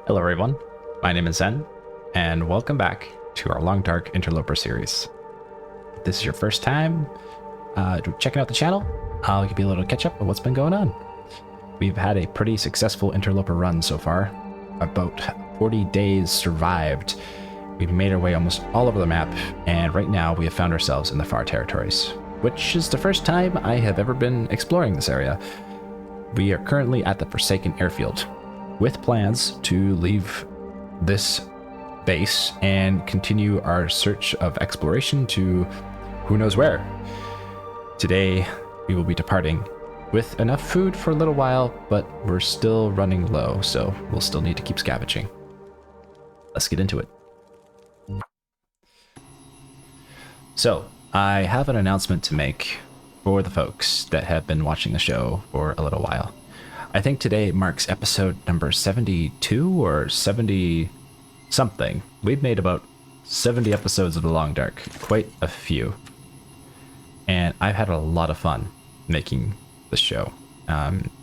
Hello everyone, my name is Zen, and welcome back to our Long Dark Interloper series. If this is your first time checking out the channel, I'll give you a little catch up of what's been going on. We've had a pretty successful Interloper run so far. About 40 days survived. We've made our way almost all over the map, and right now we have found ourselves in the far territories, which is the first time I have ever been exploring this area. We are currently at the Forsaken Airfield, with plans to leave this base and continue our search of exploration to who knows where. Today, we will be departing with enough food for a little while, but we're still running low, so we'll still need to keep scavenging. Let's get into it. So, I have an announcement to make for the folks that have been watching the show for a little while. I think today marks episode number 72 or 70 something. We've made about 70 episodes of The Long Dark, quite a few. And I've had a lot of fun making this show.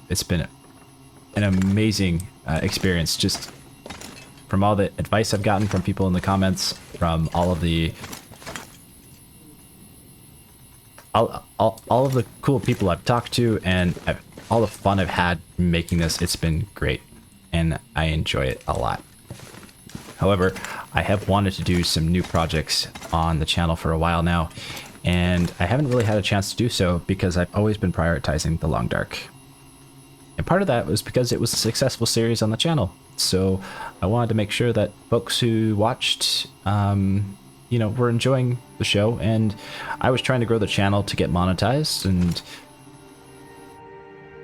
It's been an amazing experience, just from all the advice I've gotten from people in the comments, from all of the all of the cool people I've talked to, and all the fun I've had making this. It's been great, and I enjoy it a lot. However, I have wanted to do some new projects on the channel for a while now, and I haven't really had a chance to do so because I've always been prioritizing The Long Dark. And part of that was because it was a successful series on the channel, so I wanted to make sure that folks who watched were enjoying the show, and I was trying to grow the channel to get monetized, and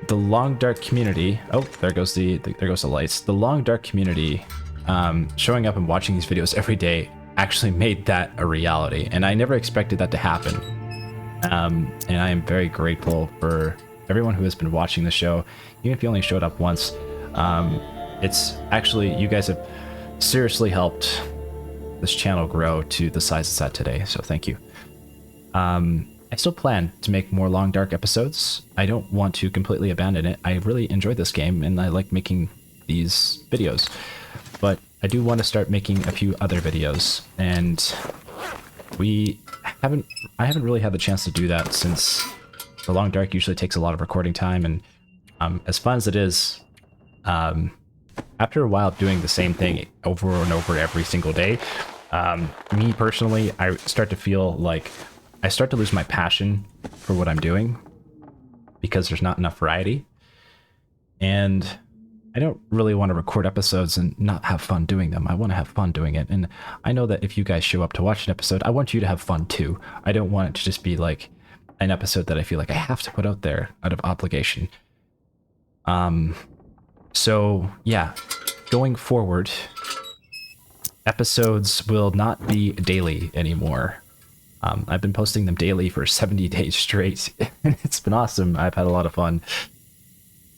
the Long Dark community, oh, there goes the lights. The Long Dark community showing up and watching these videos every day actually made that a reality, and I never expected that to happen. And I am very grateful for everyone who has been watching the show, even if you only showed up once. It's actually, you guys have seriously helped this channel grow to the size it's at today, so thank you. I still plan to make more Long Dark episodes. I don't want to completely abandon it. I really enjoy this game, and I like making these videos. But I do want to start making a few other videos, and I haven't really had the chance to do that since The Long Dark usually takes a lot of recording time, and as fun as it is, after a while doing the same thing over and over every single day, me personally, I start to feel like I start to lose my passion for what I'm doing because there's not enough variety. And I don't really want to record episodes and not have fun doing them. I want to have fun doing it. And I know that if you guys show up to watch an episode, I want you to have fun too. I don't want it to just be like an episode that I feel like I have to put out there out of obligation. So yeah, going forward, episodes will not be daily anymore. I've been posting them daily for 70 days straight. It's been awesome. I've had a lot of fun,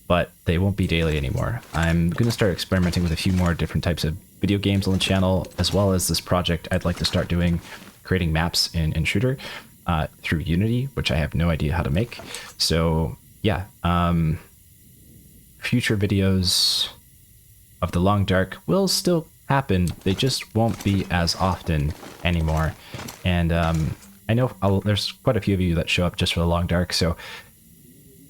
but they won't be daily anymore. I'm going to start experimenting with a few more different types of video games on the channel, as well as this project I'd like to start doing, creating maps in Shooter through Unity, which I have no idea how to make. So yeah, future videos of The Long Dark will still happen. They just won't be as often anymore. And I know there's quite a few of you that show up just for The Long Dark, so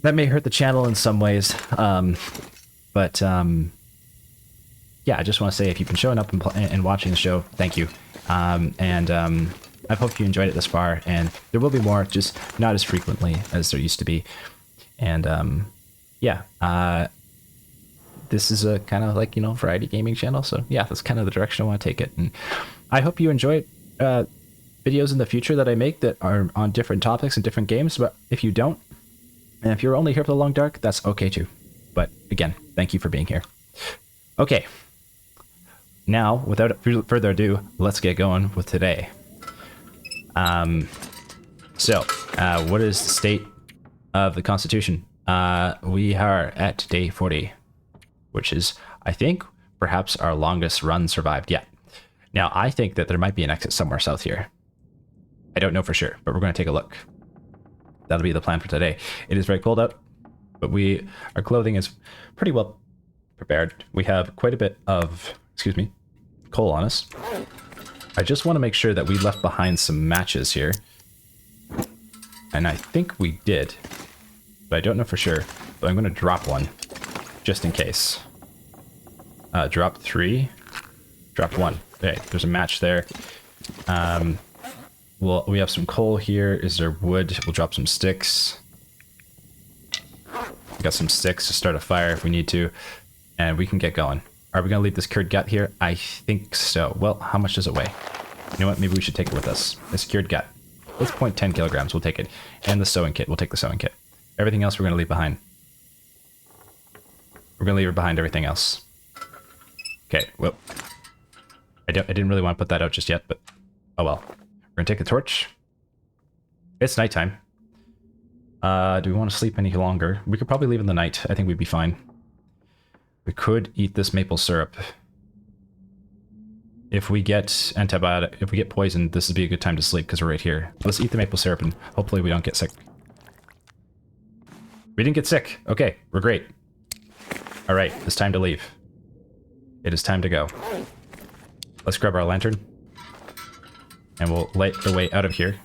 that may hurt the channel in some ways. But yeah, I just want to say, if you've been showing up and watching the show, thank you. I hope you enjoyed it this far, and there will be more, just not as frequently as there used to be. And yeah, this is a kind of like, variety gaming channel. So yeah, that's kind of the direction I want to take it. And I hope you enjoy videos in the future that I make that are on different topics and different games. But if you don't, and if you're only here for The Long Dark, that's okay too. But again, thank you for being here. Okay. Now, without further ado, let's get going with today. So what is the state of the Constitution? We are at day 40. Which is, I think, perhaps our longest run survived yet. Now, I think that there might be an exit somewhere south here. I don't know for sure, but we're going to take a look. That'll be the plan for today. It is very cold out, but our clothing is pretty well prepared. We have quite a bit of excuse me, coal on us. I just want to make sure that we left behind some matches here. And I think we did, but I don't know for sure. But I'm going to drop one, just in case. Drop 3, drop 1. Okay, there's a match there. Well, we have some coal here. Is there wood? We'll drop some sticks. We got some sticks to start a fire if we need to, and we can get going. Are we going to leave this cured gut here? I think so. Well, how much does it weigh? You know what? Maybe we should take it with us. This cured gut. Let's point 10 kilograms. We'll take it. And the sewing kit. We'll take the sewing kit. Everything else we're going to leave behind. We're going to leave behind everything else. Okay, well. I didn't really want to put that out just yet, but oh well. We're going to take the torch. It's nighttime. Do we want to sleep any longer? We could probably leave in the night. I think we'd be fine. We could eat this maple syrup. If we get antibiotic, if we get poisoned, this would be a good time to sleep because we're right here. Let's eat the maple syrup and hopefully we don't get sick. We didn't get sick. Okay, we're great. All right, it's time to leave. It is time to go. Let's grab our lantern and we'll light the way out of here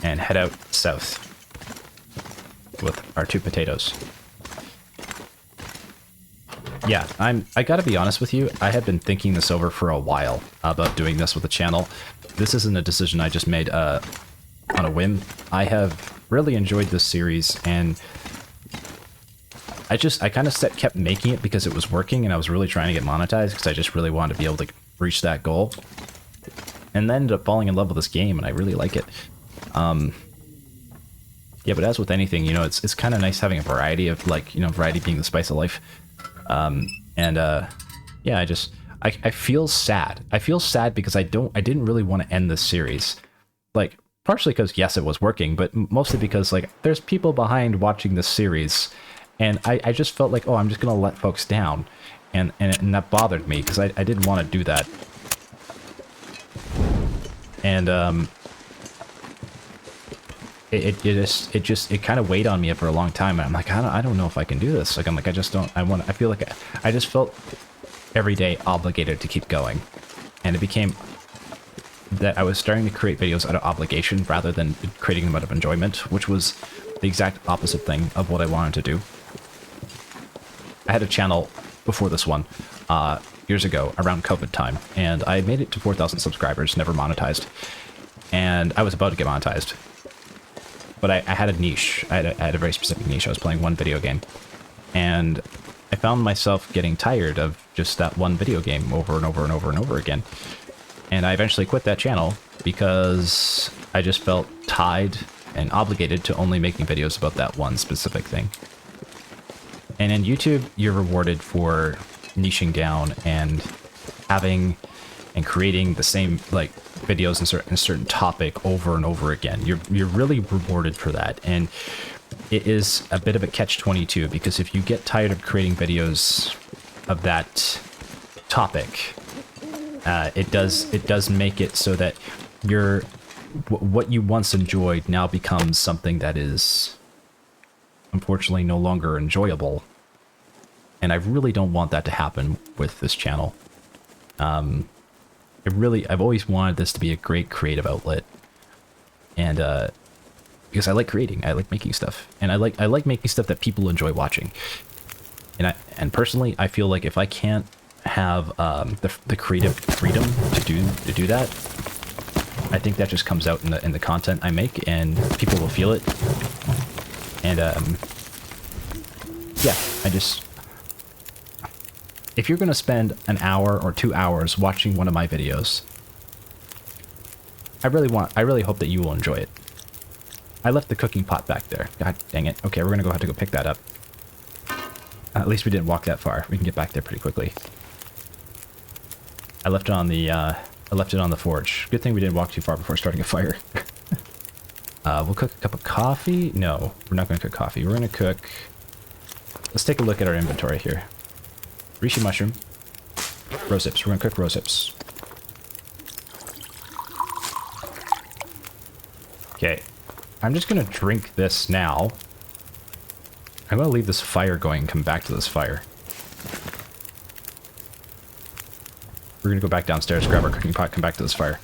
and head out south with our 2 potatoes. Yeah, I gotta be honest with you, I have been thinking this over for a while about doing this with the channel. This isn't a decision I just made on a whim. I have really enjoyed this series, and I kind of kept making it because it was working, and I was really trying to get monetized because I just really wanted to be able to reach that goal. And then ended up falling in love with this game, and I really like it. Yeah, but as with anything, you know, it's kind of nice having a variety of, like, you know, variety being the spice of life. Yeah, I feel sad. I feel sad because I didn't really want to end this series. Like, partially because, yes, it was working, but mostly because, like, there's people behind watching this series, and I just felt like, oh, I'm just gonna let folks down, and that bothered me because I didn't want to do that. And it kind of weighed on me for a long time, and I'm like, I don't know if I can do this. Like, I'm like, I feel like I just felt every day obligated to keep going, and it became that I was starting to create videos out of obligation rather than creating them out of enjoyment, which was the exact opposite thing of what I wanted to do. I had a channel before this one, years ago, around COVID time, and I made it to 4,000 subscribers, never monetized, and I was about to get monetized. But I had a niche. I had a very specific niche. I was playing one video game, and I found myself getting tired of just that one video game over and over and over and over again. And I eventually quit that channel because I just felt tied and obligated to only making videos about that one specific thing. And in YouTube, you're rewarded for niching down and having and creating the same, like, videos in a certain topic over and over again. You're really rewarded for that, and it is a bit of a catch-22 because if you get tired of creating videos of that topic, it does make it so that what you once enjoyed now becomes something that is unfortunately no longer enjoyable, and I really don't want that to happen with this channel. I've always wanted this to be a great creative outlet, and because I like creating, I like making stuff, and I like making stuff that people enjoy watching. And personally, I feel like if I can't have the creative freedom to do that, I think that just comes out in the content I make, and people will feel it. And yeah, if you're going to spend an hour or 2 hours watching one of my videos, I really hope that you will enjoy it. I left the cooking pot back there. God dang it. Okay, we're going to have to go pick that up. At least we didn't walk that far. We can get back there pretty quickly. I left it on the forge. Good thing we didn't walk too far before starting a fire. We'll cook a cup of coffee. No, we're not going to cook coffee. We're going to cook... Let's take a look at our inventory here. Reishi mushroom. Rose hips. We're going to cook rose hips. Okay. I'm just going to drink this now. I'm going to leave this fire going and come back to this fire. We're gonna go back downstairs, grab our cooking pot, come back to this fire.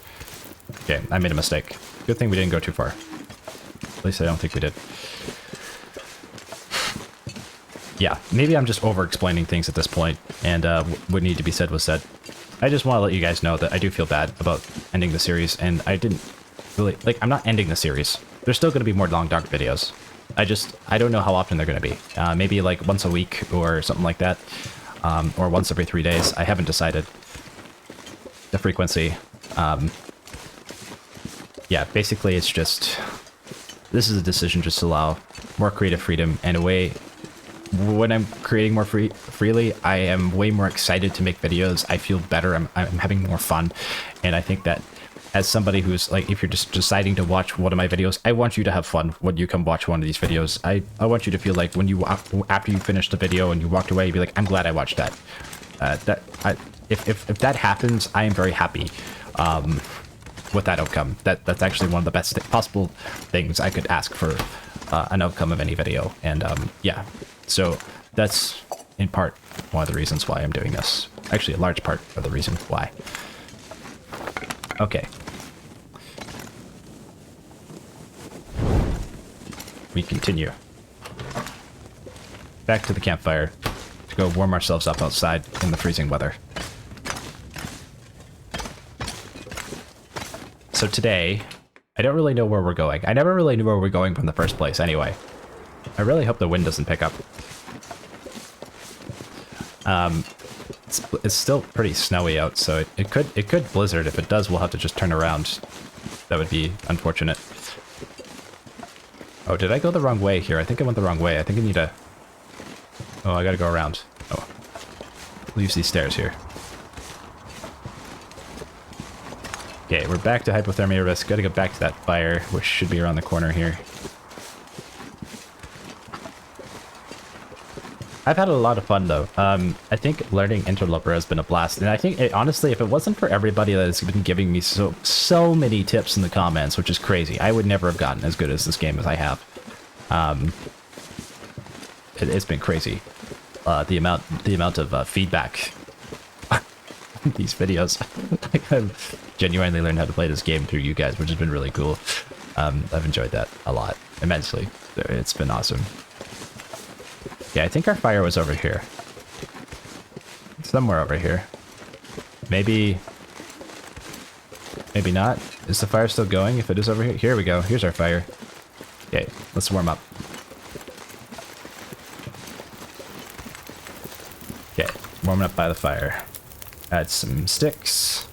Okay, I made a mistake. Good thing we didn't go too far. At least I don't think we did. Yeah, maybe I'm just over-explaining things at this point, and what needed to be said was said. I just want to let you guys know that I do feel bad about ending the series, and I didn't really... Like, I'm not ending the series. There's still going to be more Long Dark videos. I don't know how often they're going to be. Maybe like once a week or something like that, or once every 3 days. I haven't decided the frequency. Yeah, basically it's just... This is a decision just to allow more creative freedom and a way... When I'm creating more freely, I am way more excited to make videos. I feel better. I'm having more fun. And I think that as somebody who's like, if you're just deciding to watch one of my videos, I want you to have fun when you come watch one of these videos. I want you to feel like when you, after you finish the video and you walked away, you'd be like, I'm glad I watched that. If that happens, I am very happy with that outcome. That's actually one of the best possible things I could ask for an outcome of any video. And yeah. So that's, in part, one of the reasons why I'm doing this. Actually, a large part of the reason why. Okay. We continue. Back to the campfire to go warm ourselves up outside in the freezing weather. So today, I don't really know where we're going. I never really knew where we're going from the first place anyway. I really hope the wind doesn't pick up. It's still pretty snowy out, so it could blizzard. If it does, we'll have to just turn around. That would be unfortunate. Oh, did I go the wrong way here? I think I went the wrong way. I think I need to... Oh, I gotta go around. Oh. We'll use these stairs here. Okay, we're back to hypothermia risk. Gotta go back to that fire, which should be around the corner here. I've had a lot of fun, though. I think learning Interloper has been a blast, and I think, honestly, if it wasn't for everybody that has been giving me so many tips in the comments, which is crazy, I would never have gotten as good as this game as I have. It's been crazy. The amount of feedback in these videos. I've genuinely learned how to play this game through you guys, which has been really cool. I've enjoyed that a lot, immensely. It's been awesome. Yeah, I think our fire was over here. Somewhere over here. Maybe not. Is the fire still going if it is over here? Here we go. Here's our fire. Okay, let's warm up. Okay, warming up by the fire. Add some sticks.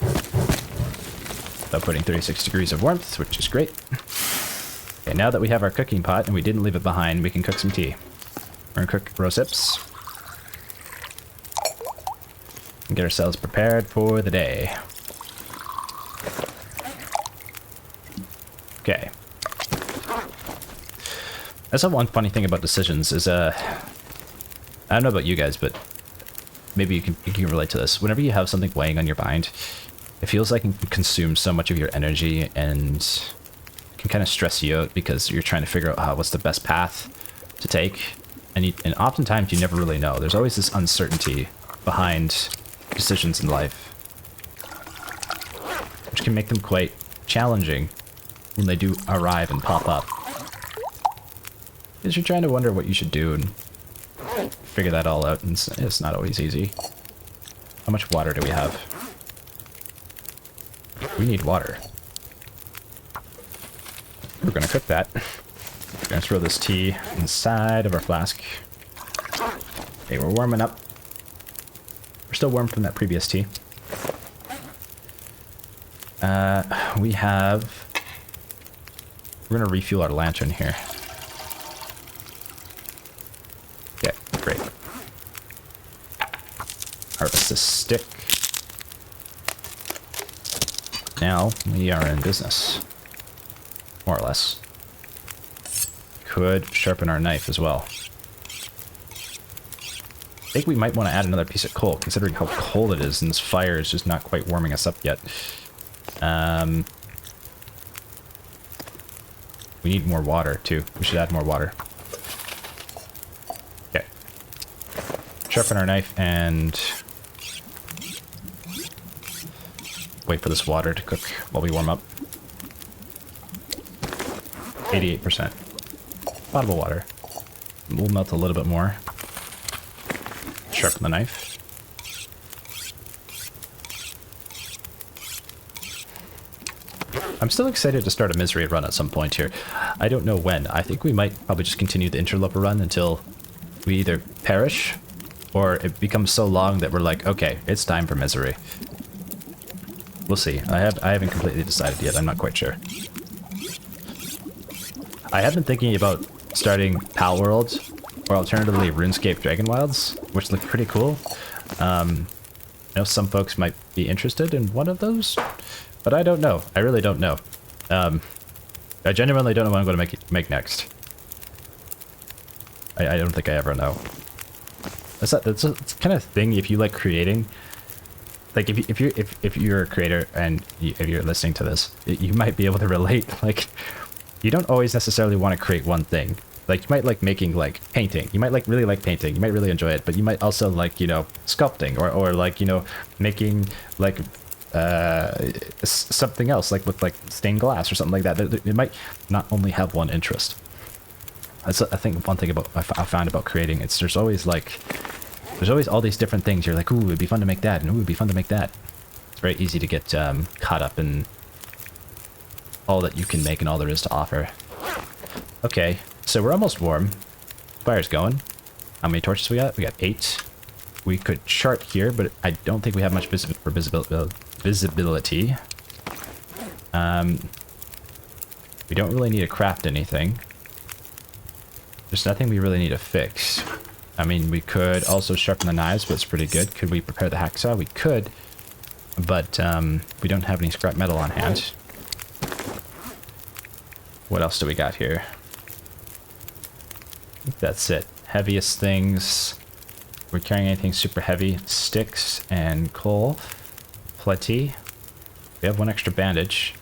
Without putting 36 degrees of warmth, which is great. Okay, now that we have our cooking pot and we didn't leave it behind, we can cook some tea. We're gonna cook rose hips. And get ourselves prepared for the day. Okay. That's one funny thing about decisions is, I don't know about you guys, but maybe you can relate to this. Whenever you have something weighing on your mind, it feels like it can consume so much of your energy and can kind of stress you out because you're trying to figure out what's the best path to take. And oftentimes you never really know. There's always this uncertainty behind decisions in life, which can make them quite challenging when they do arrive and pop up. Because you're trying to wonder what you should do and figure that all out, and it's not always easy. How much water do we have? We need water. We're gonna cook that. We're gonna throw this tea inside of our flask. Okay, we're warming up. We're still warm from that previous tea. We're gonna refuel our lantern here. Okay, great. Harvest this stick. Now we are in business. More or less. Could sharpen our knife as well. I think we might want to add another piece of coal, considering how cold it is, and this fire is just not quite warming us up yet. We need more water, too. We should add more water. Okay. Sharpen our knife, and wait for this water to cook while we warm up. 88%. Potable water. We'll melt a little bit more. Sharpen the knife. I'm still excited to start a misery run at some point here. I don't know when. I think we might probably just continue the interloper run until we either perish or it becomes so long that we're like, okay, it's time for misery. We'll see. I haven't completely decided yet. I'm not quite sure. I have been thinking about starting Pal World or alternatively RuneScape Dragon Wilds, which look pretty cool. I know some folks might be interested in one of those, but I don't know. I really don't know. I genuinely don't know what I'm going to make next. I don't think I ever know. That's a kind of thing. If you like creating, like if you're a creator and if you're listening to this, you might be able to relate. Like, you don't always necessarily want to create one thing. Like, you might like making like painting. You might like really like painting. You might really enjoy it, but you might also like, you know, sculpting or like, you know, making like something else, like with like stained glass or something like that. It might not only have one interest. That's, I think, one thing about I found about creating. There's always all these different things. You're like, ooh, it'd be fun to make that, and ooh, it'd be fun to make that. It's very easy to get caught up in all that you can make and all there is to offer. Okay, so we're almost warm. Fire's going. How many torches we got? We got 8. We could chart here, but I don't think we have much visibility. We don't really need to craft anything. There's nothing we really need to fix. I mean, we could also sharpen the knives, but it's pretty good. Could we prepare the hacksaw? We could, but we don't have any scrap metal on hand. What else do we got here? I think that's it. Heaviest things. We're carrying anything super heavy. Sticks and coal. Plenty. We have 1 extra bandage.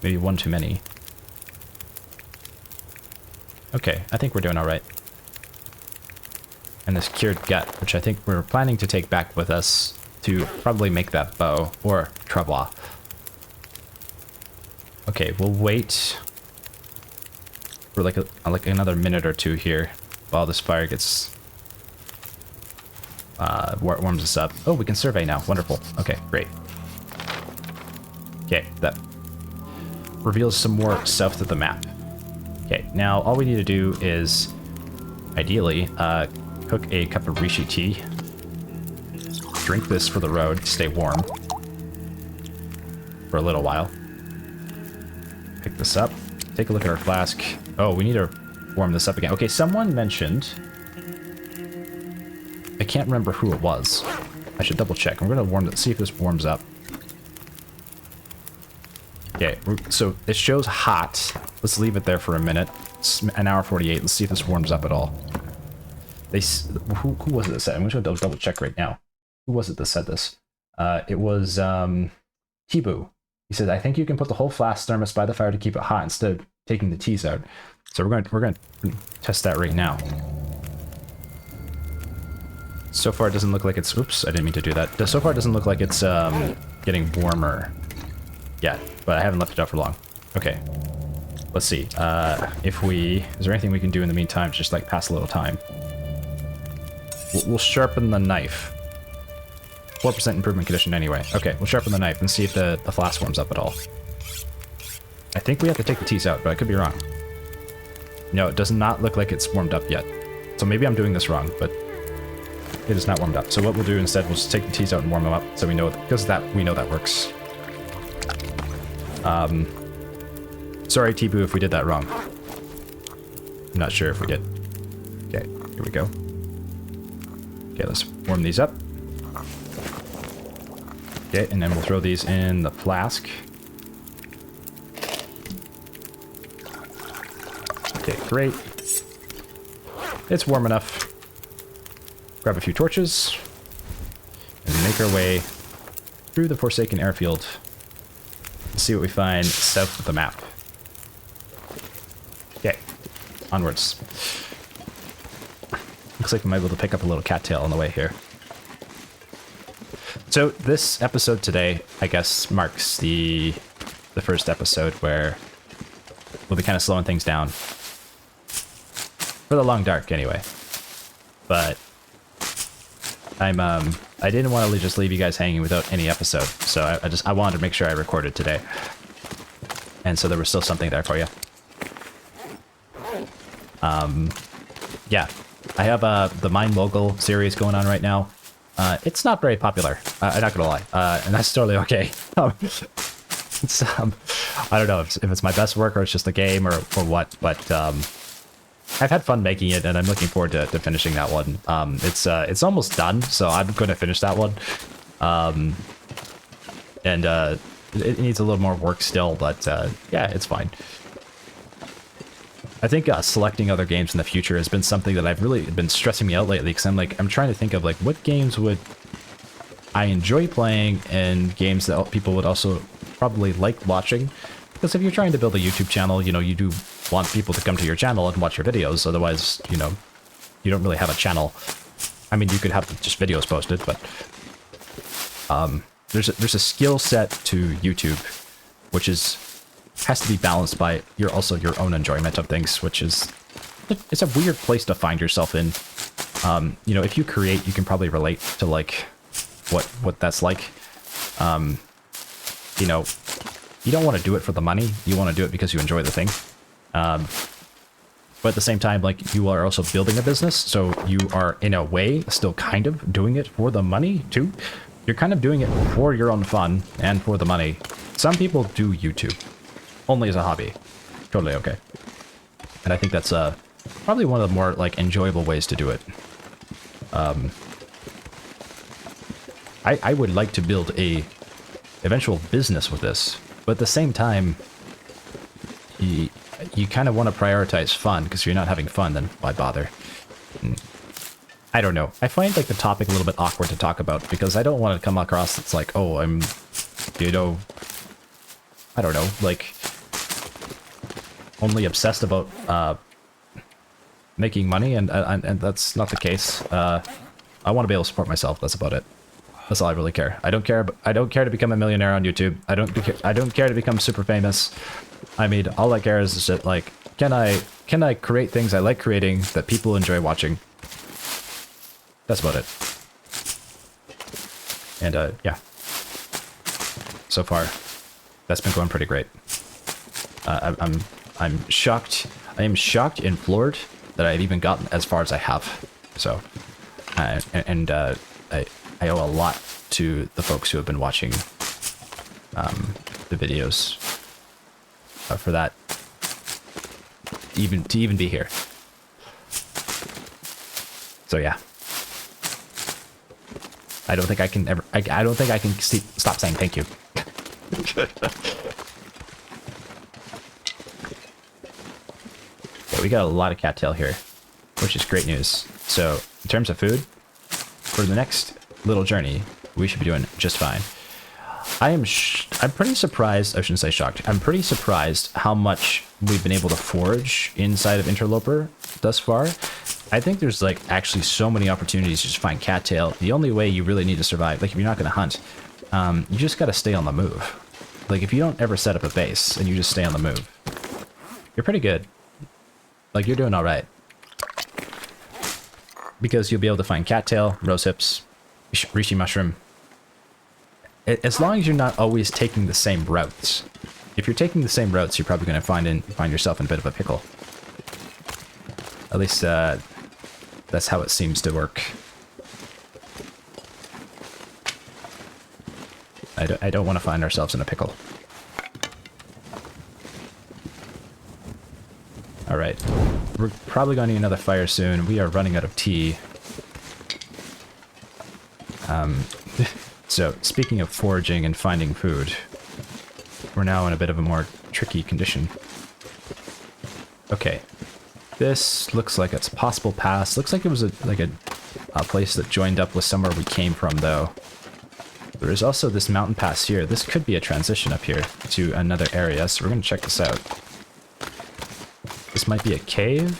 Maybe 1 too many. Okay, I think we're doing alright. And this cured gut, which I think we're planning to take back with us to probably make that bow or travois. Okay, we'll wait for like another minute or two here while this fire gets warms us up. Oh, we can survey now. Wonderful. Okay, great. Okay, that reveals some more stuff to the map. Okay, now all we need to do is ideally cook a cup of reishi tea. Drink this for the road, stay warm for a little while. Pick this up. Take a look at our flask. Oh, we need to warm this up again. Okay, someone mentioned... I can't remember who it was. I should double check. We're going to see if this warms up. Okay, so it shows hot. Let's leave it there for a minute. It's an hour 48. Let's see if this warms up at all. Who was it that said? I'm going to double check right now. Who was it that said this? It was Kibu. He said, I think you can put the whole flask thermos by the fire to keep it hot instead of taking the teas out. So we're going to test that right now. So far it doesn't look like it's... Oops, I didn't mean to do that. So far it doesn't look like it's getting warmer yet, but I haven't left it out for long. Okay, let's see. If we... Is there anything we can do in the meantime to just like pass a little time? We'll sharpen the knife. 4% improvement condition anyway. Okay, we'll sharpen the knife and see if the flask warms up at all. I think we have to take the teas out, but I could be wrong. No, it does not look like it's warmed up yet. So maybe I'm doing this wrong, but it is not warmed up. So what we'll do instead, we'll just take the teas out and warm them up so we know, because we know that works. Sorry, Tibu, if we did that wrong. I'm not sure if we did. Okay, here we go. Okay, let's warm these up. Okay, and then we'll throw these in the flask. Okay, great. It's warm enough. Grab a few torches and make our way through the Forsaken Airfield and see what we find south of the map. Okay, onwards. Looks like we might be able to pick up a little cattail on the way here. So this episode today, I guess, marks the first episode where we'll be kind of slowing things down. For the long dark, anyway. But I didn't want to just leave you guys hanging without any episode, so I wanted to make sure I recorded today. And so there was still something there for you. Yeah, I have the Mine Mogul series going on right now. It's not very popular, I'm not gonna lie, and that's totally okay. It's, I don't know if it's my best work or it's just a game or what, but I've had fun making it, and I'm looking forward to finishing that one. It's almost done, so I'm going to finish that one. And it needs a little more work still, but yeah, it's fine. I think selecting other games in the future has been something that I've really been stressing me out lately, because I'm trying to think of like what games would I enjoy playing and games that people would also probably like watching. Because if you're trying to build a YouTube channel, you know, you do want people to come to your channel and watch your videos. Otherwise, you know, you don't really have a channel. I mean, you could have just videos posted, but there's a skill set to YouTube, which has to be balanced by your own enjoyment of things, which is, it's a weird place to find yourself in. You know, if you create, you can probably relate to like what that's like. You know, you don't want to do it for the money. You want to do it because you enjoy the thing. But at the same time, like, you are also building a business, so you are in a way still kind of doing it for the money too. You're kind of doing it for your own fun and for the money. Some people do YouTube only as a hobby. Totally okay. And I think that's probably one of the more like enjoyable ways to do it. I would like to build a eventual business with this, but at the same time, you kind of want to prioritize fun, because if you're not having fun, then why bother? I don't know. I find like the topic a little bit awkward to talk about, because I don't want to come across it's like, oh, I'm, you know, I don't know, like only obsessed about making money, and that's not the case. I want to be able to support myself. That's about it. That's all I really care. I don't care to become a millionaire on YouTube. I don't care to become super famous. I mean, all I care is that, like, can I create things I like creating that people enjoy watching? That's about it. And yeah. So far, that's been going pretty great. I'm shocked. I am shocked and floored that I've even gotten as far as I have. So, I owe a lot to the folks who have been watching the videos for that, to even be here. So yeah, I don't think I can ever. I don't think I can stop saying thank you. Yeah, we got a lot of cattail here, which is great news. So in terms of food, for the next little journey, we should be doing just fine. I'm pretty surprised. I shouldn't say shocked. I'm pretty surprised how much we've been able to forage inside of Interloper thus far. I think there's like actually so many opportunities to just find cattail. The only way you really need to survive, like if you're not going to hunt, you just got to stay on the move. Like if you don't ever set up a base and you just stay on the move, you're pretty good. Like you're doing all right. Because you'll be able to find cattail, rose hips, reishi mushroom. As long as you're not always taking the same routes. If you're taking the same routes, you're probably going to find yourself in a bit of a pickle. At least that's how it seems to work. I don't want to find ourselves in a pickle. All right, we're probably going to need another fire soon. We are running out of tea. So, speaking of foraging and finding food, we're now in a bit of a more tricky condition. Okay, this looks like it's a possible pass. Looks like it was a place that joined up with somewhere we came from, though. There is also this mountain pass here. This could be a transition up here to another area, so we're going to check this out. This might be a cave.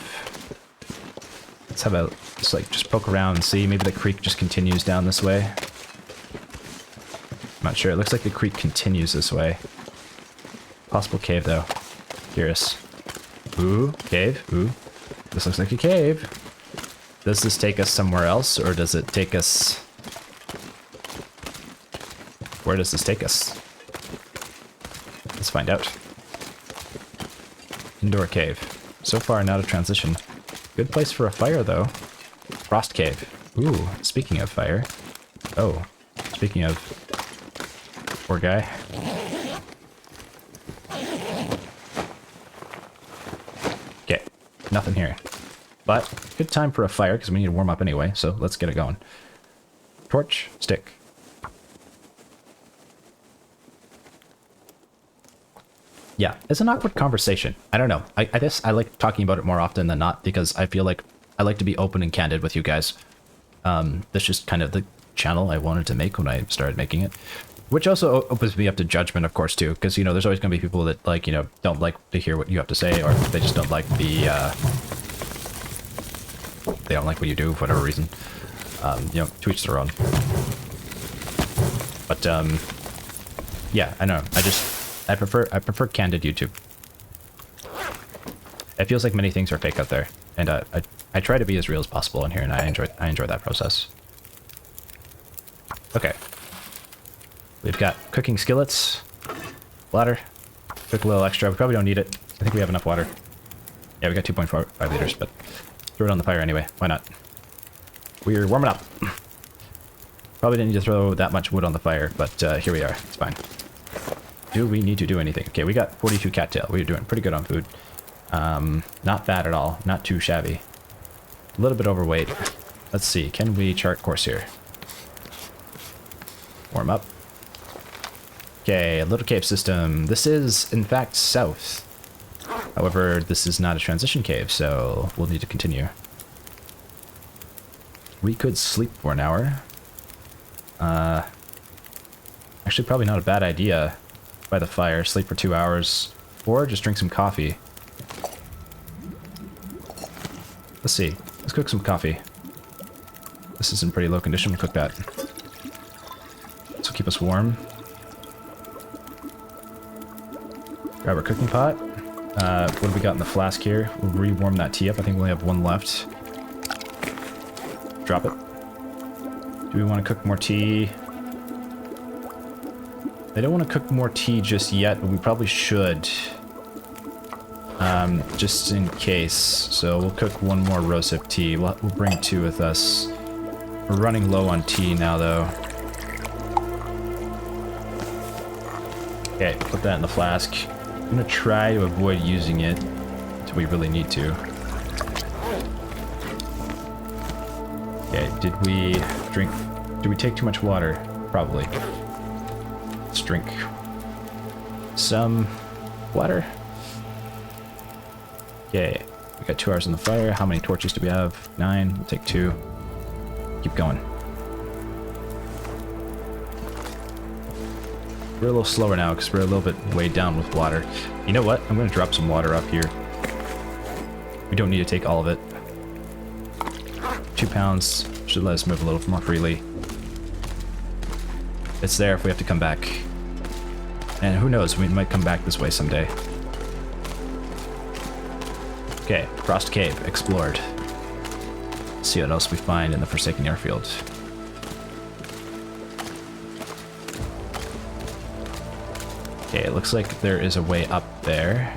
Let's have a just poke around and see. Maybe the creek just continues down this way. I'm not sure. It looks like the creek continues this way. Possible cave, though. Curious. Ooh, cave. Ooh. This looks like a cave. Does this take us somewhere else, or does it take us... Where does this take us? Let's find out. Indoor cave. So far, not a transition. Good place for a fire, though. Frost cave. Ooh, speaking of fire. Oh, speaking of... Poor guy. Okay, nothing here. But, good time for a fire, because we need to warm up anyway, so let's get it going. Torch, stick. Yeah, it's an awkward conversation. I don't know. I guess I like talking about it more often than not, because I feel like I like to be open and candid with you guys. That's just kind of the channel I wanted to make when I started making it. Which also opens me up to judgment, of course, too. Because, you know, there's always going to be people that, like, you know, don't like to hear what you have to say, or they just don't like the, they don't like what you do for whatever reason. You know, to each their own. But, yeah, I know. I prefer candid YouTube. It feels like many things are fake out there. And, I try to be as real as possible in here, and I enjoy that process. Okay. We've got cooking skillets, water, cook a little extra. We probably don't need it. I think we have enough water. Yeah, we got 2.5 liters, but throw it on the fire anyway. Why not? We're warming up. Probably didn't need to throw that much wood on the fire, but here we are. It's fine. Do we need to do anything? Okay, we got 42 cattail. We're doing pretty good on food. Not bad at all. Not too shabby. A little bit overweight. Let's see. Can we chart course here? Warm up. Okay, a little cave system. This is, in fact, south. However, this is not a transition cave, so we'll need to continue. We could sleep for an hour. Actually, probably not a bad idea. By the fire, sleep for 2 hours, or just drink some coffee. Let's see. Let's cook some coffee. This is in pretty low condition. We'll cook that. This will keep us warm. Grab our cooking pot. What do we got in the flask here? We'll re-warm that tea up. I think we only have one left. Drop it. Do we want to cook more tea? I don't want to cook more tea just yet, but we probably should. Just in case. So we'll cook one more rosehip tea. We'll bring 2 with us. We're running low on tea now, though. Okay, put that in the flask. I'm gonna try to avoid using it until we really need to. Okay, did we take too much water? Probably. Let's drink some water. Okay, we got 2 hours in the fire. How many torches do we have? 9. We'll take 2. Keep going. We're a little slower now because we're a little bit weighed down with water. You know what? I'm going to drop some water up here. We don't need to take all of it. 2 pounds should let us move a little more freely. It's there if we have to come back. And who knows, we might come back this way someday. Okay, Frost Cave, explored. Let's see what else we find in the Forsaken Airfield. Okay, it looks like there is a way up there.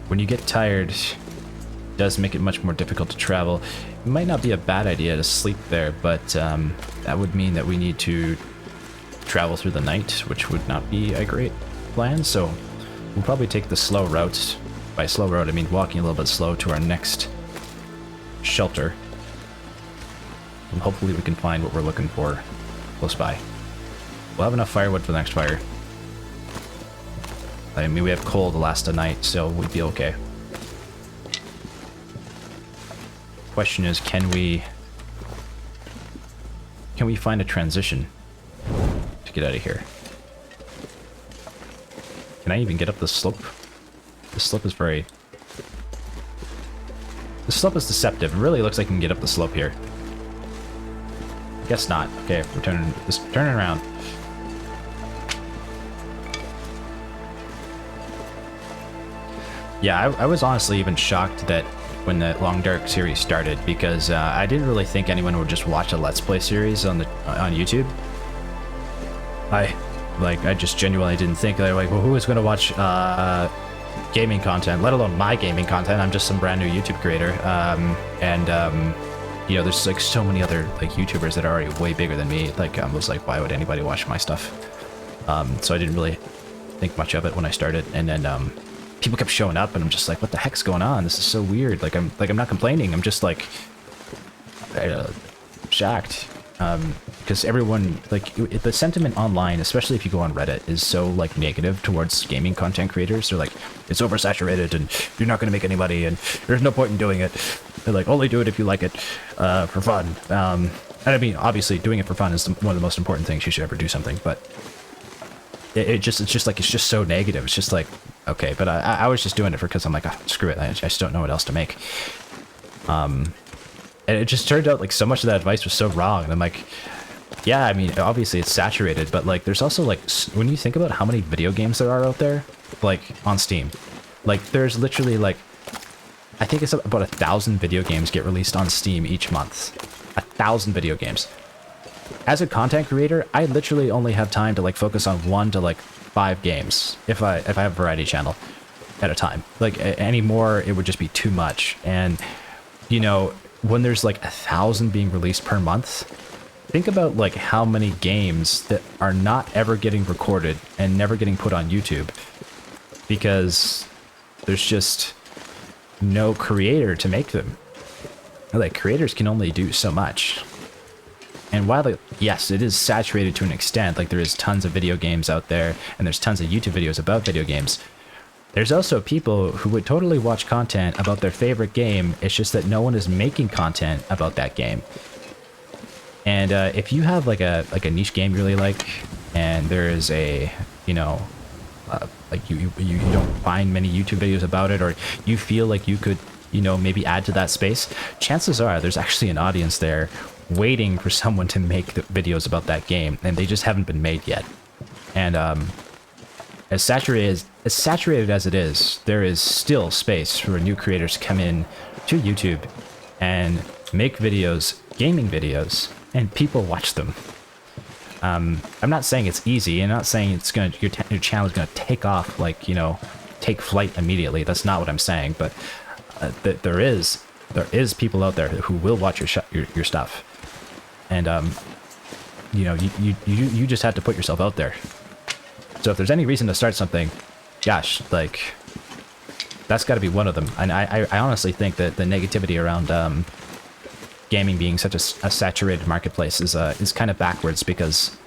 When you get tired, it does make it much more difficult to travel. It might not be a bad idea to sleep there, but that would mean that we need to travel through the night, which would not be a great plan, so we'll probably take the slow route. By slow route, I mean walking a little bit slow to our next shelter. And hopefully we can find what we're looking for close by. We'll have enough firewood for the next fire. I mean, we have coal to last a night, so we'd be okay. Question is, can we find a transition to get out of here? Can I even get up the slope? The slope is very... The slope is deceptive. It really looks like I can get up the slope here. Guess not. Okay, we're turning around. Yeah, I was honestly even shocked that when the Long Dark series started, because I didn't really think anyone would just watch a Let's Play series on YouTube. I just genuinely didn't think, like, well, who is going to watch gaming content, let alone my gaming content? I'm just some brand new YouTube creator, you know, there's like so many other like YouTubers that are already way bigger than me. Like, I was like, why would anybody watch my stuff? So I didn't really think much of it when I started, and then people kept showing up, and I'm just like, what the heck's going on? This is so weird. Like, I'm not complaining. I'm just like shocked. Because everyone, like, the sentiment online, especially if you go on Reddit, is so like negative towards gaming content creators. They're like, it's oversaturated and you're not going to make any money and there's no point in doing it. They're like, only do it if you like it for fun. And I mean, obviously doing it for fun is one of the most important things you should ever do something, but it's just so negative. It's just like, okay, but I was just doing it because I'm like, oh, screw it. I just don't know what else to make. And it just turned out like so much of that advice was so wrong. And I'm like, yeah, I mean, obviously it's saturated, but like there's also like, when you think about how many video games there are out there, like on Steam, like there's literally like, I think it's about 1,000 video games get released on Steam each month. 1,000 video games. As a content creator, I literally only have time to like focus on 1 to like 5 games if I have a variety channel at a time. Like any more, it would just be too much. And you know, when there's like 1,000 being released per month, think about like how many games that are not ever getting recorded and never getting put on YouTube because there's just no creator to make them. Like, creators can only do so much. And while yes, it is saturated to an extent, like there is tons of video games out there and there's tons of YouTube videos about video games, there's also people who would totally watch content about their favorite game. It's just that no one is making content about that game. And if you have like a niche game you really like, and there is a, you know, like you don't find many YouTube videos about it, or you feel like you could, you know, maybe add to that space, chances are there's actually an audience there waiting for someone to make the videos about that game, and they just haven't been made yet. And as saturated as it is, there is still space for new creators to come in to YouTube and make videos, gaming videos, and people watch them. I'm not saying it's easy. I'm not saying it's gonna your channel is gonna take off, like, you know, take flight immediately. That's not what I'm saying. But there is people out there who will watch your stuff, and you know, you just have to put yourself out there. So if there's any reason to start something, gosh, like, that's got to be one of them. And I honestly think that the negativity around gaming being such a saturated marketplace is kind of backwards, because,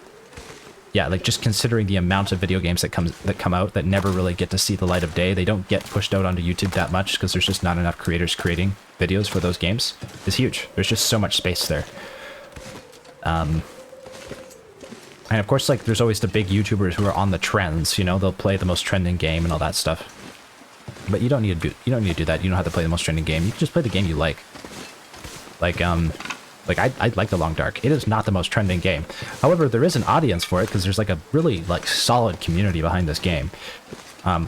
yeah, like, just considering the amount of video games that come out that never really get to see the light of day, they don't get pushed out onto YouTube that much because there's just not enough creators creating videos for those games, is huge. There's just so much space there. And of course, like, there's always the big YouTubers who are on the trends, you know, they'll play the most trending game and all that stuff. But you don't need to do that. You don't have to play the most trending game. You can just play the game you like. Like I like The Long Dark. It is not the most trending game. However, there is an audience for it because there's like a really like solid community behind this game,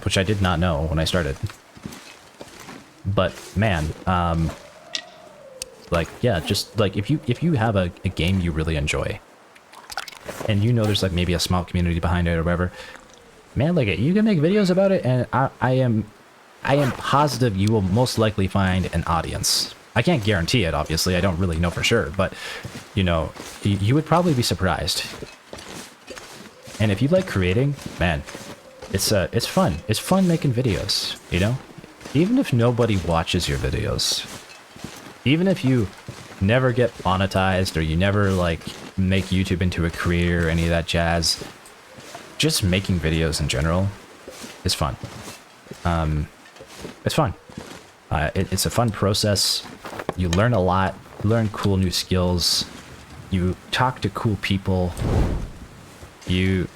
which I did not know when I started. But man, like, yeah, just like if you have a game you really enjoy, and you know there's like maybe a small community behind it or whatever, man, like, you can make videos about it, and I am positive you will most likely find an audience. I can't guarantee it, obviously. I don't really know for sure, but, you know, you would probably be surprised. And if you like creating, man, it's fun. It's fun making videos, you know? Even if nobody watches your videos, even if you never get monetized or you never, like, make YouTube into a career or any of that jazz, just making videos in general is fun. It's fun. It's a fun process. You learn a lot. You learn cool new skills. You talk to cool people. You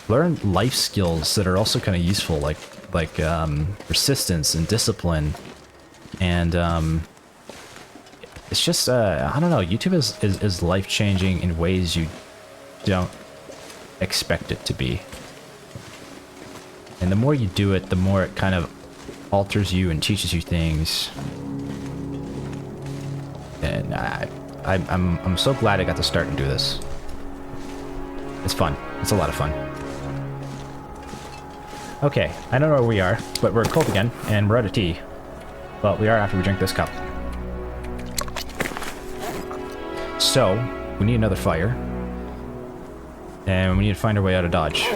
learn life skills that are also kind of useful, like persistence and discipline. And It's just, I don't know, YouTube is life-changing in ways you don't expect it to be. And the more you do it, the more it kind of alters you and teaches you things. And I'm so glad I got to start and do this. It's fun. It's a lot of fun. Okay, I don't know where we are, but we're cold again, and we're out of tea. Well, we are after we drink this cup. So, we need another fire. And we need to find our way out of Dodge.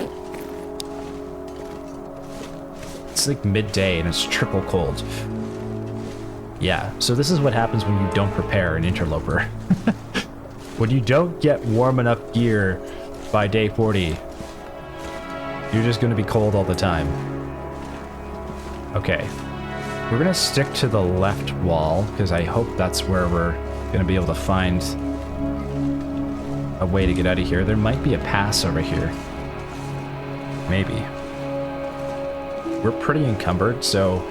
It's like midday and it's triple cold. Yeah, so this is what happens when you don't prepare an interloper. When you don't get warm enough gear by day 40, you're just going to be cold all the time. Okay. We're going to stick to the left wall, because I hope that's where we're going to be able to find a way to get out of here. There might be a pass over here. Maybe. We're pretty encumbered, so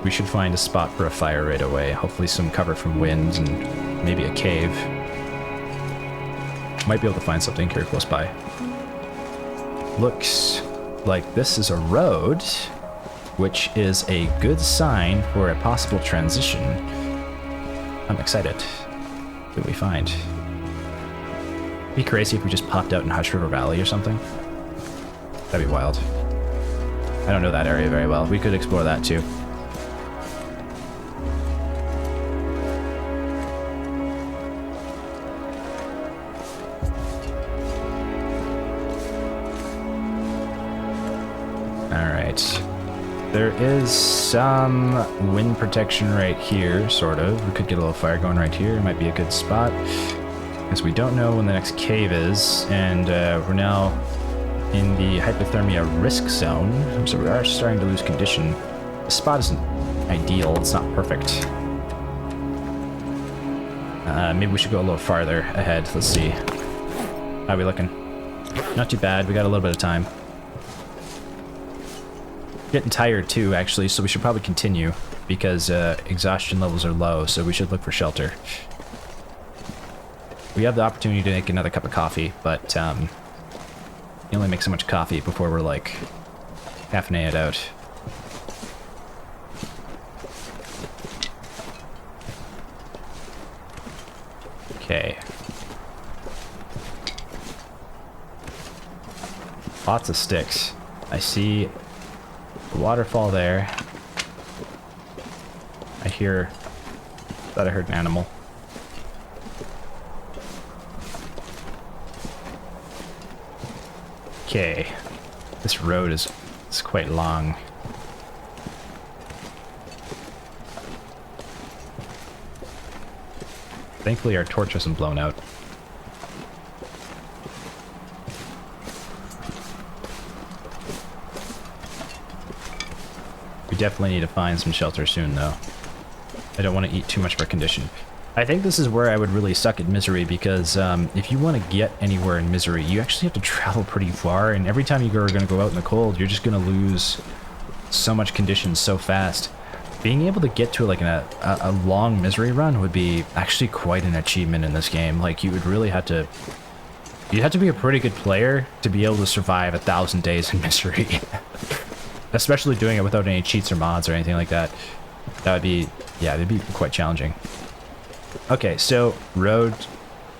we should find a spot for a fire right away. Hopefully some cover from winds and maybe a cave. Might be able to find something here close by. Looks like this is a road, which is a good sign for a possible transition. I'm excited. What do we find? It'd be crazy if we just popped out in Hush River Valley or something. That'd be wild. I don't know that area very well. We could explore that too. Alright. There is some wind protection right here, sort of. We could get a little fire going right here. It might be a good spot. Because we don't know when the next cave is, and we're now in the hypothermia risk zone, so we are starting to lose condition. The spot isn't ideal, it's not perfect. Maybe we should go a little farther ahead. Let's see. How are we looking? Not too bad, we got a little bit of time. Getting tired too, actually, so we should probably continue, because exhaustion levels are low, so we should look for shelter. We have the opportunity to make another cup of coffee, but you only make so much coffee before we're like caffeinated out. Okay. Lots of sticks. I see a waterfall there. I thought I heard an animal. Okay, this road is quite long. Thankfully our torch hasn't blown out. We definitely need to find some shelter soon though. I don't want to eat too much of our condition. I think this is where I would really suck at Misery, because if you want to get anywhere in Misery, you actually have to travel pretty far, and every time you're going to go out in the cold, you're just going to lose so much condition so fast. Being able to get to like a long Misery run would be actually quite an achievement in this game. Like, you would really have to... You'd have to be a pretty good player to be able to survive 1,000 days in Misery. Especially doing it without any cheats or mods or anything like that. That would be... Yeah, it'd be quite challenging. Okay, so road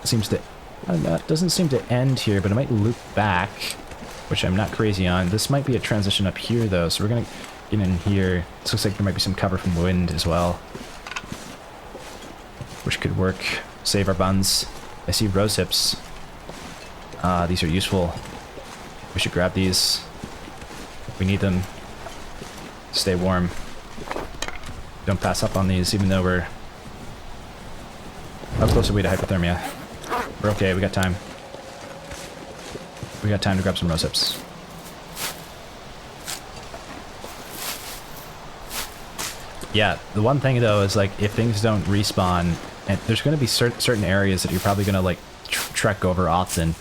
seems to doesn't seem to end here, but it might loop back, which I'm not crazy on. This might be a transition up here though, so we're gonna get in here. This looks like there might be some cover from wind as well, which could work. Save our buns. I see rose hips. These are useful. We should grab these. We need them. Stay warm. Don't pass up on these, even though we're... How close are we to hypothermia? We're okay, we got time. We got time to grab some rose hips. Yeah, the one thing though is like, if things don't respawn, and there's going to be certain areas that you're probably going to like trek over often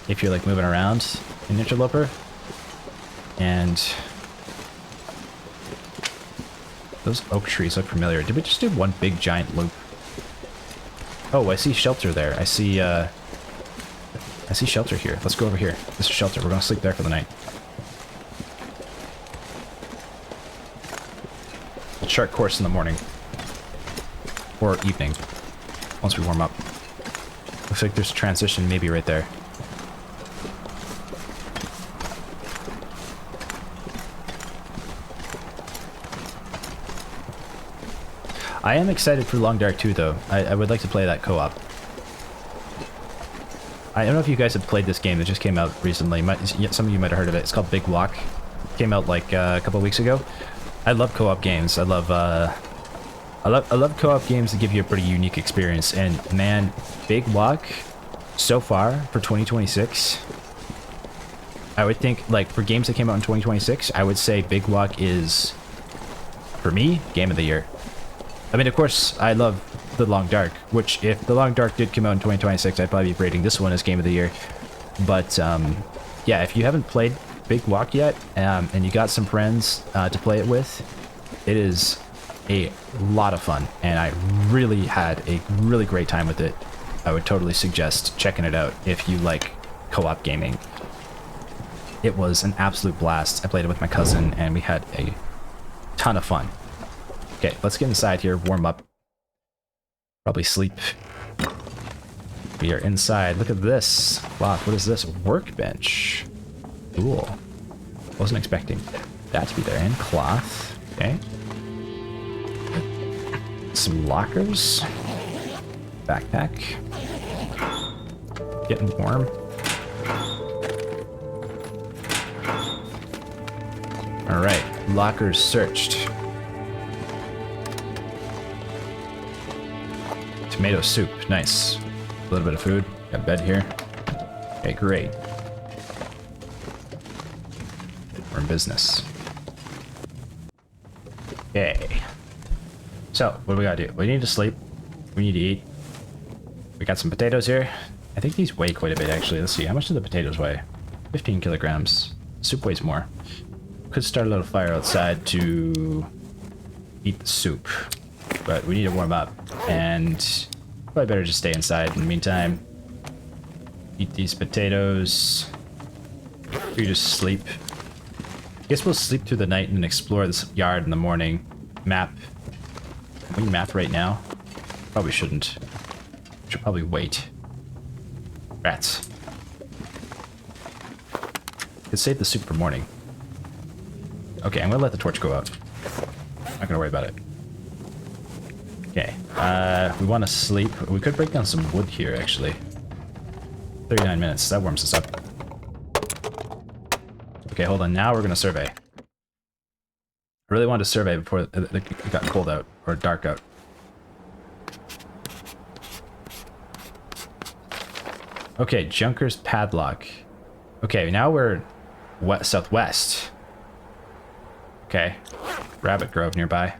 if you're like moving around in Interloper. And those oak trees look familiar. Did we just do one big giant loop? Oh, I see shelter there. I see shelter here. Let's go over here. This is shelter. We're gonna sleep there for the night. A short course in the morning. Or evening. Once we warm up. Looks like there's a transition maybe right there. I am excited for Long Dark 2 though. I would like to play that co-op. I don't know if you guys have played this game that just came out recently. Some of you might have heard of it. It's called Big Walk. Came out like a couple weeks ago. I love co-op games. I love co-op games that give you a pretty unique experience. And man, Big Walk so far for 2026, I would think like for games that came out in 2026, I would say Big Walk is, for me, game of the year. I mean, of course, I love The Long Dark, which if The Long Dark did come out in 2026, I'd probably be rating this one as game of the year. But yeah, if you haven't played Big Walk yet, and you got some friends to play it with, it is a lot of fun, and I really had a really great time with it. I would totally suggest checking it out if you like co-op gaming. It was an absolute blast. I played it with my cousin, and we had a ton of fun. Okay, let's get inside here, warm up. Probably sleep. We are inside. Look at this. Wow, what is this? Workbench. Cool. Wasn't expecting that to be there. And cloth. Okay. Some lockers. Backpack. Getting warm. Alright, lockers searched. Tomato soup, nice. A little bit of food. Got a bed here. Okay, great. We're in business. Okay. So, what do we gotta do? We need to sleep. We need to eat. We got some potatoes here. I think these weigh quite a bit, actually. Let's see. How much do the potatoes weigh? 15 kilograms. Soup weighs more. Could start a little fire outside to eat the soup. But we need to warm up. And probably better just stay inside in the meantime. Eat these potatoes. We just sleep. I guess we'll sleep through the night and explore this yard in the morning. Map. Can we map right now? Probably shouldn't. Should probably wait. Rats. Could save the soup for morning. Okay, I'm gonna let the torch go out. Not gonna worry about it. Okay, we want to sleep. We could break down some wood here, actually. 39 minutes, that warms us up. Okay, hold on, now we're gonna survey. I really wanted to survey before it got cold out, or dark out. Okay, Junker's Padlock. Okay, now we're southwest. Okay, Rabbit Grove nearby.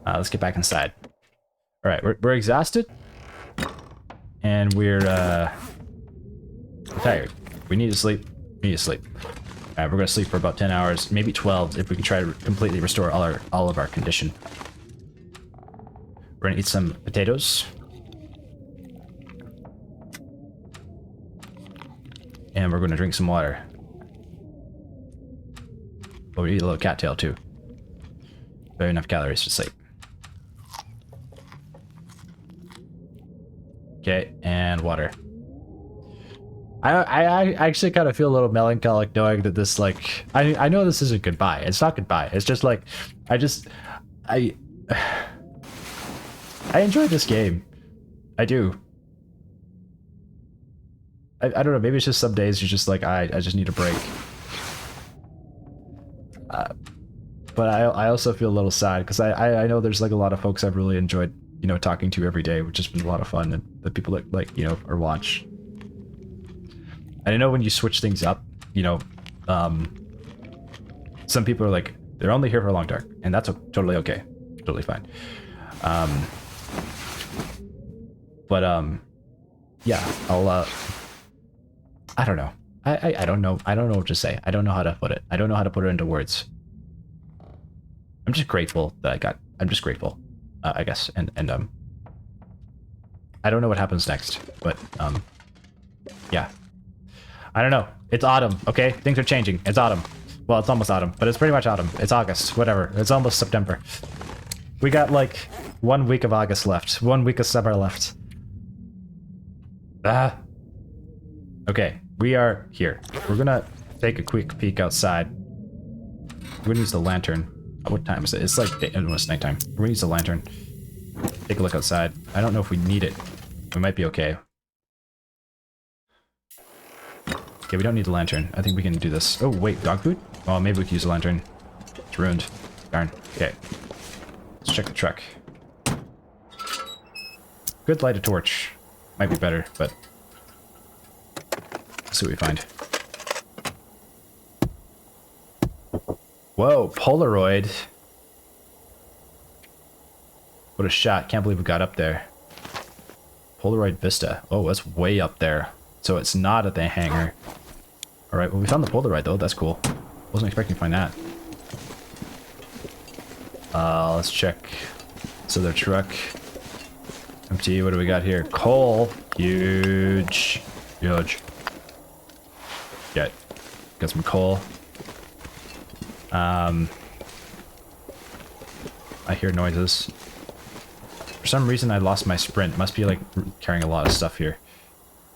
Let's get back inside. Alright, we're exhausted. And we're tired. We need to sleep. We need to sleep. Alright, we're gonna sleep for about 10 hours, maybe 12 if we can try to completely restore all of our condition. We're gonna eat some potatoes. And we're gonna drink some water. Oh, we eat a little cattail too. Very enough calories to sleep. Okay, and water. I actually kind of feel a little melancholic knowing that this, like, I know this isn't goodbye. It's not goodbye. It's just like, I enjoy this game. I do. I don't know, maybe it's just some days you're just like, I just need a break. But I also feel a little sad because I know there's like a lot of folks I've really enjoyed, you know, talking to every day, which has been a lot of fun, and the people that, like, you know, or watch. And I know when you switch things up, you know, some people are like, they're only here for Long Dark, and that's totally okay, totally fine. Yeah, I'll I don't know. I don't know. I don't know what to say. I don't know how to put it. I don't know how to put it into words. I'm just grateful that I'm just grateful, I guess. And I don't know what happens next, but yeah. I don't know. It's autumn, okay? Things are changing. It's autumn. Well, it's almost autumn, but it's pretty much autumn. It's August, whatever. It's almost September. We got like 1 week of August left. 1 week of summer left. Okay, we are here. We're gonna take a quick peek outside. We're gonna use the lantern. What time is it? It's like almost nighttime. We're gonna use the lantern. Take a look outside. I don't know if we need it. We might be okay. Okay, we don't need the lantern. I think we can do this. Oh, wait, dog food? Oh, maybe we can use the lantern. It's ruined. Darn. Okay. Let's check the truck. Could light a torch. Might be better, but... let's see what we find. Whoa, Polaroid. What a shot. Can't believe we got up there. Polaroid Vista. Oh, that's way up there. So it's not at the hangar. Alright, well we found the Polaroid though. That's cool. Wasn't expecting to find that. Let's check this other truck. Empty. What do we got here? Coal. Huge. Huge. Got some coal. I hear noises. For some reason I lost my sprint. Must be like carrying a lot of stuff here.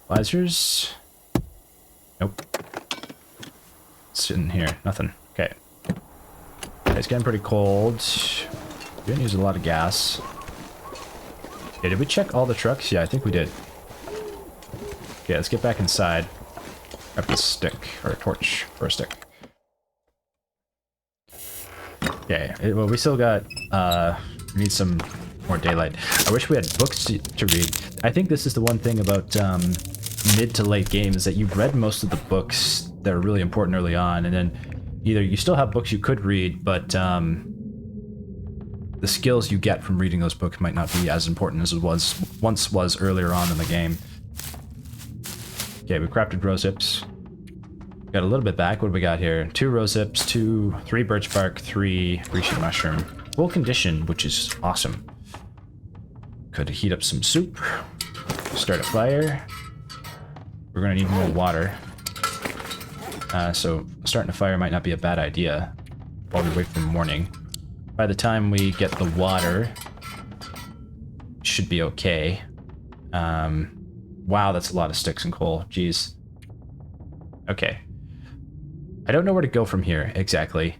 Visors? Nope. Sitting here. Nothing. Okay. It's getting pretty cold. We didn't use a lot of gas. Okay, did we check all the trucks? Yeah, I think we did. Okay, let's get back inside. Grab a stick, or a torch for a stick. Okay, well we still got, we need some more daylight. I wish we had books to read. I think this is the one thing about mid to late games, that you've read most of the books that are really important early on, and then either you still have books you could read, but the skills you get from reading those books might not be as important as it once was earlier on in the game. Okay, we crafted rose hips. Got a little bit back. What do we got here? 2 rose hips, 3 birch bark, 3 sheet mushroom. Full condition, which is awesome. Could heat up some soup. Start a fire. We're gonna need more water. So starting a fire might not be a bad idea while we wait for morning. By the time we get the water, should be okay. Wow, that's a lot of sticks and coal. Jeez. Okay. I don't know where to go from here exactly.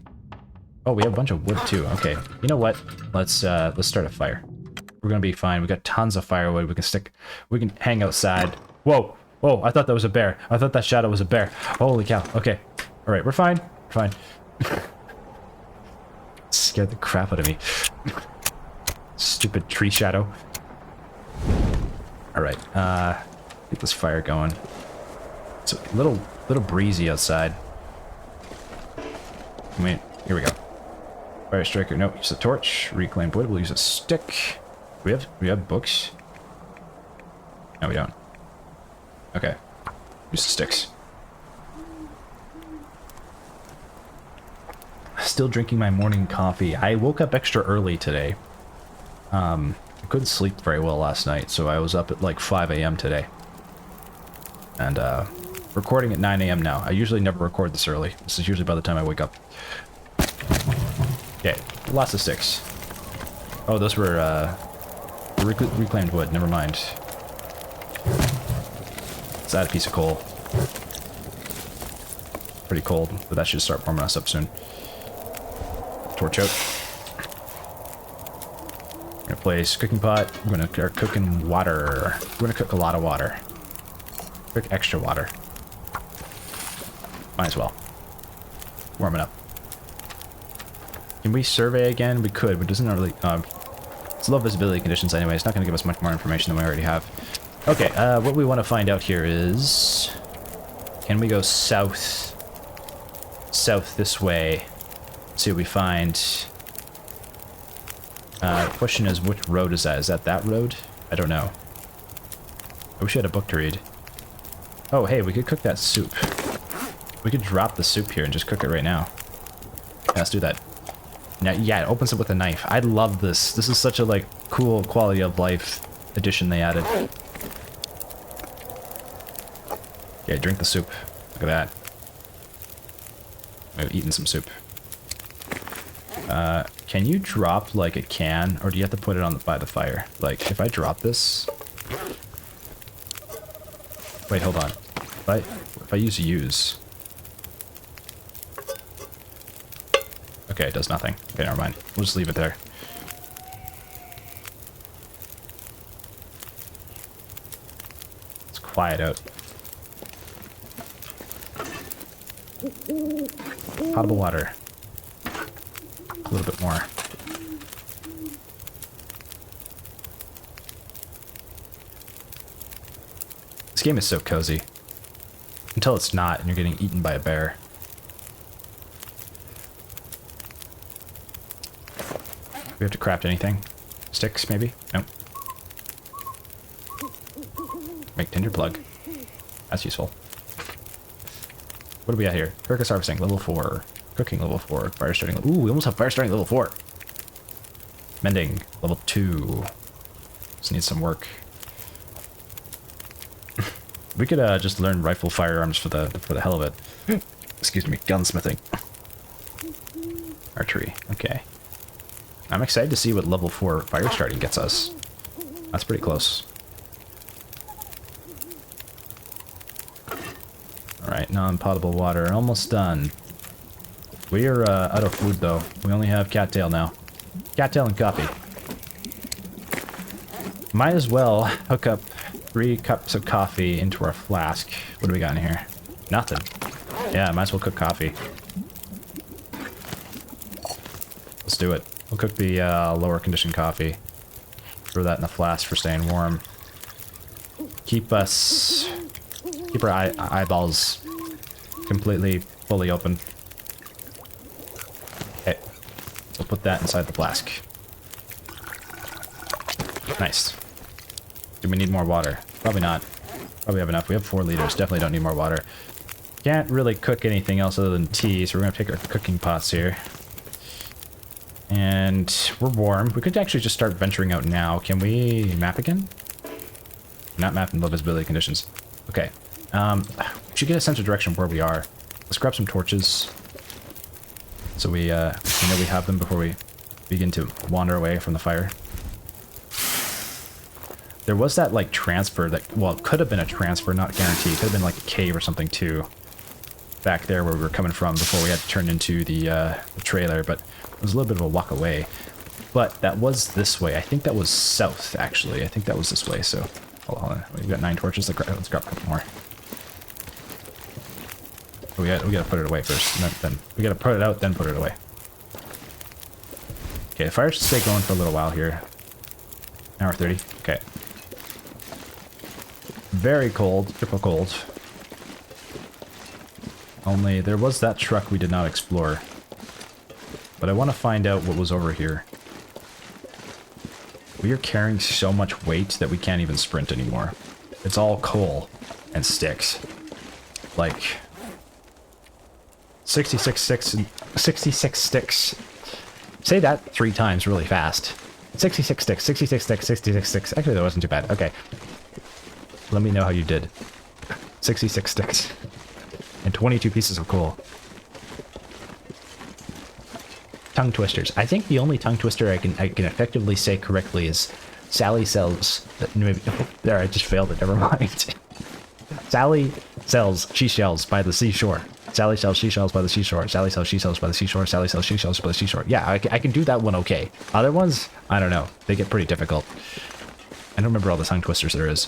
Oh, we have a bunch of wood too. Okay. You know what? Let's start a fire. We're gonna be fine. We got tons of firewood. We can hang outside. Whoa! Whoa! I thought that was a bear. I thought that shadow was a bear. Holy cow! Okay. All right, we're fine. We're fine. Scared the crap out of me. Stupid tree shadow. All right. Get this fire going. It's a little breezy outside. Wait. Here we go. Fire striker. No, use a torch. Reclaimed wood. We'll use a stick. We have books. No, we don't. Okay. Use the sticks. Still drinking my morning coffee. I woke up extra early today. I couldn't sleep very well last night, so I was up at like 5 a.m. today. And recording at 9 a.m. now. I usually never record this early. This is usually by the time I wake up. Okay, lots of sticks. Oh, those were reclaimed wood. Never mind. Let's add a piece of coal. Pretty cold, but that should start warming us up soon. Torch out. We're gonna place cooking pot. We're gonna start cooking water. We're gonna cook a lot of water. Cook extra water. Might as well. Warm it up. Can we survey again? We could, but it doesn't really... it's low visibility conditions anyway. It's not going to give us much more information than we already have. Okay, what we want to find out here is... can we go south? South this way. See what we find. Question is, which road is that? Is that road? I don't know. I wish I had a book to read. Oh, hey, we could cook that soup. We could drop the soup here and just cook it right now. Yeah, let's do that. Now, yeah, it opens it with a knife. I love this. This is such a, like, cool quality of life addition they added. Okay, drink the soup. Look at that. I've eaten some soup. Can you drop like a can, or do you have to put it on by the fire? Like, if I drop this... Wait, hold on. If I use... Okay, it does nothing. Okay, never mind. We'll just leave it there. It's quiet out. Potable water. A little bit more. This game is so cozy. Until it's not, and you're getting eaten by a bear. We have to craft anything? Sticks, maybe? Nope. Make tinder plug. That's useful. What do we got here? Carcass harvesting, level 4. Cooking, level 4. Fire starting. Ooh, we almost have fire starting, level 4. Mending, level 2. Just need some work. We could just learn rifle firearms for the hell of it. Excuse me, gunsmithing. Archery, okay. I'm excited to see what level 4 fire starting gets us. That's pretty close. Alright, non-potable water. Almost done. We are out of food, though. We only have cattail now. Cattail and coffee. Might as well hook up 3 cups of coffee into our flask. What do we got in here? Nothing. Yeah, might as well cook coffee. Let's do it. We'll cook the lower conditioned coffee. Throw that in the flask for staying warm. Keep our eyeballs completely, fully open. Okay. We'll put that inside the flask. Nice. Do we need more water? Probably not. Probably have enough. We have 4 liters. Definitely don't need more water. Can't really cook anything else other than tea, so we're going to take our cooking pots here. And we're warm. We could actually just start venturing out now. Can we map again? Not map in low visibility conditions. Okay. We should get a sense of direction of where we are. Let's grab some torches. So we know we have them before we begin to wander away from the fire. There was that, like, transfer that... Well, it could have been a transfer, not guaranteed. It could have been, like, a cave or something, too. Back there where we were coming from before we had to turn into the trailer, but it was a little bit of a walk away. But that was this way. I think that was south, actually. I think that was this way, so... Hold on. We've got 9 torches. Let's grab a couple more. We gotta put it away first. Then we gotta put it out, then put it away. Okay, the fire should stay going for a little while here. Hour 30. Okay. Very cold. Triple cold. Only there was that truck we did not explore. But I want to find out what was over here. We are carrying so much weight that we can't even sprint anymore. It's all coal and sticks. Like 66 sticks. Say that 3 times really fast. 66 sticks, 66 sticks, 66 sticks. Actually, that wasn't too bad. Okay. Let me know how you did. 66 sticks. And 22 pieces of coal. Tongue twisters. I think the only tongue twister I can effectively say correctly is Sally sells... Maybe, there, I just failed it. Never mind. Sally sells seashells by the seashore. Sally sells seashells by the seashore. Sally sells seashells by the seashore. Sally sells seashells by the seashore. Yeah, I can do that one okay. Other ones, I don't know. They get pretty difficult. I don't remember all the tongue twisters there is.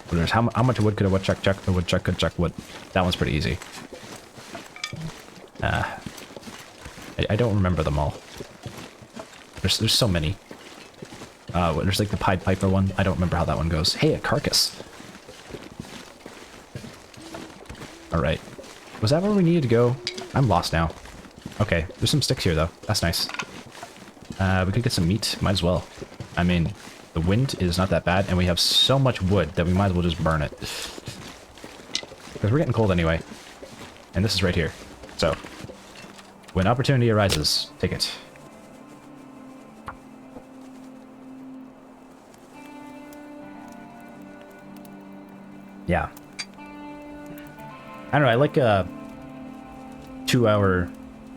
But there's how much wood could a woodchuck chuck? A woodchuck could chuck wood. That one's pretty easy. I don't remember them all. There's so many. There's like the Pied Piper one. I don't remember how that one goes. Hey, a carcass. Alright. Was that where we needed to go? I'm lost now. Okay, there's some sticks here though. That's nice. We could get some meat. Might as well. I mean, the wind is not that bad, and we have so much wood that we might as well just burn it. Because we're getting cold anyway. And this is right here. So, when opportunity arises, take it. Yeah. I don't know, I like 2-hour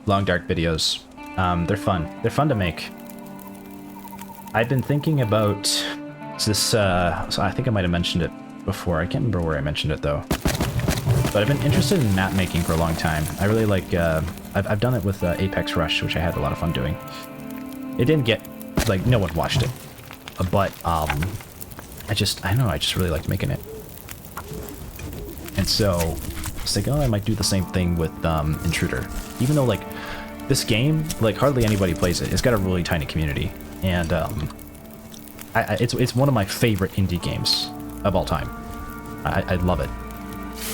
long dark videos. They're fun. They're fun to make. I've been thinking about this, so I think I might have mentioned it before. I can't remember where I mentioned it though. But I've been interested in map making for a long time. I really like, I've done it with Apex Rush, which I had a lot of fun doing. It didn't get, like, no one watched it. But, I don't know, I just really liked making it. And so, I was thinking, oh, I might do the same thing with Intruder. Even though, like, this game, like, hardly anybody plays it. It's got a really tiny community. And, it's one of my favorite indie games of all time. I love it.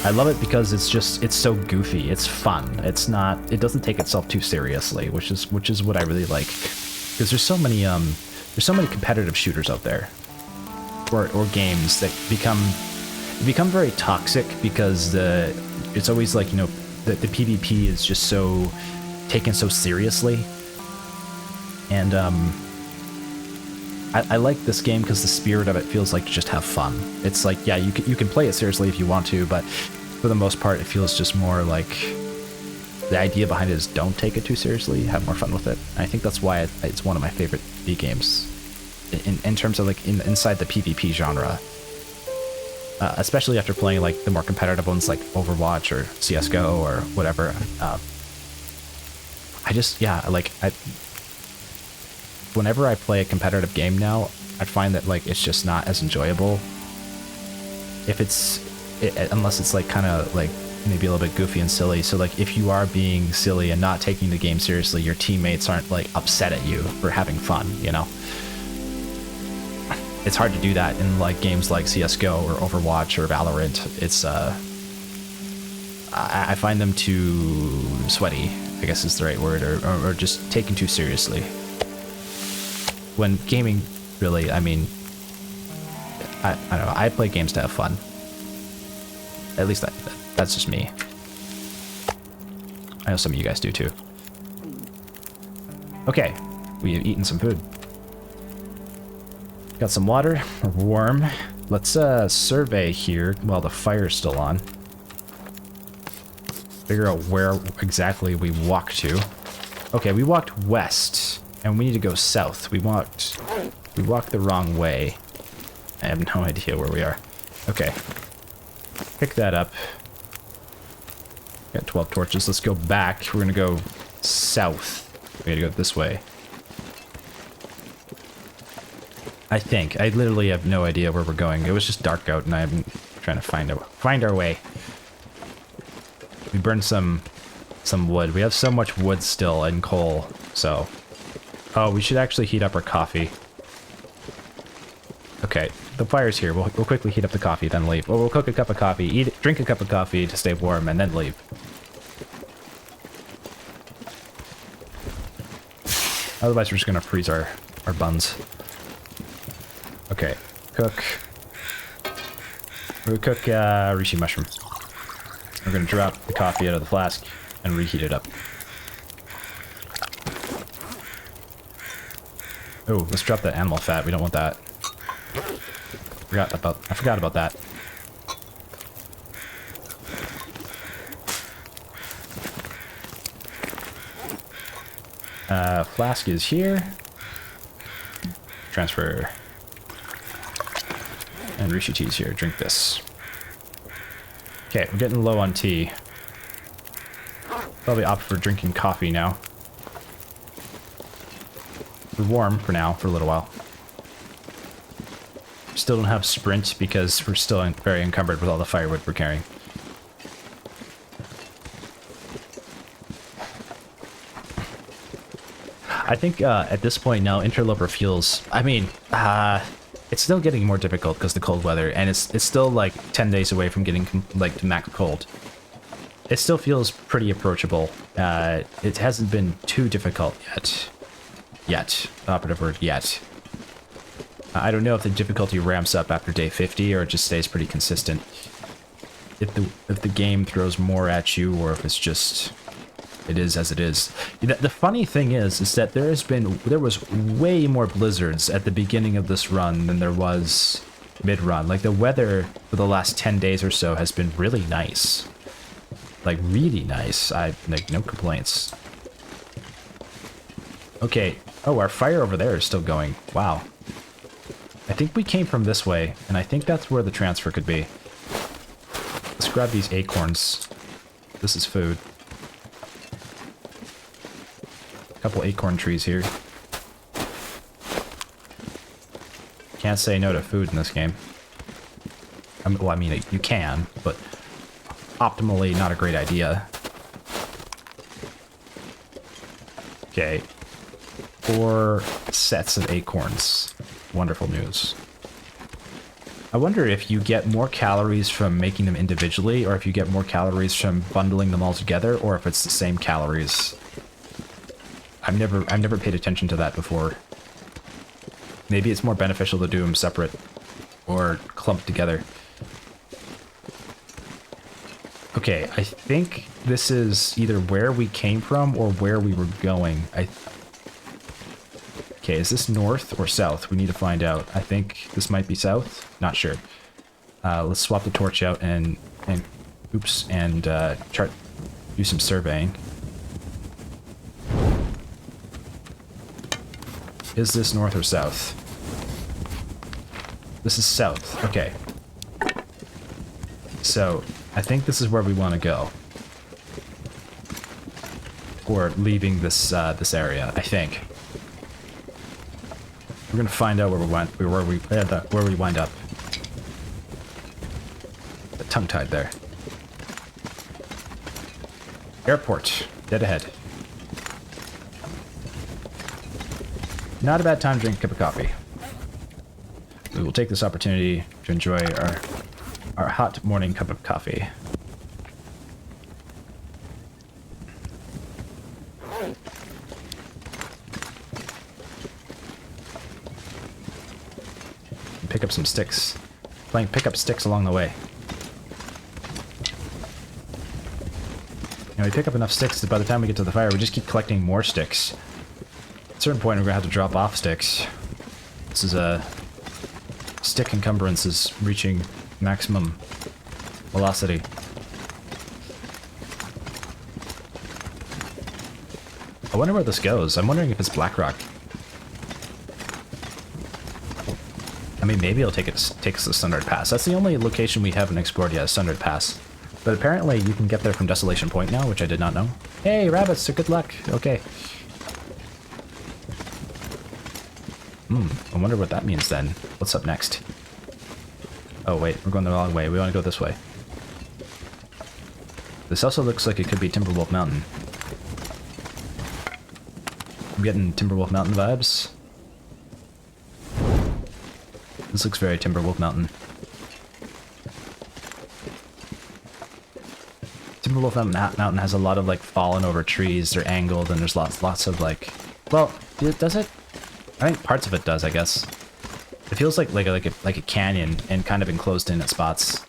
I love it because it's so goofy. It's fun. It doesn't take itself too seriously, which is what I really like. Because there's so many competitive shooters out there, or games that become very toxic because it's always like, you know, the PvP is just so taken so seriously. And I like this game because the spirit of it feels like you just have fun. It's like, yeah, you can play it seriously if you want to, but for the most part, it feels just more like the idea behind it is don't take it too seriously, have more fun with it. And I think that's why it's one of my favorite indie games in terms of like inside the PvP genre. Especially after playing like the more competitive ones like Overwatch or CSGO or whatever. Whenever I play a competitive game now, I find that like it's just not as enjoyable unless it's like kind of like maybe a little bit goofy and silly. So like if you are being silly and not taking the game seriously, your teammates aren't like upset at you for having fun, you know? It's hard to do that in like games like CSGO or Overwatch or Valorant. It's I find them too sweaty, I guess is the right word, or just taken too seriously. When gaming, really, I mean, I don't know, I play games to have fun. At least that's just me. I know some of you guys do too. Okay, we have eaten some food. Got some water, we're warm. Let's survey here while the fire's still on. Figure out where exactly we walked to. Okay, we walked west, and we need to go south. We walked the wrong way. I have no idea where we are. Okay. Pick that up. Got 12 torches. Let's go back. We're gonna go south. We gotta go this way. I think. I literally have no idea where we're going. It was just dark out, and I'm trying to find our way. We burned some wood. We have so much wood still and coal, so... Oh, we should actually heat up our coffee. Okay, the fire's here. We'll quickly heat up the coffee, then leave. Or we'll cook a cup of coffee, drink a cup of coffee to stay warm, and then leave. Otherwise, we're just gonna freeze our buns. Okay, cook. We'll cook reishi mushroom. We're gonna drop the coffee out of the flask and reheat it up. Oh, let's drop that animal fat. We don't want that. I forgot about that. Flask is here. Transfer. And reishi tea's here. Drink this. Okay, we're getting low on tea. Probably opt for drinking coffee now. We're warm for now, for a little while. Still don't have sprint because we're still very encumbered with all the firewood we're carrying. I think at this point now, Interloper feels... I mean, it's still getting more difficult because of the cold weather, and it's still like 10 days away from getting like to max cold. It still feels pretty approachable. It hasn't been too difficult yet. Operative word, yet. I don't know if the difficulty ramps up after day 50 or it just stays pretty consistent. If the game throws more at you, or if it's just... it is as it is. The funny thing is that there was way more blizzards at the beginning of this run than there was mid-run. Like, the weather for the last 10 days or so has been really nice. Like, really nice. Like, no complaints. Okay. Oh, our fire over there is still going. Wow. I think we came from this way, and I think that's where the transfer could be. Let's grab these acorns. This is food. A couple acorn trees here. Can't say no to food in this game. Well, I mean, you can, but optimally not a great idea. Okay. 4 sets of acorns. Wonderful news. I wonder if you get more calories from making them individually, or if you get more calories from bundling them all together, or if it's the same calories. I've never paid attention to that before. Maybe it's more beneficial to do them separate or clumped together. Okay, I think this is either where we came from or where we were going. Okay, is this north or south? We need to find out. I think this might be south. Not sure. Let's swap the torch out and oops, and do some surveying. Is this north or south? This is south. Okay. So, I think this is where we want to go. Or leaving this this area, I think. We're gonna find out where we wind up. The tongue-tied there. Airport, dead ahead. Not a bad time to drink a cup of coffee. We will take this opportunity to enjoy our hot morning cup of coffee. Pick up some sticks. Playing pick up sticks along the way. And we pick up enough sticks that by the time we get to the fire, we just keep collecting more sticks. At a certain point, we're gonna have to drop off sticks. This is a stick encumbrance is reaching maximum velocity. I wonder where this goes. I'm wondering if it's Blackrock. I mean, maybe it'll take us to Sundered Pass. That's the only location we haven't explored yet, Sundered Pass. But apparently you can get there from Desolation Point now, which I did not know. Hey, rabbits, so good luck. Okay. I wonder what that means then. What's up next? Oh, wait, we're going the wrong way. We want to go this way. This also looks like it could be Timberwolf Mountain. I'm getting Timberwolf Mountain vibes. This looks very Timberwolf Mountain. Timberwolf Mountain has a lot of like fallen over trees. They're angled, and there's lots of like. Well, does it? I think parts of it does. I guess it feels like a canyon and kind of enclosed in at spots.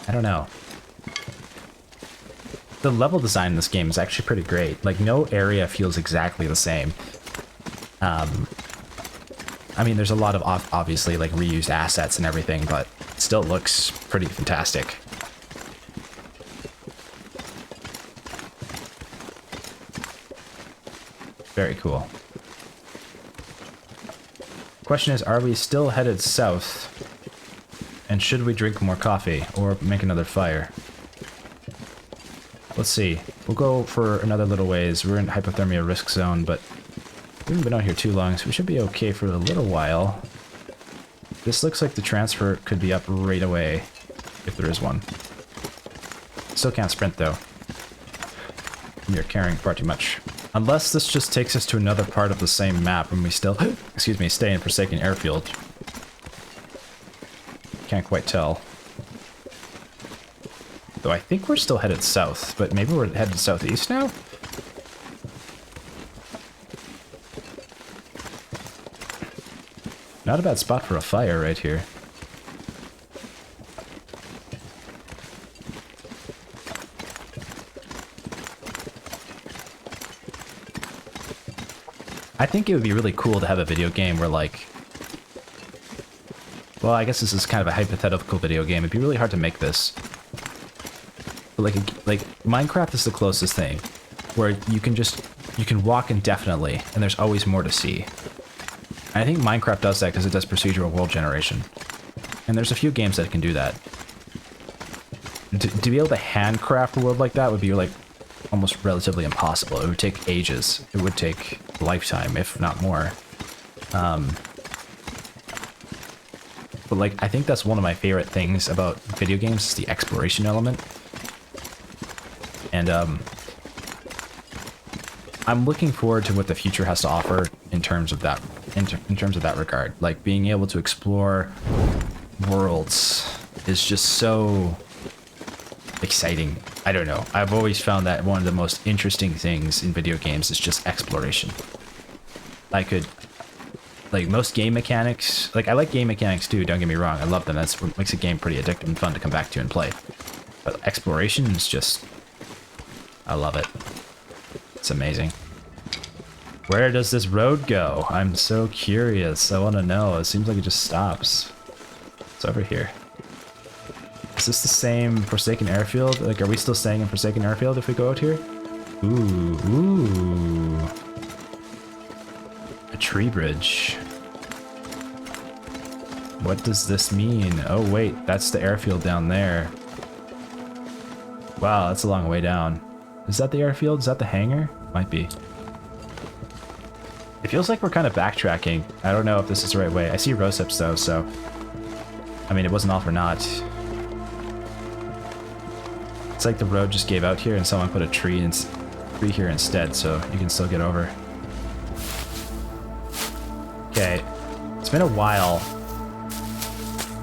I don't know. The level design in this game is actually pretty great. Like, no area feels exactly the same. I mean, there's a lot of obviously like reused assets and everything, but it still looks pretty fantastic. Very cool. Question is, are we still headed south? And should we drink more coffee or make another fire? Let's see. We'll go for another little ways. We're in hypothermia risk zone, but we haven't been out here too long, so we should be okay for a little while. This looks like the transfer could be up right away, if there is one. Still can't sprint, though. We are carrying far too much. Unless this just takes us to another part of the same map and we still, excuse me, stay in Forsaken Airfield. Can't quite tell. Though I think we're still headed south, but maybe we're headed southeast now? Not a bad spot for a fire right here. I think it would be really cool to have a video game where, like... Well, I guess this is kind of a hypothetical video game. It'd be really hard to make this. But like Minecraft is the closest thing, where you can walk indefinitely, and there's always more to see. And I think Minecraft does that because it does procedural world generation. And there's a few games that can do that. To be able to handcraft a world like that would be like almost relatively impossible. It would take ages. It would take a lifetime, if not more. But like, I think that's one of my favorite things about video games is the exploration element. And I'm looking forward to what the future has to offer in terms of that, in terms of that regard. Like being able to explore worlds is just so exciting. I don't know. I've always found that one of the most interesting things in video games is just exploration. I could, like most game mechanics, like I like game mechanics too, don't get me wrong. I love them. That's what makes a game pretty addictive and fun to come back to and play. But exploration is just, I love it. It's amazing. Where does this road go? I'm so curious. I want to know. It seems like it just stops. It's over here. Is this the same Forsaken Airfield? Like, are we still staying in Forsaken Airfield if we go out here? Ooh, ooh. A tree bridge. What does this mean? Oh, wait, that's the airfield down there. Wow, that's a long way down. Is that the airfield? Is that the hangar? Might be. It feels like we're kind of backtracking. I don't know if this is the right way. I see Roseps though, so... I mean, it wasn't all for naught. It's like the road just gave out here and someone put a tree here instead, so you can still get over. Okay. It's been a while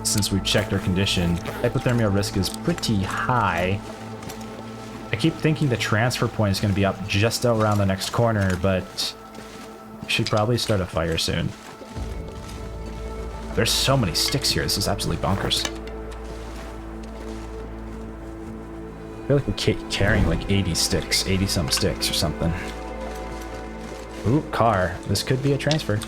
since we've checked our condition. Hypothermia risk is pretty high. I keep thinking the transfer point is going to be up just around the next corner, but we should probably start a fire soon. There's so many sticks here. This is absolutely bonkers. I feel like we're carrying like 80 sticks, 80-some sticks or something. Ooh, car. This could be a transfer.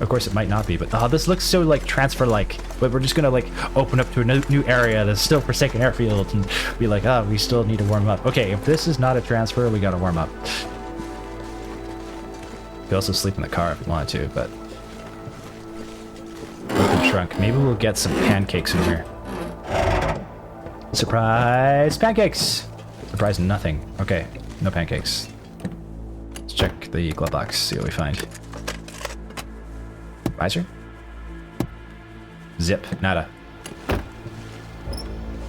Of course, it might not be, but oh, this looks so like transfer-like. But we're just gonna like open up to a new area that's still Forsaken Airfield and be like, oh, we still need to warm up. Okay, if this is not a transfer, we gotta warm up. You could also sleep in the car if you wanted to, but open trunk. Maybe we'll get some pancakes in here. Surprise pancakes! Surprise nothing. Okay, no pancakes. Let's check the glove box, see what we find. Visor? Zip, nada.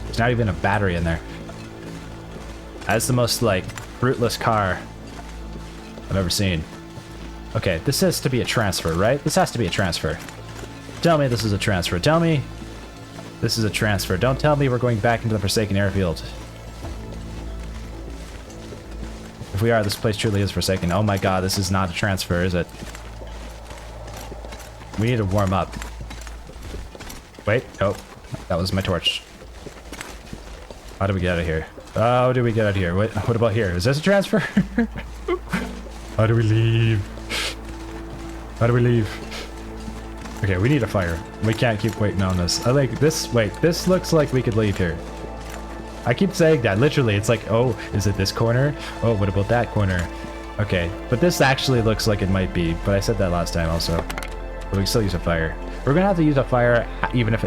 There's not even a battery in there. That's the most, like, fruitless car I've ever seen. Okay, this has to be a transfer, right? This has to be a transfer. Tell me this is a transfer. Tell me this is a transfer. Don't tell me we're going back into the Forsaken Airfield. If we are, this place truly is Forsaken. Oh my god, this is not a transfer, is it? We need to warm up. Wait, oh, that was my torch. How do we get out of here? How do we get out of here? What about here? Is this a transfer? How do we leave? How do we leave? Okay, we need a fire. We can't keep waiting on this. I like this. Wait, this looks like we could leave here. I keep saying that. Literally, it's like, oh, is it this corner? Oh, what about that corner? Okay, but this actually looks like it might be. But I said that last time also. But we can still use a fire. We're gonna have to use a fire even if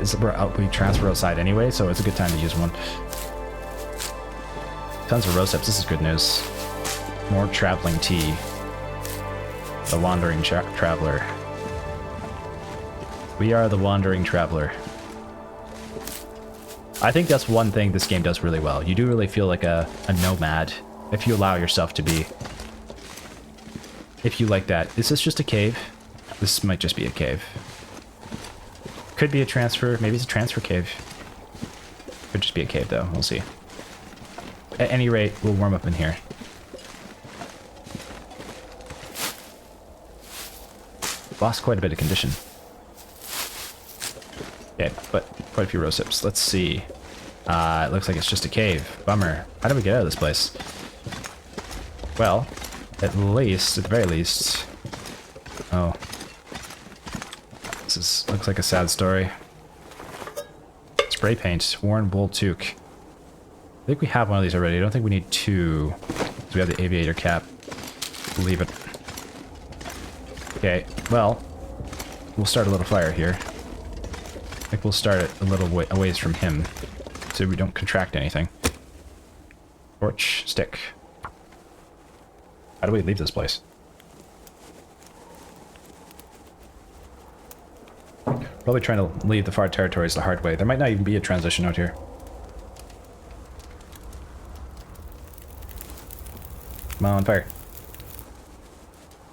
we transfer outside anyway, so it's a good time to use one. Tons of Roseps. This is good news. More traveling tea. The Wandering Traveler. We are the Wandering Traveler. I think that's one thing this game does really well. You do really feel like a nomad if you allow yourself to be. If you like that. Is this just a cave? This might just be a cave. Could be a transfer. Maybe it's a transfer cave. Could just be a cave though. We'll see. At any rate, we'll warm up in here. Lost quite a bit of condition. Okay, but quite a few Roseps. Let's see. It looks like it's just a cave. Bummer. How do we get out of this place? Well, At least, at the very least. Oh. Looks like a sad story. Spray paint, worn wool toque. I think we have one of these already. I don't think we need two. So we have the aviator cap. Leave it. Okay, well, we'll start a little fire here. I think we'll start it a little ways from him, so we don't contract anything. Torch, stick. How do we leave this place? Probably trying to leave the far territories the hard way. There might not even be a transition out here. Come on, fire.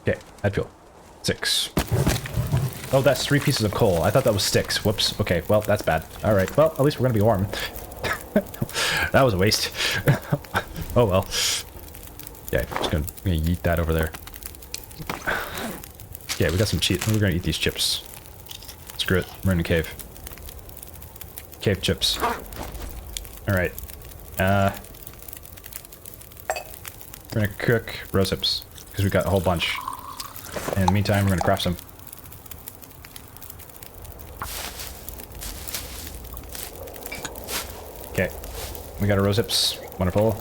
Okay, add fuel. 6. Oh, that's 3 pieces of coal. I thought that was sticks. Whoops. Okay, well, that's bad. Alright, well, at least we're gonna be warm. That was a waste. Oh well. Yeah, I'm just gonna yeet that over there. Yeah, we got some cheese. We're gonna eat these chips. Screw it. We're in a cave. Cave chips. Alright. We're gonna cook rose hips, because we got a whole bunch. And in the meantime, we're gonna craft some. Okay. We got our rose hips. Wonderful.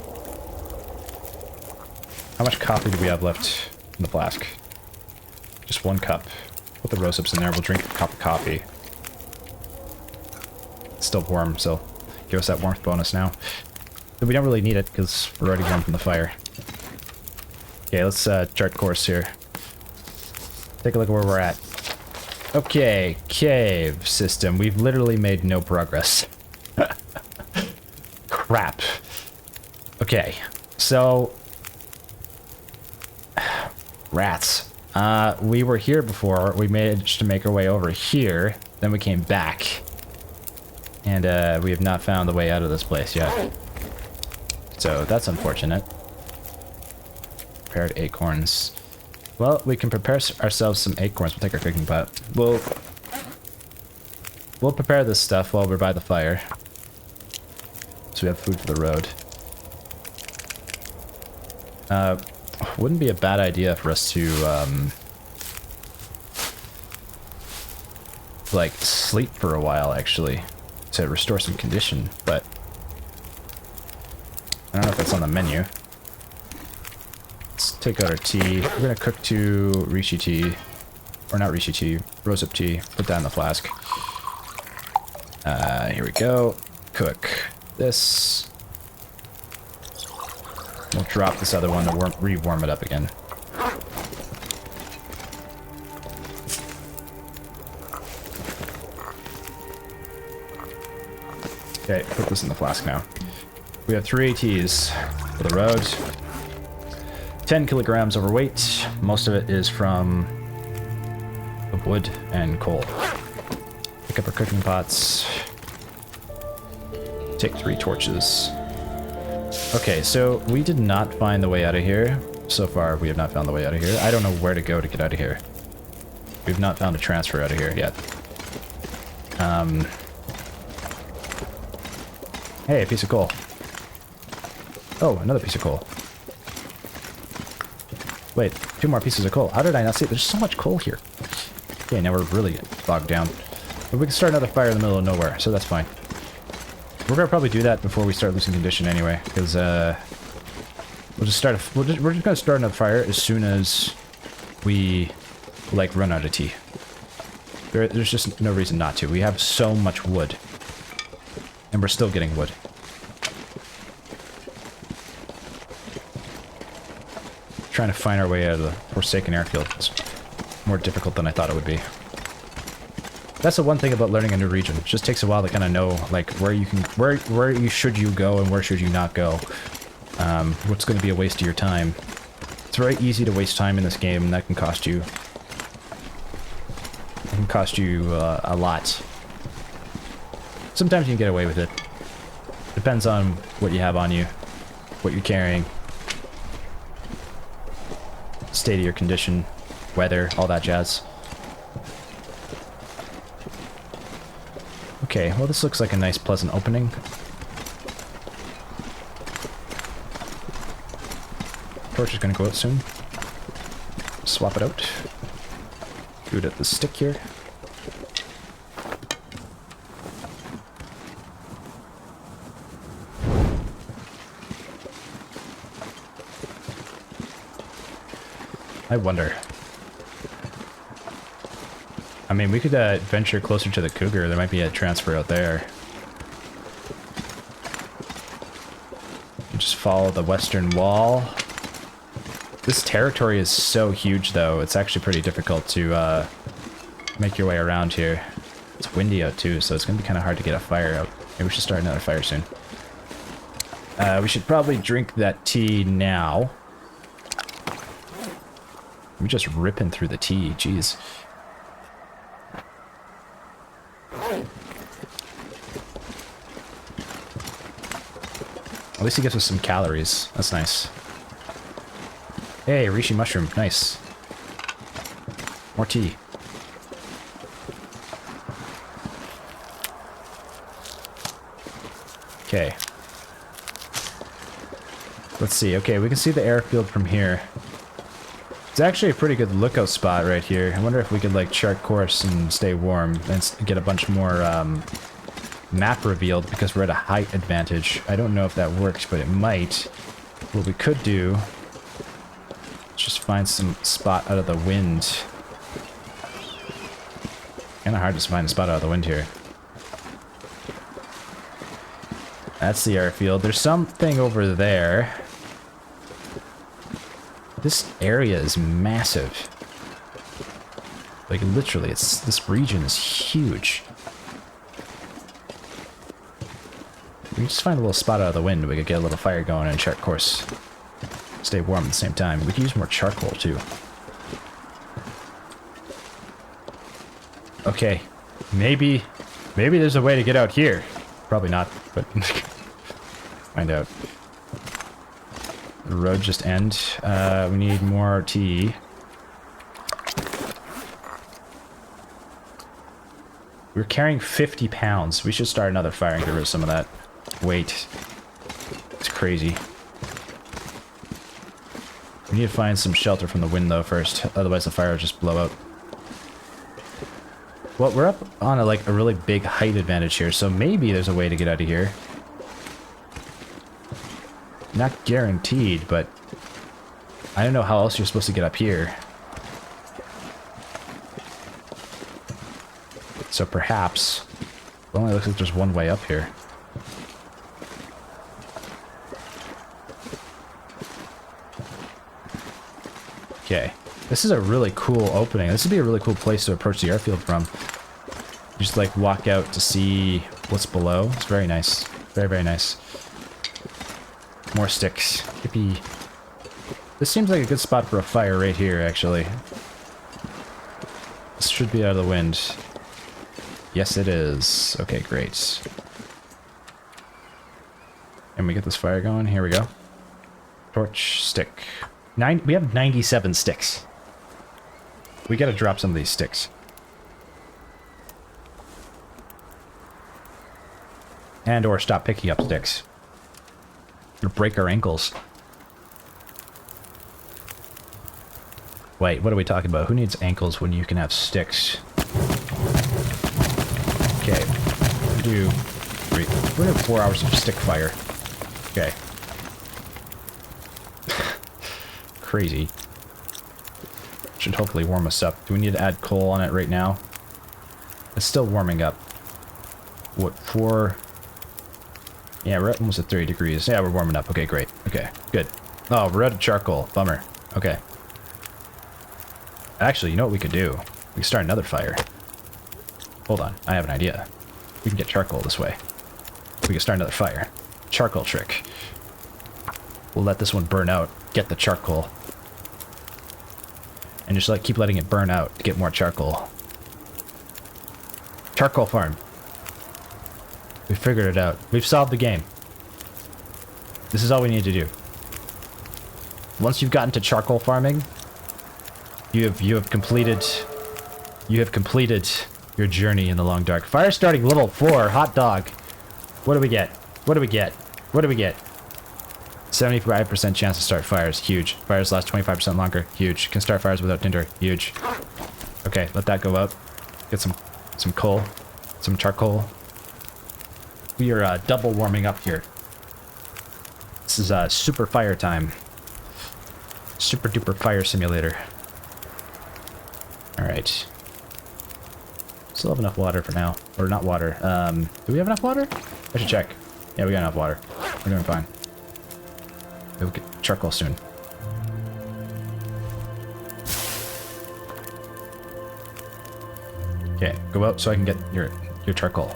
How much coffee do we have left in the flask? Just 1 cup. Put the rose hips in there. We'll drink a cup of coffee. It's still warm, so give us that warmth bonus now. But we don't really need it because we're already warm from the fire. Okay, let's chart course here. Take a look at where we're at. Okay, cave system. We've literally made no progress. Crap. Okay, so... Rats. We were here before. We managed to make our way over here. Then we came back. And we have not found the way out of this place yet. So that's unfortunate. Prepared acorns. Well, we can prepare ourselves some acorns. We'll take our cooking pot. We'll prepare this stuff while we're by the fire. So we have food for the road. Wouldn't be a bad idea for us to, like, sleep for a while, actually, to restore some condition, but I don't know if that's on the menu. Let's take out our tea. We're gonna cook 2 reishi tea, or not reishi tea, rosehip tea. Put that in the flask. Here we go. Cook this. We'll drop this other one to re-warm it up again. Okay, put this in the flask now. We have 3 ATs for the road. 10 kilograms overweight. Most of it is from the wood and coal. Pick up our cooking pots. Take 3 torches. Okay, so we did not find the way out of here. So far, we have not found the way out of here. I don't know where to go to get out of here. We've not found a transfer out of here yet. Hey, a piece of coal. Oh, another piece of coal. Wait, 2 more pieces of coal. How did I not see it? There's so much coal here. Okay, now we're really bogged down. But we can start another fire in the middle of nowhere, so that's fine. We're gonna probably do that before we start losing condition anyway, because we're just gonna start another fire as soon as we like run out of tea. There's just no reason not to. We have so much wood, and we're still getting wood. Trying to find our way out of the Forsaken Airfield is more difficult than I thought it would be. That's the one thing about learning a new region. It just takes a while to kind of know, like, where you can, where you should you go and where should you not go. What's going to be a waste of your time. It's very easy to waste time in this game, and that can cost you. It can cost you a lot. Sometimes you can get away with it. Depends on what you have on you, what you're carrying, state of your condition, weather, all that jazz. Okay, well this looks like a nice pleasant opening. Torch is gonna go out soon. swap it out. Do it at the stick here. I wonder. I mean, we could venture closer to the cougar. There might be a transfer out there. Just follow the western wall. This territory is so huge, though. It's actually pretty difficult to make your way around here. It's windy out, too, so it's going to be kind of hard to get a fire out. Maybe we should start another fire soon. We should probably drink that tea now. We're just ripping through the tea. Jeez. At least he gives us some calories. That's nice. Hey, reishi mushroom. Nice. More tea. Okay. Let's see. Okay, we can see the airfield from here. It's actually a pretty good lookout spot right here. I wonder if we could, like, chart course and stay warm and get a bunch more, map revealed because we're at a height advantage. I don't know if that works, but it might. What we could do is just find some spot out of the wind. Kinda hard to find a spot out of the wind here. That's the airfield. There's something over there. This area is massive. Like, literally, this region is huge. We can just find a little spot out of the wind. We could get a little fire going and chart course. Stay warm at the same time. We could use more charcoal, too. Okay. Maybe there's a way to get out here. Probably not, but find out. The road just end. We need more tea. We're carrying 50 pounds. We should start another fire and get rid of some of that weight. It's crazy. We need to find some shelter from the wind, though, first. Otherwise, the fire will just blow out. Well, we're up on a really big height advantage here, so maybe there's a way to get out of here. Not guaranteed, but I don't know how else you're supposed to get up here. So perhaps it only looks like there's one way up here. Okay. This is a really cool opening. This would be a really cool place to approach the airfield from. You just, like, walk out to see what's below. It's very nice. Very, very nice. More sticks. Yippee. This seems like a good spot for a fire right here, actually. This should be out of the wind. Yes, it is. Okay, great. And we get this fire going. Here we go. Torch, stick. We have 97 sticks. We gotta drop some of these sticks. And or stop picking up sticks. Or break our ankles. Wait, what are we talking about? Who needs ankles when you can have sticks? Okay. We're gonna have 4 hours of stick fire. Okay. Crazy. Should hopefully warm us up. Do we need to add coal on it right now? It's still warming up. What, 4? Yeah, we're almost at 30 degrees. Yeah, we're warming up. Okay, great. Okay, good. Oh, we're out of charcoal. Bummer. Okay. Actually, you know what we could do? We could start another fire. Hold on. I have an idea. We can get charcoal this way. We can start another fire. Charcoal trick. We'll let this one burn out. Get the charcoal. And just keep letting it burn out to get more charcoal. Charcoal farm. We figured it out. We've solved the game. This is all we need to do. Once you've gotten to charcoal farming, you have completed your journey in the long dark. Fire starting level 4, hot dog. What do we get? What do we get? What do we get? 75% chance to start fires. Huge. Fires last 25% longer. Huge. Can start fires without tinder. Huge. Okay, let that go up. Get some coal. Some charcoal. We are double warming up here. This is super fire time. Super duper fire simulator. Alright. Still have enough water for now. Or not water. Do we have enough water? I should check. Yeah, we got enough water. We're doing fine. We'll get charcoal soon. Okay, go out so I can get your charcoal.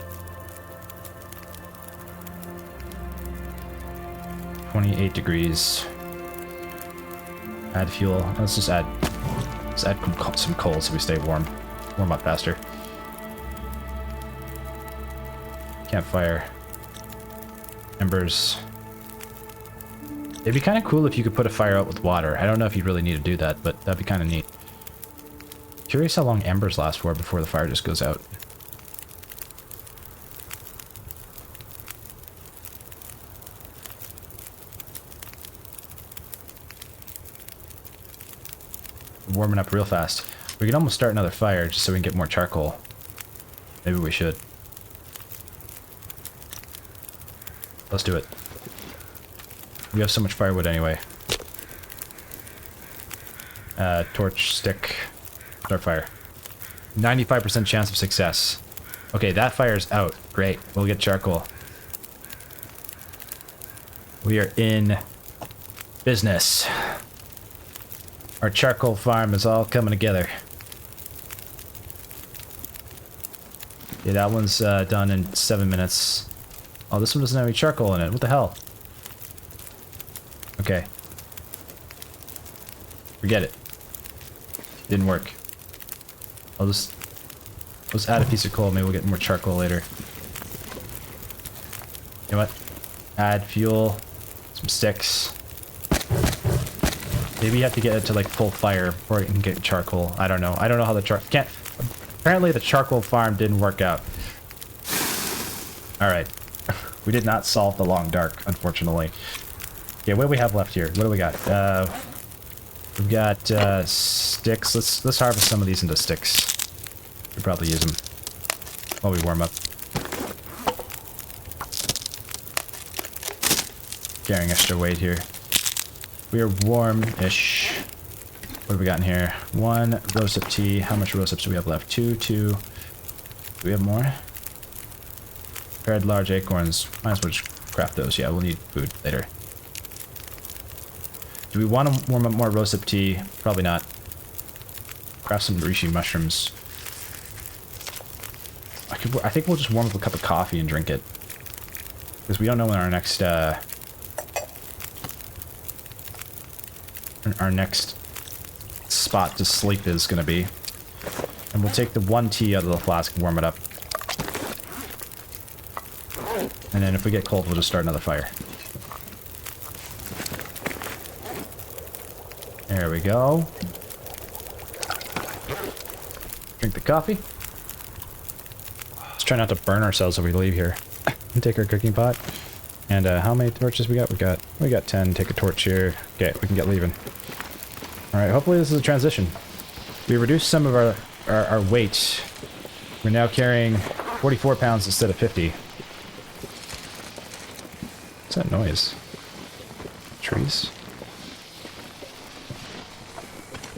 28 degrees. Add fuel. Let's just add some coal so we stay warm. Warm up faster. Campfire. Embers. It'd be kind of cool if you could put a fire out with water. I don't know if you'd really need to do that, but that'd be kind of neat. Curious how long embers last for before the fire just goes out. Warming up real fast. We can almost start another fire just so we can get more charcoal. Maybe we should. Let's do it. We have so much firewood anyway. Torch, stick, start fire. 95% chance of success. Okay, that fire's out. Great. We'll get charcoal. We are in business. Our charcoal farm is all coming together. Yeah, that one's done in 7 minutes. Oh, this one doesn't have any charcoal in it. What the hell? Okay. Forget it. Didn't work. Let's add a piece of coal. Maybe we'll get more charcoal later. You know what? Add fuel. Some sticks. Maybe you have to get it to like full fire before you can get charcoal. I don't know. I don't know how the can't. Apparently the charcoal farm didn't work out. Alright. We did not solve the long dark, unfortunately. Okay, what do we have left here? What do we got? We've got sticks. Let's harvest some of these into sticks. We'll probably use them while we warm up. Carrying extra weight here. We are warm-ish. What have we got in here? 1 rose-up tea. How much rose-ups do we have left? 2. Do we have more? Prepared large acorns. Might as well just craft those. Yeah, we'll need food later. Do we want to warm up more rose-up tea? Probably not. Craft some reishi mushrooms. I think we'll just warm up a cup of coffee and drink it. Because we don't know when our next spot to sleep is going to be. And we'll take the 1 tea out of the flask and warm it up. And then if we get cold, we'll just start another fire. There we go. Drink the coffee. Let's try not to burn ourselves if we leave here. And take our cooking pot. And how many torches we got? We got 10. Take a torch here. Okay, we can get leaving. Alright, hopefully this is a transition. We reduced some of our weight. We're now carrying 44 pounds instead of 50. What's that noise? Trees?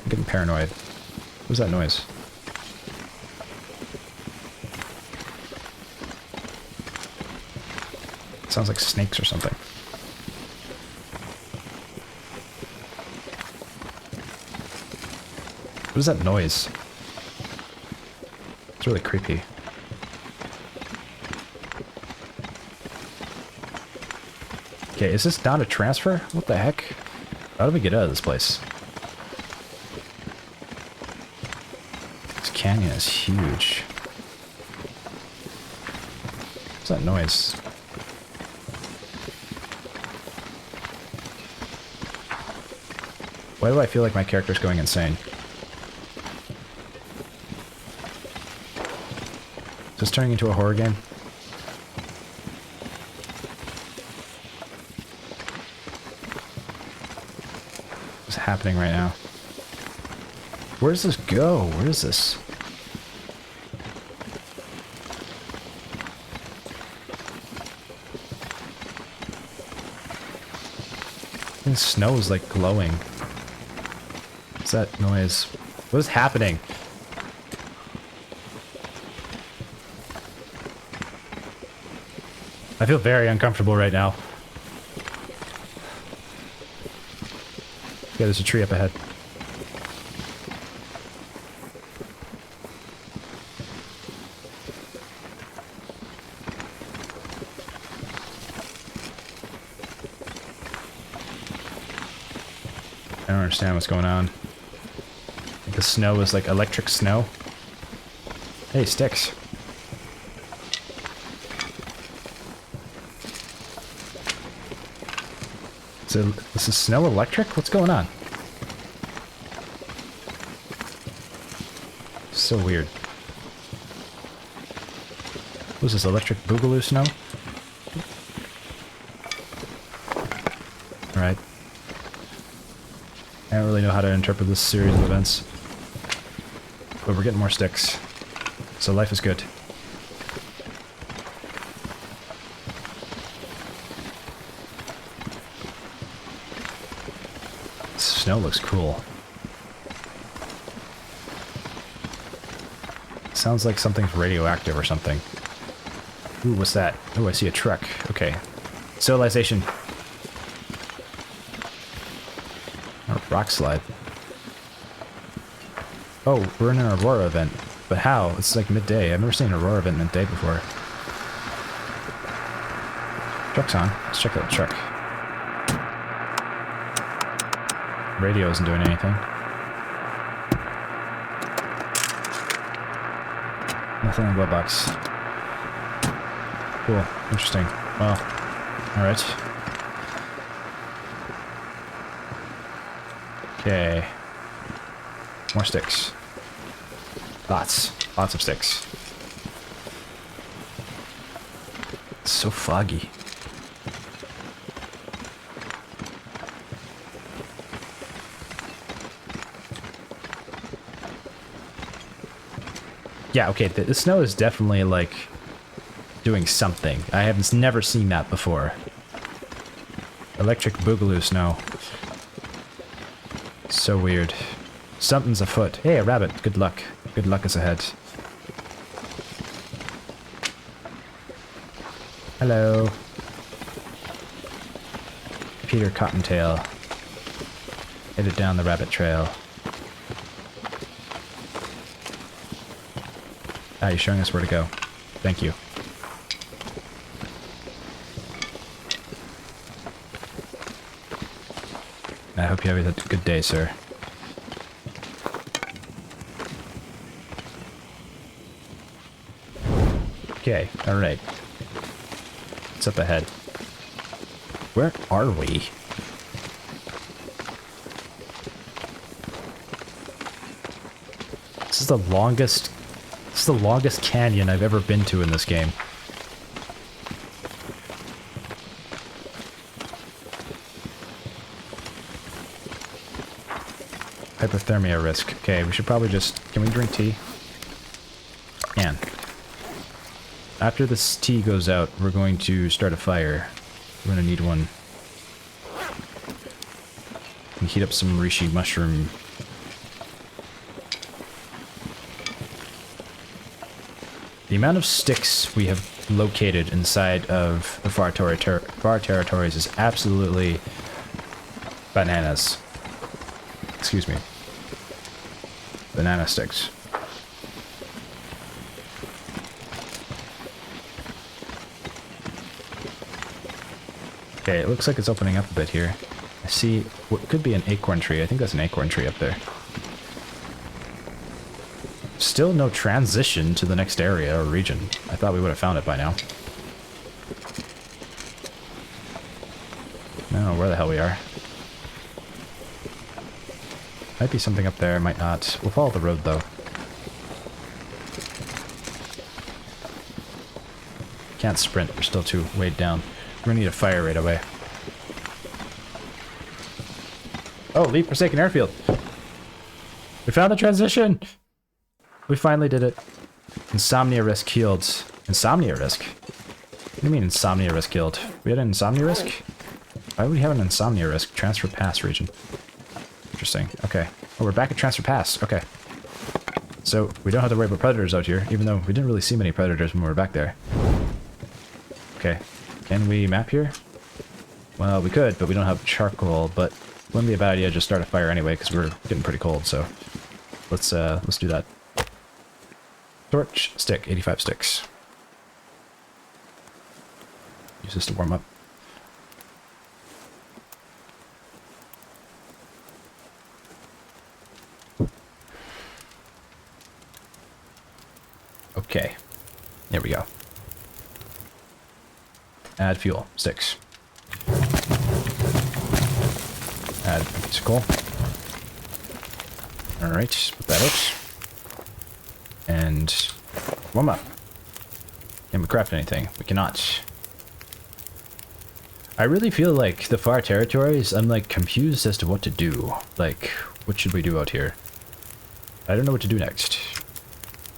I'm getting paranoid. What was that noise? It sounds like snakes or something. What is that noise? It's really creepy. Okay, is this not a transfer? What the heck? How do we get out of this place? This canyon is huge. What's that noise? Why do I feel like my character's going insane? Is this turning into a horror game? happening right now? Where does this go? Where is this? The snow is like glowing. What's that noise? What is happening? I feel very uncomfortable right now. Yeah, there's a tree up ahead. I don't understand what's going on. The snow is like electric snow. Hey, sticks. So, is the snow electric? What's going on? So weird. What is this, electric boogaloo snow? Alright. I don't really know how to interpret this series of events. But we're getting more sticks. So life is good. Snow looks cool. Sounds like something's radioactive or something. Ooh, what's that? Oh, I see a truck. Okay. Civilization. A rock slide. Oh, we're in an Aurora event. But how? It's like midday. I've never seen an Aurora event midday before. Truck's on. Let's check out the truck. Radio isn't doing anything. Nothing in the glove box. Cool. Interesting. Well, alright. Okay. More sticks. Lots. Lots of sticks. It's so foggy. Yeah, okay, the snow is definitely, like, doing something. I have never seen that before. Electric boogaloo snow. So weird. Something's afoot. Hey, a rabbit. Good luck. Good luck is ahead. Hello. Peter Cottontail. Headed down the rabbit trail. Ah, you're showing us where to go. Thank you. I hope you have a good day, sir. Okay, alright. What's up ahead? Where are we? This is the longest canyon I've ever been to in this game. Hypothermia risk. Okay, we should probably just... Can we drink tea? Can. After this tea goes out, we're going to start a fire. We're going to need one. And heat up some reishi mushroom. The amount of sticks we have located inside of the far territories is absolutely bananas. Excuse me. Banana sticks. Okay, it looks like it's opening up a bit here. I see what could be an acorn tree. I think that's an acorn tree up there. Still no transition to the next area or region. I thought we would have found it by now. I don't know where the hell we are. Might be something up there, might not. We'll follow the road though. Can't sprint, we're still too weighed down. We're gonna need a fire right away. Oh, leave Forsaken Airfield. We found the transition. We finally did it. Insomnia risk healed. Insomnia risk? What do you mean insomnia risk healed? We had an insomnia risk? Why would we have an insomnia risk? Transfer pass region. Interesting. Okay. Oh, we're back at transfer pass. Okay. So we don't have to worry about predators out here, even though we didn't really see many predators when we were back there. Okay. Can we map here? Well, we could, but we don't have charcoal, but it wouldn't be a bad idea to just start a fire anyway, because we're getting pretty cold, so let's do that. Torch, stick, 85 sticks. Use this to warm up. Okay, there we go. Add fuel, sticks. Add a piece of coal. Alright, put that out. And warm up. Can we craft anything? We cannot. I really feel like the far territories, I'm like confused as to what to do. Like, what should we do out here? I don't know what to do next.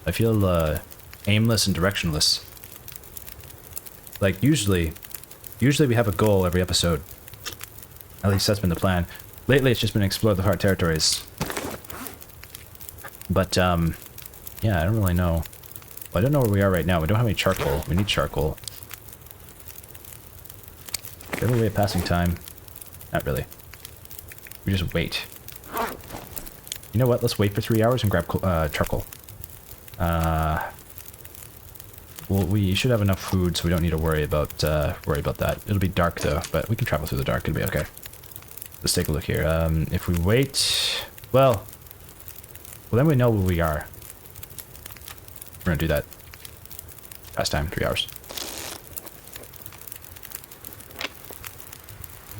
I feel aimless and directionless. Like usually we have a goal every episode. At least that's been the plan. Lately it's just been explore the far territories. But yeah, I don't really know. Well, I don't know where we are right now. We don't have any charcoal. We need charcoal. Do we have a way of passing time? Not really. We just wait. You know what? Let's wait for 3 hours and grab charcoal. Well, we should have enough food, so we don't need to worry about that. It'll be dark though, but we can travel through the dark. It'll be okay. Let's take a look here. If we wait, well, then we know where we are. We're gonna do that. Past time, 3 hours.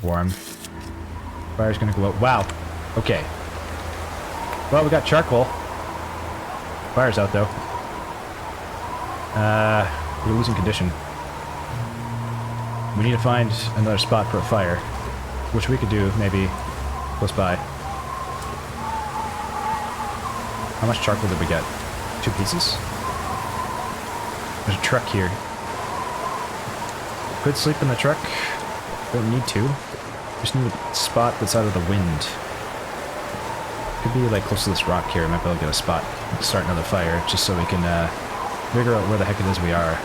Warm. Fire's gonna go out. Wow. Okay. Well, we got charcoal. Fire's out though. We're losing condition. We need to find another spot for a fire, which we could do maybe close by. How much charcoal did we get? 2 pieces? There's a truck here. Could sleep in the truck. Don't need to. Just need a spot that's out of the wind. Could be like close to this rock here. Might be able to get a spot. Start another fire just so we can figure out where the heck it is we are.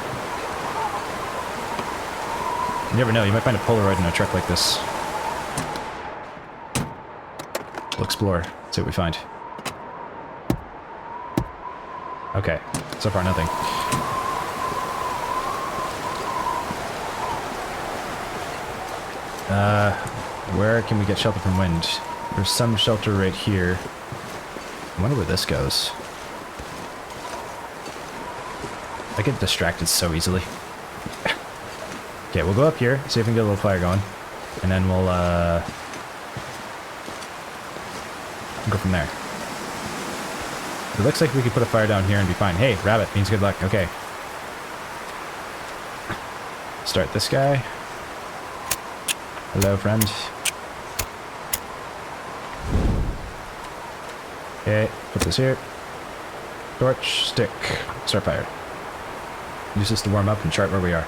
You never know. You might find a Polaroid in a truck like this. We'll explore. See what we find. Okay. So far, nothing. Where can we get shelter from wind? There's some shelter right here. I wonder where this goes. I get distracted so easily. Okay, we'll go up here, see if we can get a little fire going. And then we'll go from there. It looks like we could put a fire down here and be fine. Hey, rabbit means good luck. Okay. Start this guy. Hello, friend. Okay, put this here. Torch, stick, start fire. Use this to warm up and chart where we are.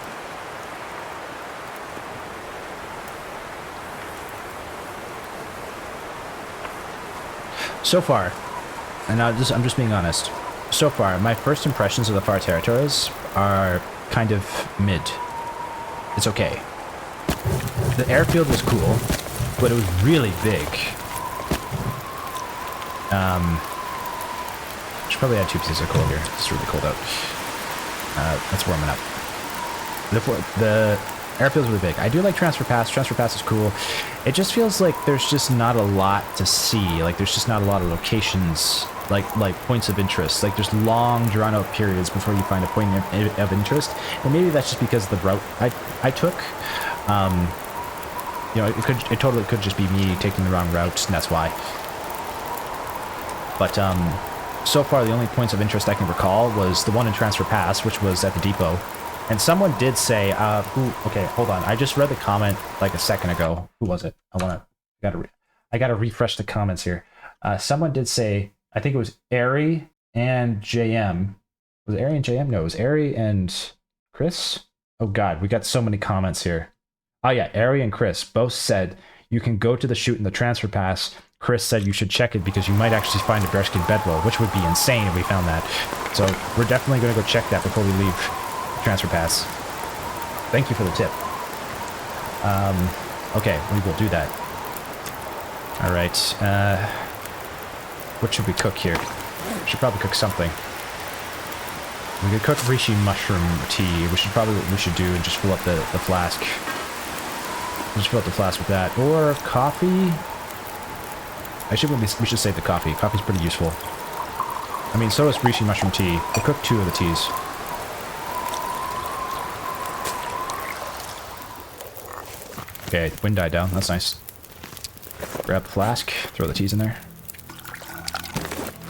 So far, and I'm just being honest, so far, my first impressions of the far territories are kind of mid. It's okay. The airfield was cool, but it was really big. Should probably add 2 pieces of coal here. It's really cold out. That's warming up. The airfield's really big. I do like Transfer Pass. Transfer Pass is cool. It just feels like there's just not a lot to see. Like there's just not a lot of locations, like points of interest. Like there's long, drawn-out periods before you find a point of interest. And maybe that's just because of the route I took. You know, it totally could just be me taking the wrong route, and that's why. But so far, the only points of interest I can recall was the one in Transfer Pass, which was at the depot. And someone did say, okay, hold on. I just read the comment like a second ago. Who was it? I gotta refresh the comments here. Someone did say, I think it was Ari and JM. Was it Ari and JM? No, it was Ari and Chris. Oh God, we got so many comments here. Oh yeah, Ari and Chris both said you can go to the shoot in the transfer pass. Chris said you should check it because you might actually find a bearskin bedroll, which would be insane if we found that. So we're definitely going to go check that before we leave the transfer pass. Thank you for the tip. Okay, we will do that. All right. What should we cook here? We should probably cook something. We could cook reishi mushroom tea, which is probably what we should do, and just fill up the flask. Just fill up the flask with that. Or coffee. We should save the coffee. Coffee's pretty useful. I mean, so is reishi mushroom tea. We'll cook 2 of the teas. Okay, wind died down. That's nice. Grab the flask. Throw the teas in there.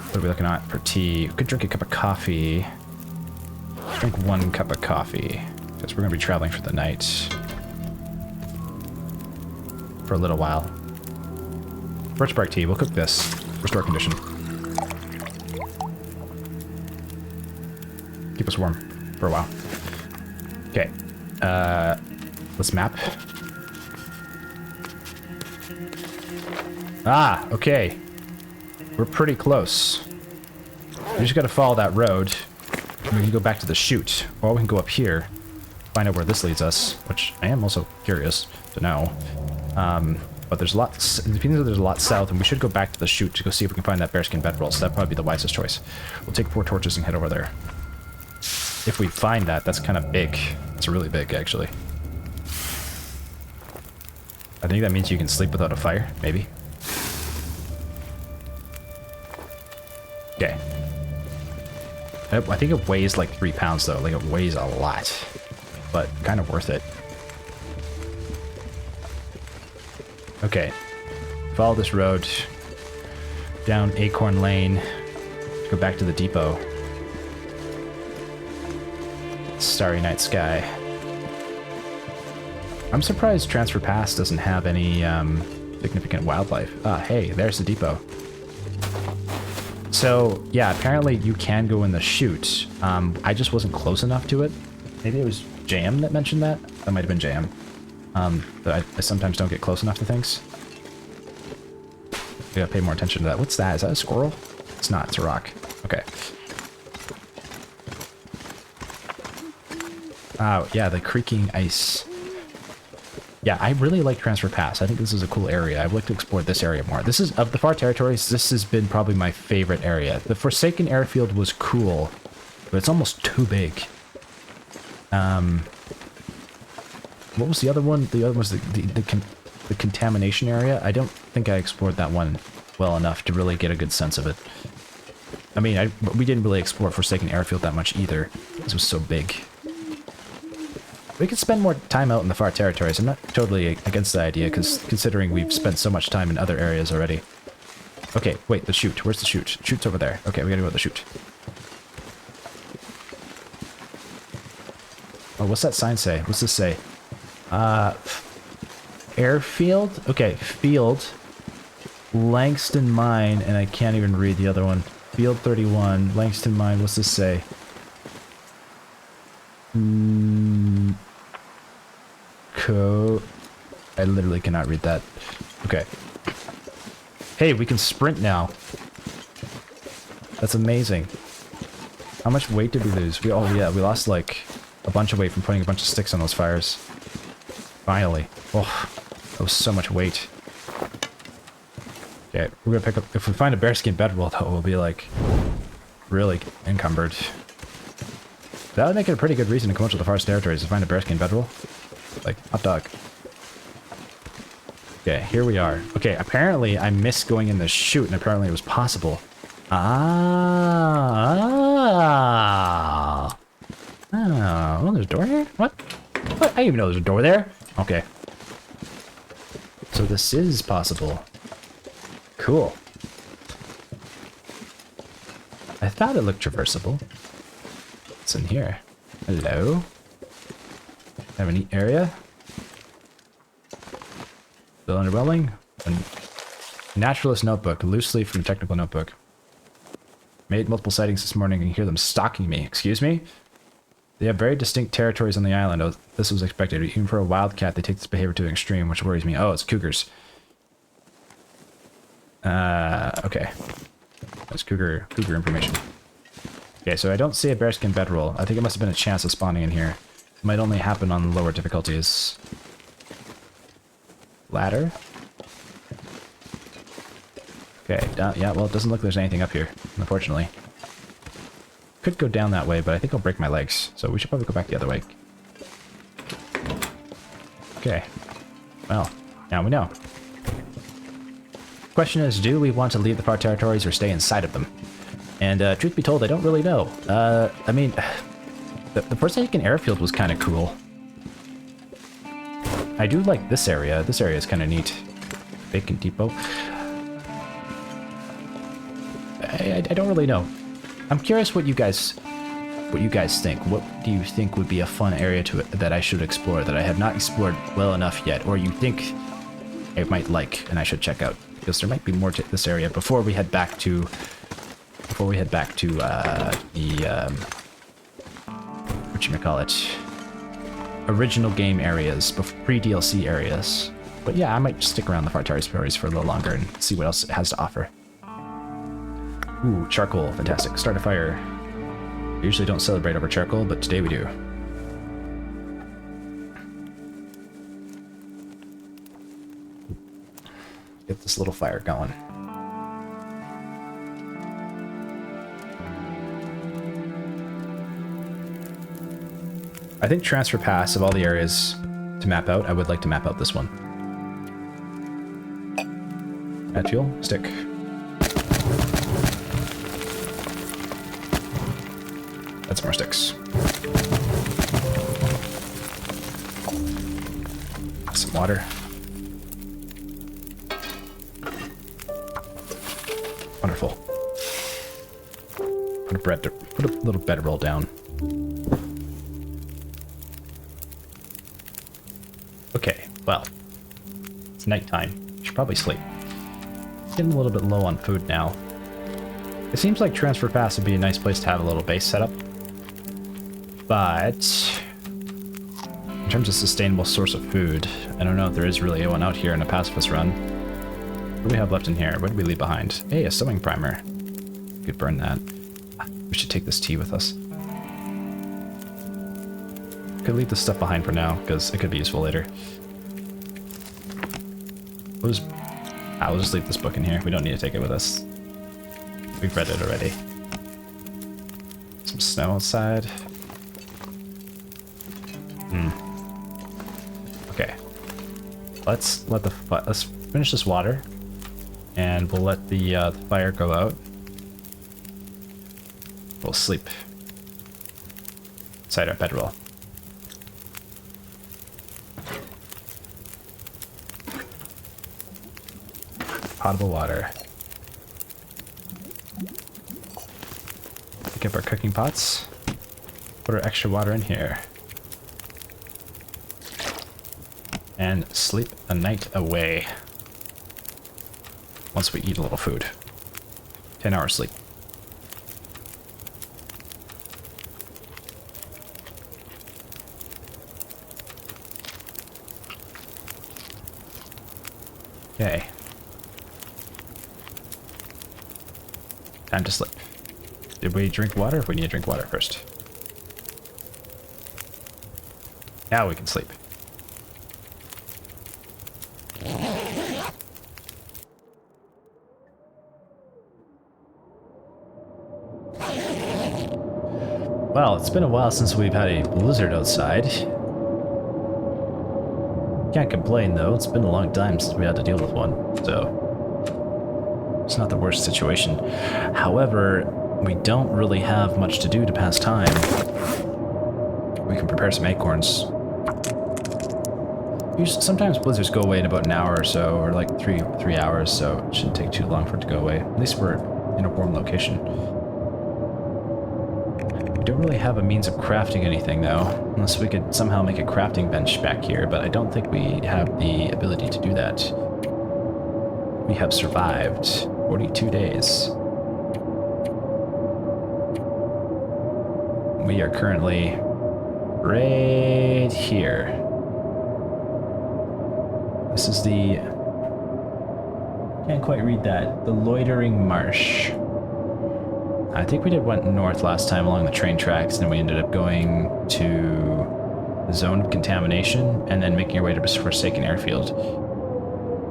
What are we looking at for tea? We could drink a cup of coffee. Drink 1 cup of coffee. Because we're going to be traveling for the night. For a little while. Birch bark tea. We'll cook this. Restore condition. Keep us warm for a while. Okay. Let's map. Ah, okay. We're pretty close. We just gotta follow that road. And we can go back to the chute. Or we can go up here. Find out where this leads us. Which I am also curious to know. But there's a lot, there's a lot south, and we should go back to the chute to go see if we can find that bearskin bedroll. So that'd probably be the wisest choice. We'll take 4 torches and head over there. If we find that, that's kind of big. It's really big, actually. I think that means you can sleep without a fire, maybe. Okay. I think it weighs like 3 pounds, though. Like, it weighs a lot. But kind of worth it. Okay. Follow this road. Down Acorn Lane. Go back to the depot. Starry night sky. I'm surprised Transfer Pass doesn't have any significant wildlife. Hey, there's the depot. So, yeah, apparently you can go in the chute. I just wasn't close enough to it. Maybe it was JM that mentioned that? That might have been JM. But I sometimes don't get close enough to things. We gotta pay more attention to that. What's that? Is that a squirrel? It's not. It's a rock. Okay. Oh, yeah, the creaking ice. Yeah, I really like Transfer Pass. I think this is a cool area. I'd like to explore this area more. This is, of the far territories, this has been probably my favorite area. The Forsaken Airfield was cool, but it's almost too big. What was the other one? The other was the contamination area. I don't think I explored that one well enough to really get a good sense of it. I mean, we didn't really explore Forsaken Airfield that much either. This was so big. We could spend more time out in the far territories. I'm not totally against the idea, because considering we've spent so much time in other areas already. Okay, wait, the chute. Where's the chute? Chute's over there. Okay, we gotta go to the chute. Oh, what's that sign say? What's this say? Airfield? Okay, field. Langston Mine, and I can't even read the other one. Field 31, Langston Mine, what's this say? I literally cannot read that. Okay. Hey, we can sprint now. That's amazing. How much weight did we lose? We lost like a bunch of weight from putting a bunch of sticks on those fires. Finally. Oh, that was so much weight. Okay, we're gonna pick up... If we find a bearskin bedroll, though, we'll be like really encumbered. That would make it a pretty good reason to come out to the forest territories to find a bearskin bedroll. Like, hot dog. Okay, here we are. Okay, apparently I missed going in the chute, and apparently it was possible. Oh, there's a door here? What? What? I didn't even know there's a door there. Okay. So this is possible. Cool. I thought it looked traversable. What's in here? Hello? Have a neat area? Still underwhelming? Naturalist notebook, loose leaf from a technical notebook. Made multiple sightings this morning and you hear them stalking me. Excuse me? They have very distinct territories on the island. Oh, this was expected. Even for a wildcat, they take this behavior to an extreme, which worries me. Oh, it's cougars. Okay. That's cougar information. Okay, so I don't see a bearskin bedroll. I think it must have been a chance of spawning in here. It might only happen on lower difficulties. Ladder? Okay, yeah, well, it doesn't look like there's anything up here, unfortunately. Could go down that way, but I think I'll break my legs, so we should probably go back the other way. Okay. Well, now we know. Question is, do we want to leave the far territories or stay inside of them? And truth be told, I don't really know. I mean, the Forsaken Airfield was kind of cool. I do like this area. This area is kind of neat. Bacon Depot. I don't really know. I'm curious what you guys think. What do you think would be a fun area that I should explore that I have not explored well enough yet, or you think I might like and I should check out? Because there might be more to this area before we head back to the whatchamacallit, original game areas, pre-DLC areas. But yeah, I might just stick around the Far Territories for a little longer and see what else it has to offer. Ooh, charcoal, fantastic. Start a fire. We usually don't celebrate over charcoal, but today we do. Get this little fire going. I think transfer pass of all the areas to map out, I would like to map out this one. Add fuel, stick. Add some more sticks. Some water. Wonderful. Put a little bedroll down. Okay, well, it's nighttime. Should probably sleep. Getting a little bit low on food now. It seems like Transfer Pass would be a nice place to have a little base set up. But in terms of sustainable source of food, I don't know if there is really one out here in a pacifist run. What do we have left in here? What did we leave behind? Hey, a sewing primer. We could burn that. We should take this tea with us. Could leave this stuff behind for now, because it could be useful later. We'll just leave this book in here. We don't need to take it with us. We've read it already. Some snow outside. Okay. Let's finish this water, and we'll let the fire go out. We'll sleep inside our bedroll. Potable water. Pick up our cooking pots. Put our extra water in here. And sleep a night away. Once we eat a little food. 10 hours sleep. Okay. Time to sleep. Did we drink water? If we need to drink water first. Now we can sleep. Well, it's been a while since we've had a blizzard outside. Can't complain though, it's been a long time since we had to deal with one, so it's not the worst situation. However, we don't really have much to do to pass time. We can prepare some acorns. Sometimes blizzards go away in about an hour or so, or like three hours, so it shouldn't take too long for it to go away. At least we're in a warm location. We don't really have a means of crafting anything though, unless we could somehow make a crafting bench back here, but I don't think we have the ability to do that. we have survived 42 days. We are currently right here. This is the... Can't quite read that. The Loitering Marsh. I think we went north last time along the train tracks, and then we ended up going to the zone of contamination and then making our way to this Forsaken Airfield.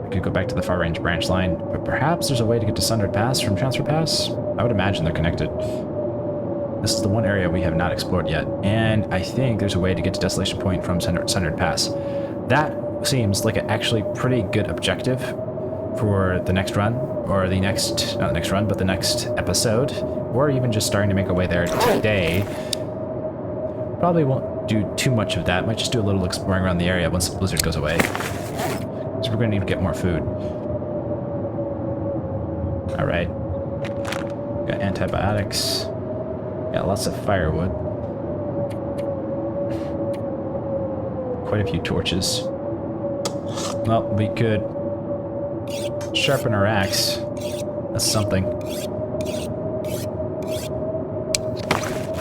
We could go back to the Far Range branch line, but perhaps there's a way to get to Sundered Pass from Transfer Pass? I would imagine they're connected. This is the one area we have not explored yet, and I think there's a way to get to Desolation Point from Sundered Pass. That seems like an actually pretty good objective for the next run, or the next, not the next run, but the next episode, or even just starting to make our way there today. Probably won't do too much of that, might just do a little exploring around the area once the blizzard goes away. So we're gonna need to get more food. Alright. Got antibiotics. Got lots of firewood. Quite a few torches. Well, we could sharpen our axe. That's something.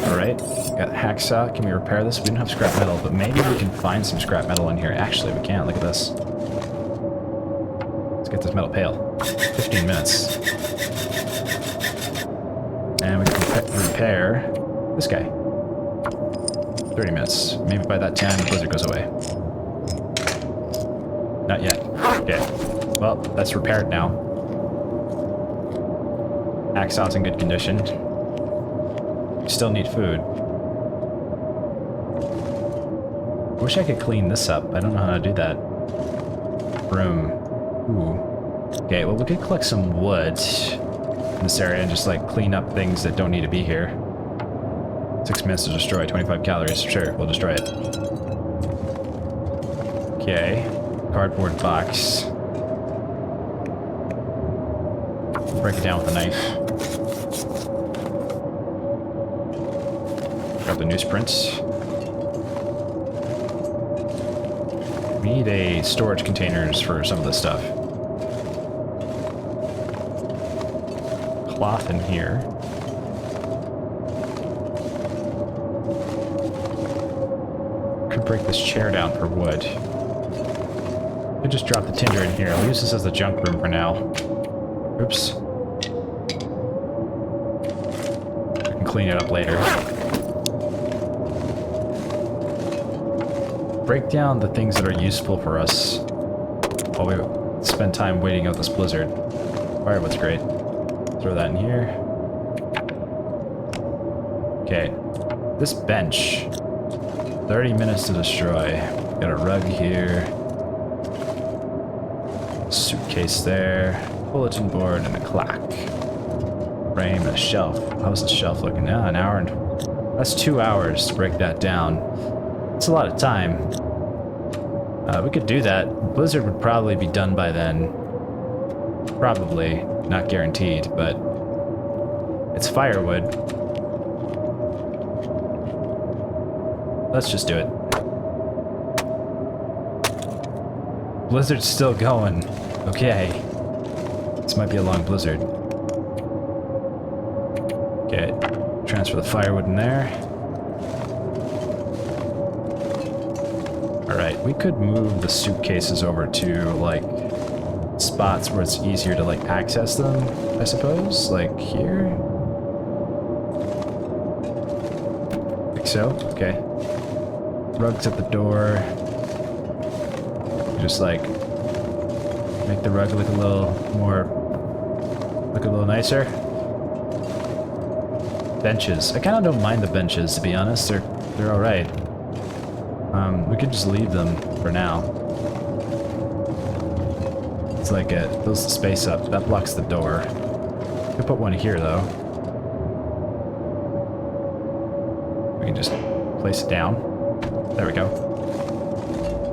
Alright, got a hacksaw. Can we repair this? We don't have scrap metal, but maybe we can find some scrap metal in here. Actually, we can. Look at this. Let's get this metal pail. 15 minutes. And we can repair this guy. 30 minutes. Maybe by that time the blizzard goes away. Not yet. Okay. Well, that's repaired now. Hacksaw's in good condition. Still need food. Wish I could clean this up. I don't know how to do that. Broom. Ooh. Okay, well we could collect some wood in this area and just like clean up things that don't need to be here. 6 minutes to destroy, 25 calories. Sure, we'll destroy it. Okay. Cardboard box. Break it down with a knife. Grab the newsprint. We need a storage containers for some of this stuff. Cloth in here. Could break this chair down for wood. Could just drop the tinder in here. I'll use this as the junk room for now. Oops. I can clean it up later. Break down the things that are useful for us while we spend time waiting out this blizzard. Firewood's great. Throw that in here. Okay. This bench. 30 minutes to destroy. Got a rug here. Suitcase there. Bulletin board and a clock. Frame and a shelf. How's the shelf looking now? An hour and... That's 2 hours to break that down. It's a lot of time. We could do that. Blizzard would probably be done by then. Probably. Not guaranteed, but... It's firewood. Let's just do it. Blizzard's still going. Okay. This might be a long blizzard. Okay. Transfer the firewood in there. Alright, we could move the suitcases over to, like, spots where it's easier to, like, access them, I suppose. Like, here? Think so? Okay. Rugs at the door. Just, like, make the rug look a little more... Look a little nicer. Benches. I kind of don't mind the benches, to be honest. They're alright. We could just leave them for now. It's like it fills the space up. That blocks the door. Could put one here, though. We can just place it down. There we go.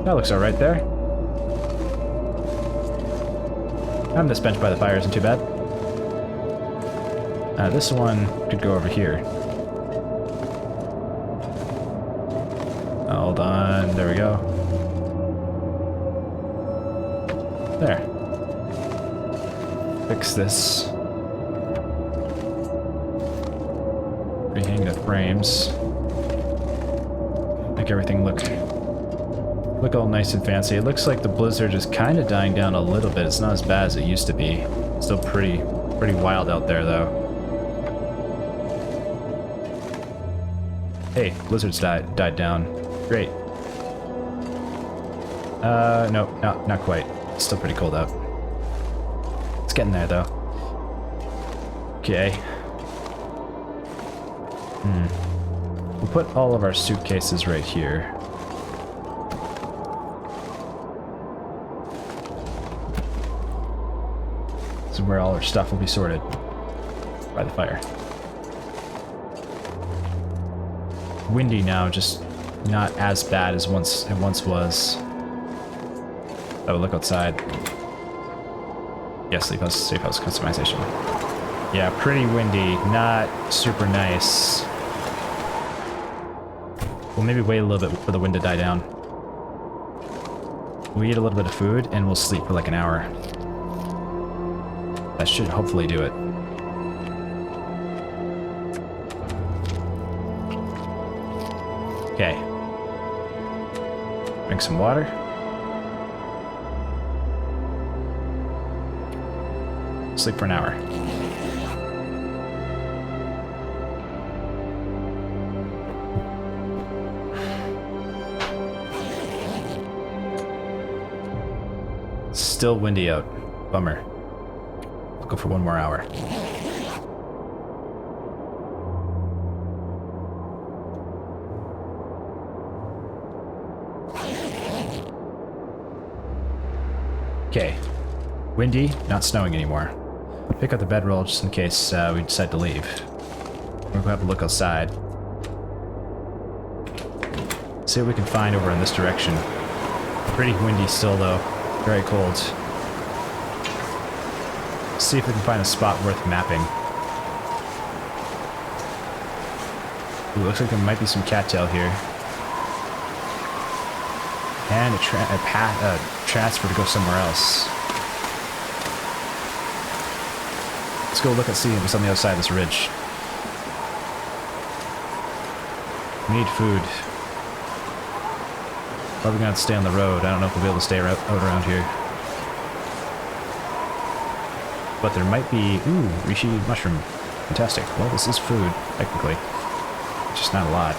That looks alright there. And this bench by the fire isn't too bad. This one could go over here. Hold on, there we go. There. fix this. Rehang the frames. Make everything look all nice and fancy. It looks like the blizzard is kind of dying down a little bit. It's not as bad as it used to be. Still pretty wild out there though. Hey, blizzard's died down. Great. No, not quite. It's still pretty cold out. It's getting there though. Okay. We'll put all of our suitcases right here. This is where all our stuff will be sorted by the fire. Windy now, just not as bad as it once was. Oh, look outside. Yeah, safe house customization. Yeah, pretty windy, not super nice. We'll maybe wait a little bit for the wind to die down. We'll eat a little bit of food and we'll sleep for like an hour. That should hopefully do it. Okay. Drink some water. Sleep for an hour. Still windy out. Bummer. I'll go for one more hour. Okay. Windy, not snowing anymore. Pick up the bedroll just in case we decide to leave. We'll go have a look outside. See what we can find over in this direction. Pretty windy still though. Very cold. See if we can find a spot worth mapping. Ooh, looks like there might be some cattail here. And a transfer to go somewhere else. Let's go look and see what's on the other side of this ridge. We need food. Probably gonna have to stay on the road. I don't know if we'll be able to stay out around here. But there might be... Ooh, reishi mushroom. Fantastic. Well, this is food, technically. It's just not a lot.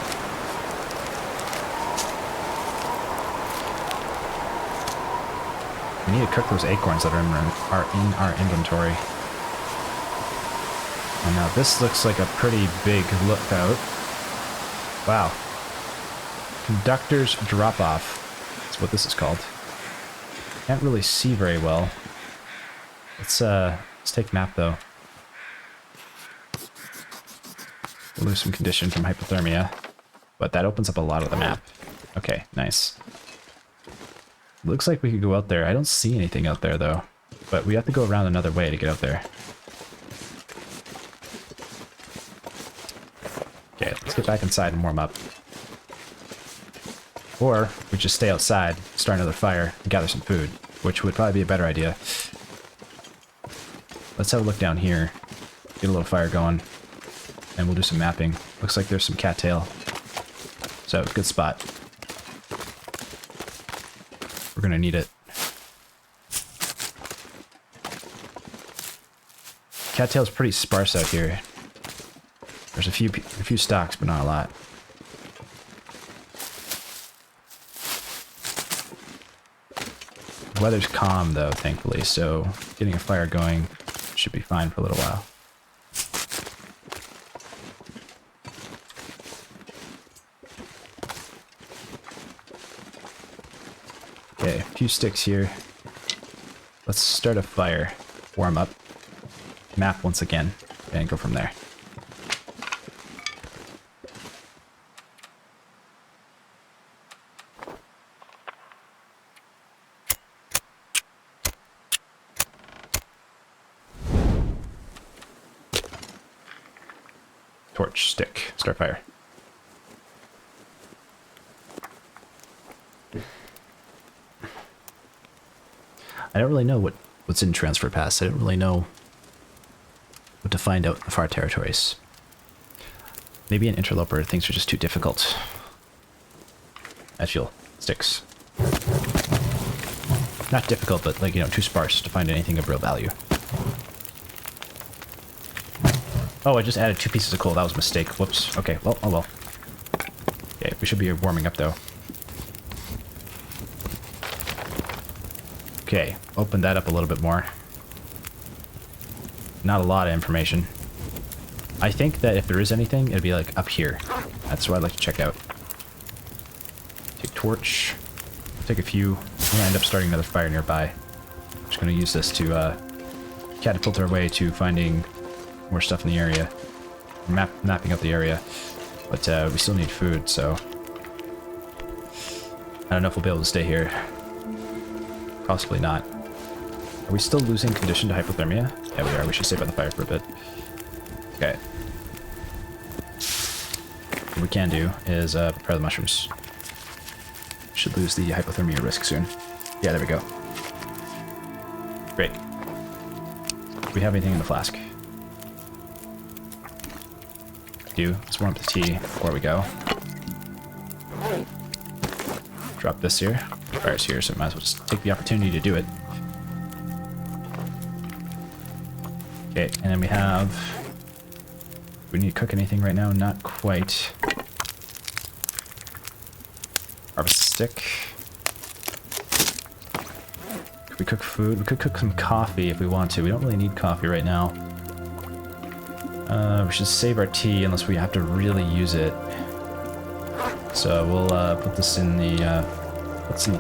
We need to cook those acorns that are in our inventory. And now this looks like a pretty big lookout. Wow. Conductor's drop-off. That's what this is called. Can't really see very well. Let's take map though. We'll lose some condition from hypothermia, but that opens up a lot of the map. Okay, nice. Looks like we could go out there. I don't see anything out there though, but we have to go around another way to get out there. Okay, let's get back inside and warm up. Or we just stay outside, start another fire, and gather some food, which would probably be a better idea. Let's have a look down here, get a little fire going, and we'll do some mapping. Looks like there's some cattail, so good spot. We're gonna need it. Cattail's pretty sparse out here. There's a few stalks, but not a lot. The weather's calm though, thankfully, so getting a fire going should be fine for a little while. Okay, a few sticks here. Let's start a fire, warm up, map once again, and go from there. Torch, stick, start fire. I don't really know what's in transfer pass. I don't really know to find out the far territories. Maybe in Interloper, things are just too difficult. That fuel sticks. Not difficult, but like, you know, too sparse to find anything of real value. Oh, I just added 2 pieces of coal. That was a mistake. Whoops. Okay, well, oh well. Okay, we should be warming up, though. Okay, open that up a little bit more. Not a lot of information. I think that if there is anything, it'd be like up here. That's what I'd like to check out. Take torch. Take a few. I'm gonna end up starting another fire nearby. Just gonna use this to catapult our way to finding more stuff in the area. Mapping out the area. But we still need food, so I don't know if we'll be able to stay here. Possibly not. Are we still losing condition to hypothermia? Yeah, we are. We should stay by the fire for a bit. Okay. What we can do is prepare the mushrooms. Should lose the hypothermia risk soon. Yeah, there we go. Great. Do we have anything in the flask? Let's warm up the tea before we go. Drop this here. Fire's here, so might as well just take the opportunity to do it. Okay, and then we have... Do we need to cook anything right now? Not quite. Harvest stick. Could we cook food? We could cook some coffee if we want to. We don't really need coffee right now. We should save our tea unless we have to really use it. So we'll put this in the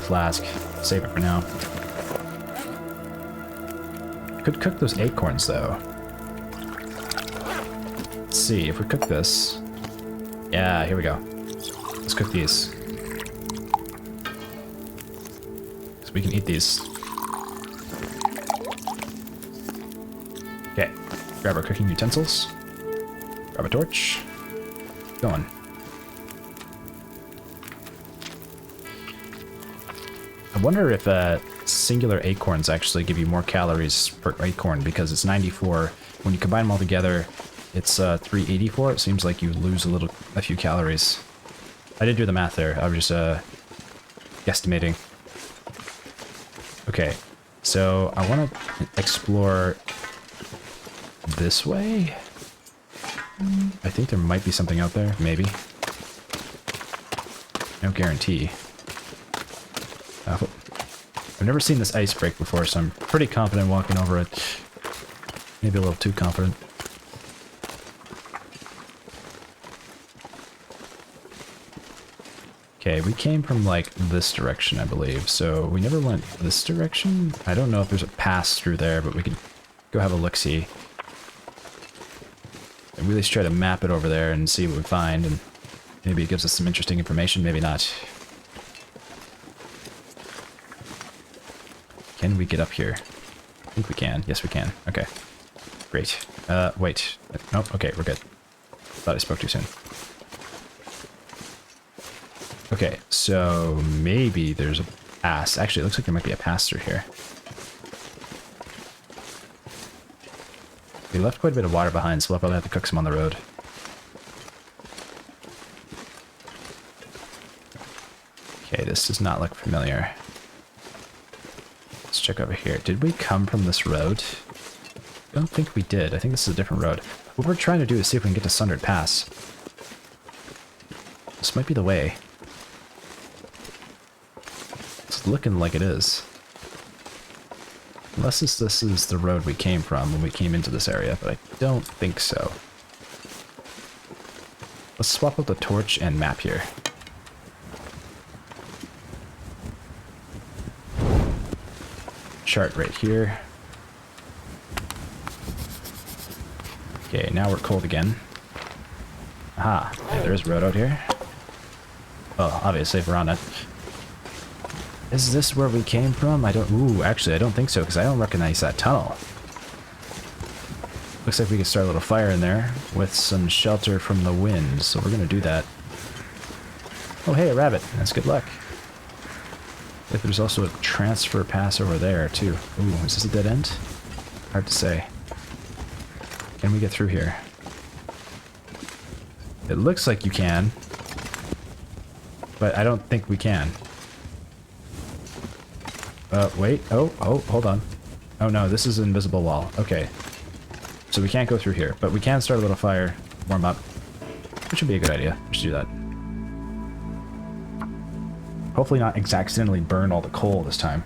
flask. Save it for now. Could cook those acorns though. Let's see if we cook this. Yeah, here we go. Let's cook these. So we can eat these. Okay, grab our cooking utensils. Grab a torch. Going. I wonder if singular acorns actually give you more calories per acorn, because it's 94. When you combine them all together, it's 384. It seems like you lose a few calories. I did do the math there. I was just guesstimating. Okay, so I want to explore this way. I think there might be something out there, maybe. No guarantee. I've never seen this ice break before, so I'm pretty confident walking over it. Maybe a little too confident. Okay, we came from like this direction, I believe, so we never went this direction. I don't know if there's a pass through there, but we could go have a look-see. And really try to map it over there and see what we find, and maybe it gives us some interesting information, maybe not. Can we get up here? I think we can. Yes, we can. Okay. Great. Wait. Nope. Okay, we're good. Thought I spoke too soon. Okay, so maybe there's a pass. Actually, it looks like there might be a pass through here. We left quite a bit of water behind, so we'll probably have to cook some on the road. Okay, this does not look familiar. Let's check over here. Did we come from this road? I don't think we did. I think this is a different road. What we're trying to do is see if we can get to Sundered Pass. This might be the way. It's looking like it is. Unless this is the road we came from when we came into this area, but I don't think so. Let's swap up the torch and map here. Chart right here. Okay, now we're cold again. Aha, yeah, there is a road out here. Well, obviously if we're on it. Is this where we came from? Ooh, actually I don't think so, because I don't recognize that tunnel. Looks like we can start a little fire in there with some shelter from the wind, so we're gonna do that. Oh hey, a rabbit. That's good luck. If there's also a transfer pass over there too. Ooh, is this a dead end? Hard to say. Can we get through here? It looks like you can, but I don't think we can. Wait. Oh, hold on. Oh no, this is an invisible wall. Okay. So we can't go through here, but we can start a little fire, warm up, which would be a good idea. We should do that. Hopefully not accidentally burn all the coal this time.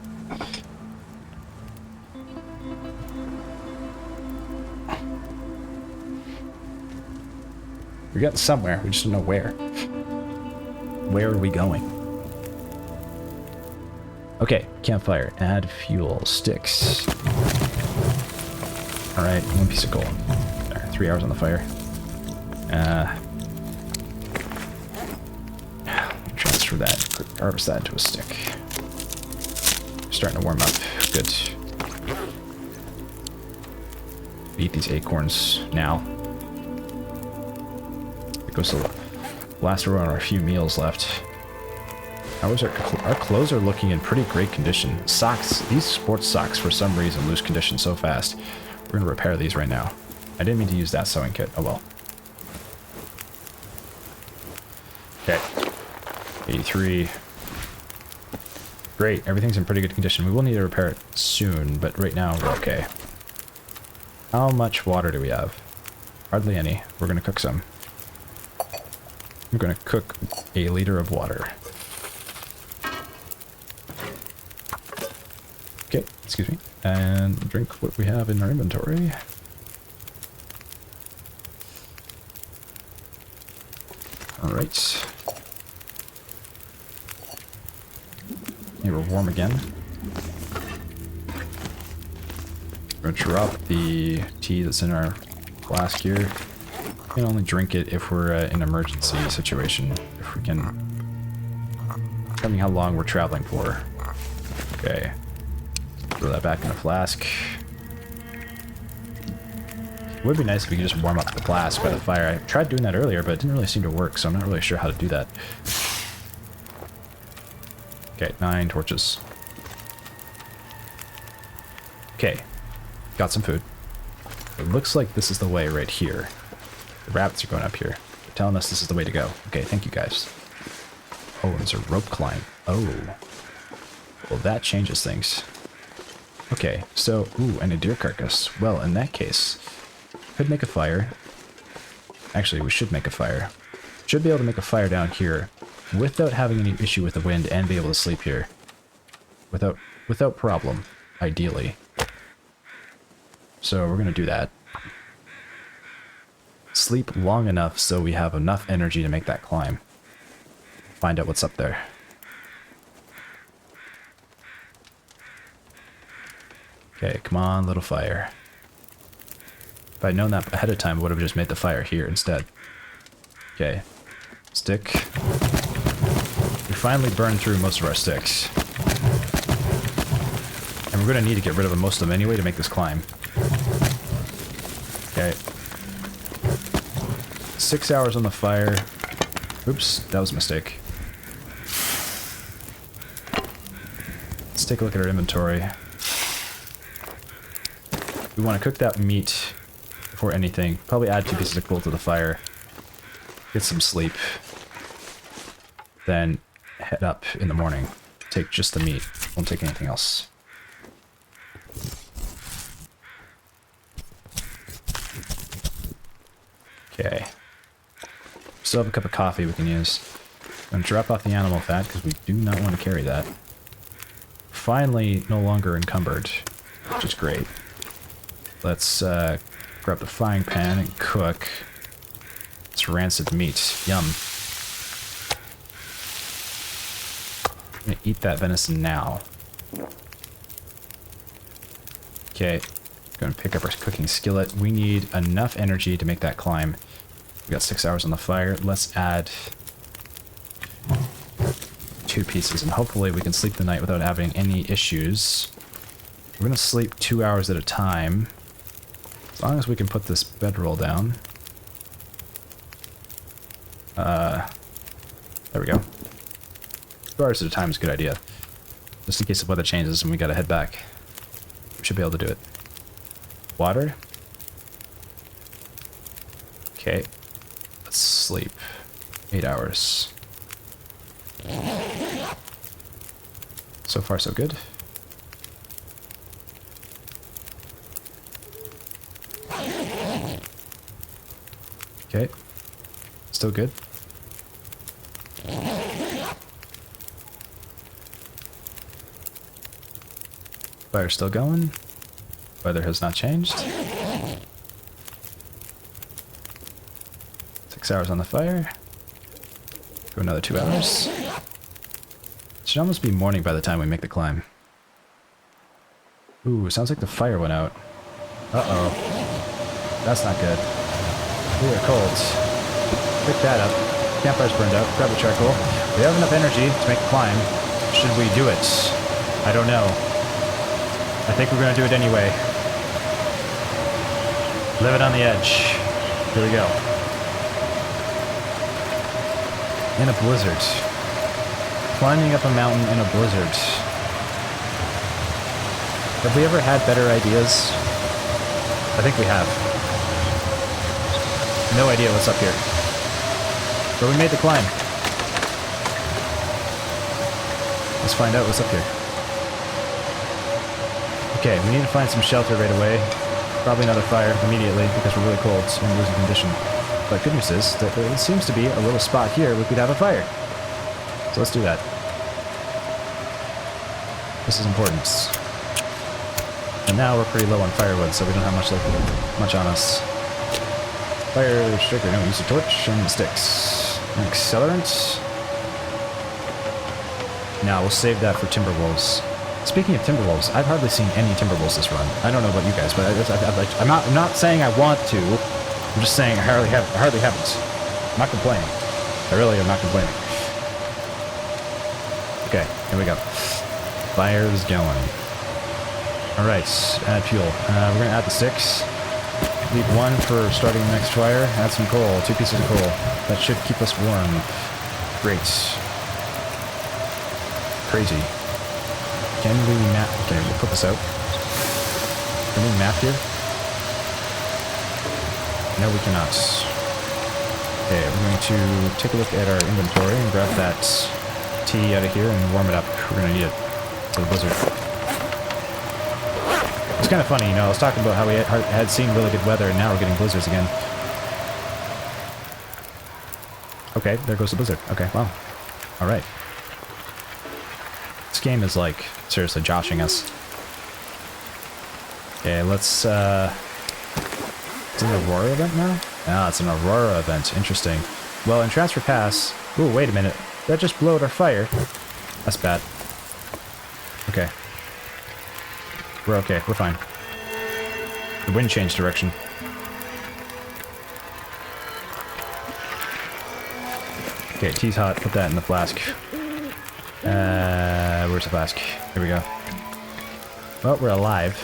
We're getting somewhere, we just don't know where. Where are we going? Okay, campfire. Add fuel. Sticks. Alright, 1 piece of coal. There, 3 hours on the fire. Transfer that. Harvest that into a stick. Starting to warm up. Good. Eat these acorns now. It goes to the last row on our few meals left. How is our clothes are looking in pretty great condition. Socks, these sports socks for some reason lose condition so fast. We're gonna repair these right now. I didn't mean to use that sewing kit. Oh well. Okay. 83. Great, everything's in pretty good condition. We will need to repair it soon, but right now we're okay. How much water do we have? Hardly any. We're gonna cook some. I'm gonna cook a liter of water. Okay, excuse me. And drink what we have in our inventory. Alright. Here we're warm again. We're gonna drop the tea that's in our flask here. We can only drink it if we're in an emergency situation. If we can... Depending how long we're traveling for. Okay. Throw that back in the flask. It would be nice if we could just warm up the flask by the fire. I tried doing that earlier, but it didn't really seem to work, so I'm not really sure how to do that. Okay, 9 torches. Okay, got some food. It looks like this is the way right here. The rabbits are going up here. They're telling us this is the way to go. Okay, thank you guys. Oh, there's a rope climb. Oh. Well, that changes things. Okay, so, ooh, and a deer carcass. Well, in that case, could make a fire. Actually, we should make a fire. Should be able to make a fire down here without having any issue with the wind and be able to sleep here. Without problem, ideally. So we're gonna do that. Sleep long enough so we have enough energy to make that climb. Find out what's up there. Okay, come on, little fire. If I'd known that ahead of time, I would have just made the fire here instead. Okay. Stick. We finally burned through most of our sticks. And we're going to need to get rid of most of them anyway to make this climb. Okay. 6 hours on the fire. Oops, that was a mistake. Let's take a look at our inventory. We want to cook that meat before anything. Probably add 2 pieces of coal to the fire. Get some sleep. Then head up in the morning. Take just the meat. Won't take anything else. Okay. Still have a cup of coffee we can use. I'm going to drop off the animal fat because we do not want to carry that. Finally, no longer encumbered, which is great. Let's grab the frying pan and cook. It's rancid meat. Yum. I'm gonna eat that venison now. Okay. Gonna pick up our cooking skillet. We need enough energy to make that climb. We got 6 hours on the fire. Let's add 2 pieces, and hopefully we can sleep the night without having any issues. We're gonna sleep 2 hours at a time. As long as we can put this bedroll down. There we go. 2 hours at a time is a good idea. Just in case the weather changes and we gotta head back. We should be able to do it. Water. Okay. Let's sleep. 8 hours. So far, so good. Okay. Still good. Fire's still going. Weather has not changed. 6 hours on the fire. Go another 2 hours. It should almost be morning by the time we make the climb. Ooh, sounds like the fire went out. Uh-oh. That's not good. We are cold. Pick that up. Campfire's burned out. Grab the charcoal. We have enough energy to make the climb. Should we do it? I don't know. I think we're gonna do it anyway. Live it on the edge. Here we go. In a blizzard. Climbing up a mountain in a blizzard. Have we ever had better ideas? I think we have. No idea what's up here. But we made the climb. Let's find out what's up here. Okay, we need to find some shelter right away. Probably another fire immediately because we're really cold and losing condition. But good news is that there seems to be a little spot here we could have a fire. So let's do that. This is important. And now we're pretty low on firewood, so we don't have much on us. Fire striker, no, use a torch and sticks. An accelerant. Now we'll save that for timber wolves. Speaking of timber wolves, I've hardly seen any timber wolves this run. I don't know about you guys, but I'm not saying I want to. I'm just saying I hardly haven't. I'm not complaining. I really am not complaining. Okay, here we go. Fire's going. Alright, add fuel. We're gonna add the sticks. Leave one for starting the next fire. Add some coal, 2 pieces of coal. That should keep us warm. Great. Crazy. Can we map? Okay, we'll put this out. Can we map here? No, we cannot. Okay, we're going to take a look at our inventory and grab that tea out of here and warm it up. We're going to need it for the blizzard. It's kind of funny, you know, I was talking about how we had seen really good weather and now we're getting blizzards again. Okay, there goes the blizzard. Okay, wow. Alright. This game is, like, seriously joshing us. Okay, let's, it's an Aurora event now? Ah, it's an Aurora event. Interesting. Well, in Transfer Pass... Ooh, wait a minute. That just blew out our fire. That's bad. Okay. We're okay. We're fine. The wind changed direction. Okay, tea's hot. Put that in the flask. Where's the flask? Here we go. Well, we're alive.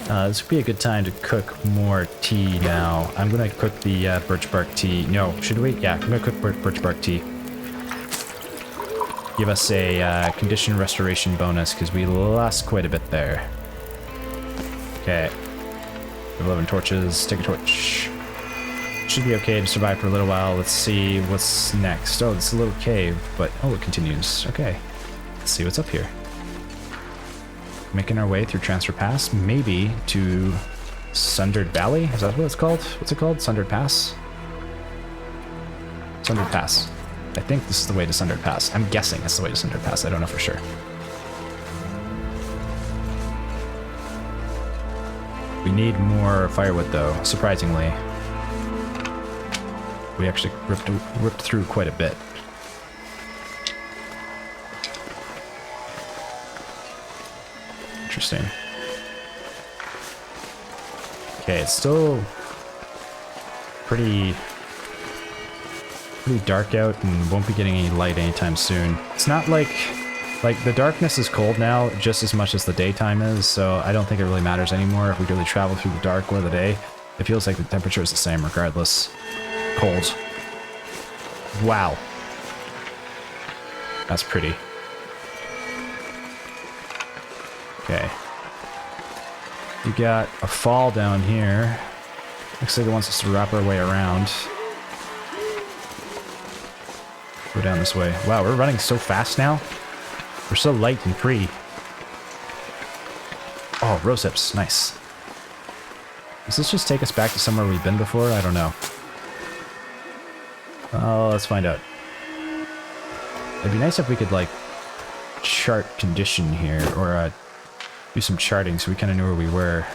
This would be a good time to cook more tea now. I'm gonna cook the birch bark tea. No, should we? Yeah, I'm gonna cook birch bark tea. Give us a condition restoration bonus because we lost quite a bit there. Okay. We have 11 torches. Take a torch. Should be okay to survive for a little while. Let's see what's next. Oh, it's a little cave, but oh, it continues. Okay. Let's see what's up here. Making our way through Transfer Pass, maybe to Sundered Valley? Is that what it's called? What's it called? Sundered Pass? Sundered Pass. I think this is the way to Sundered Pass. I'm guessing it's the way to Sundered Pass. I don't know for sure. We need more firewood, though, surprisingly. We actually ripped through quite a bit. Interesting. Okay, it's still pretty dark out and won't be getting any light anytime soon. It's not like the darkness is cold now just as much as the daytime is, so I don't think it really matters anymore if we really travel through the dark or the day. It feels like the temperature is the same regardless. Cold. Wow. That's pretty. Okay. We got a fall down here. Looks like it wants us to wrap our way around. Go down this way. Wow, we're running so fast now. We're so light and free. Oh, rose hips. Nice. Does this just take us back to somewhere we've been before? I don't know. Oh, let's find out. It'd be nice if we could, like, chart condition here, or do some charting so we kind of knew where we were.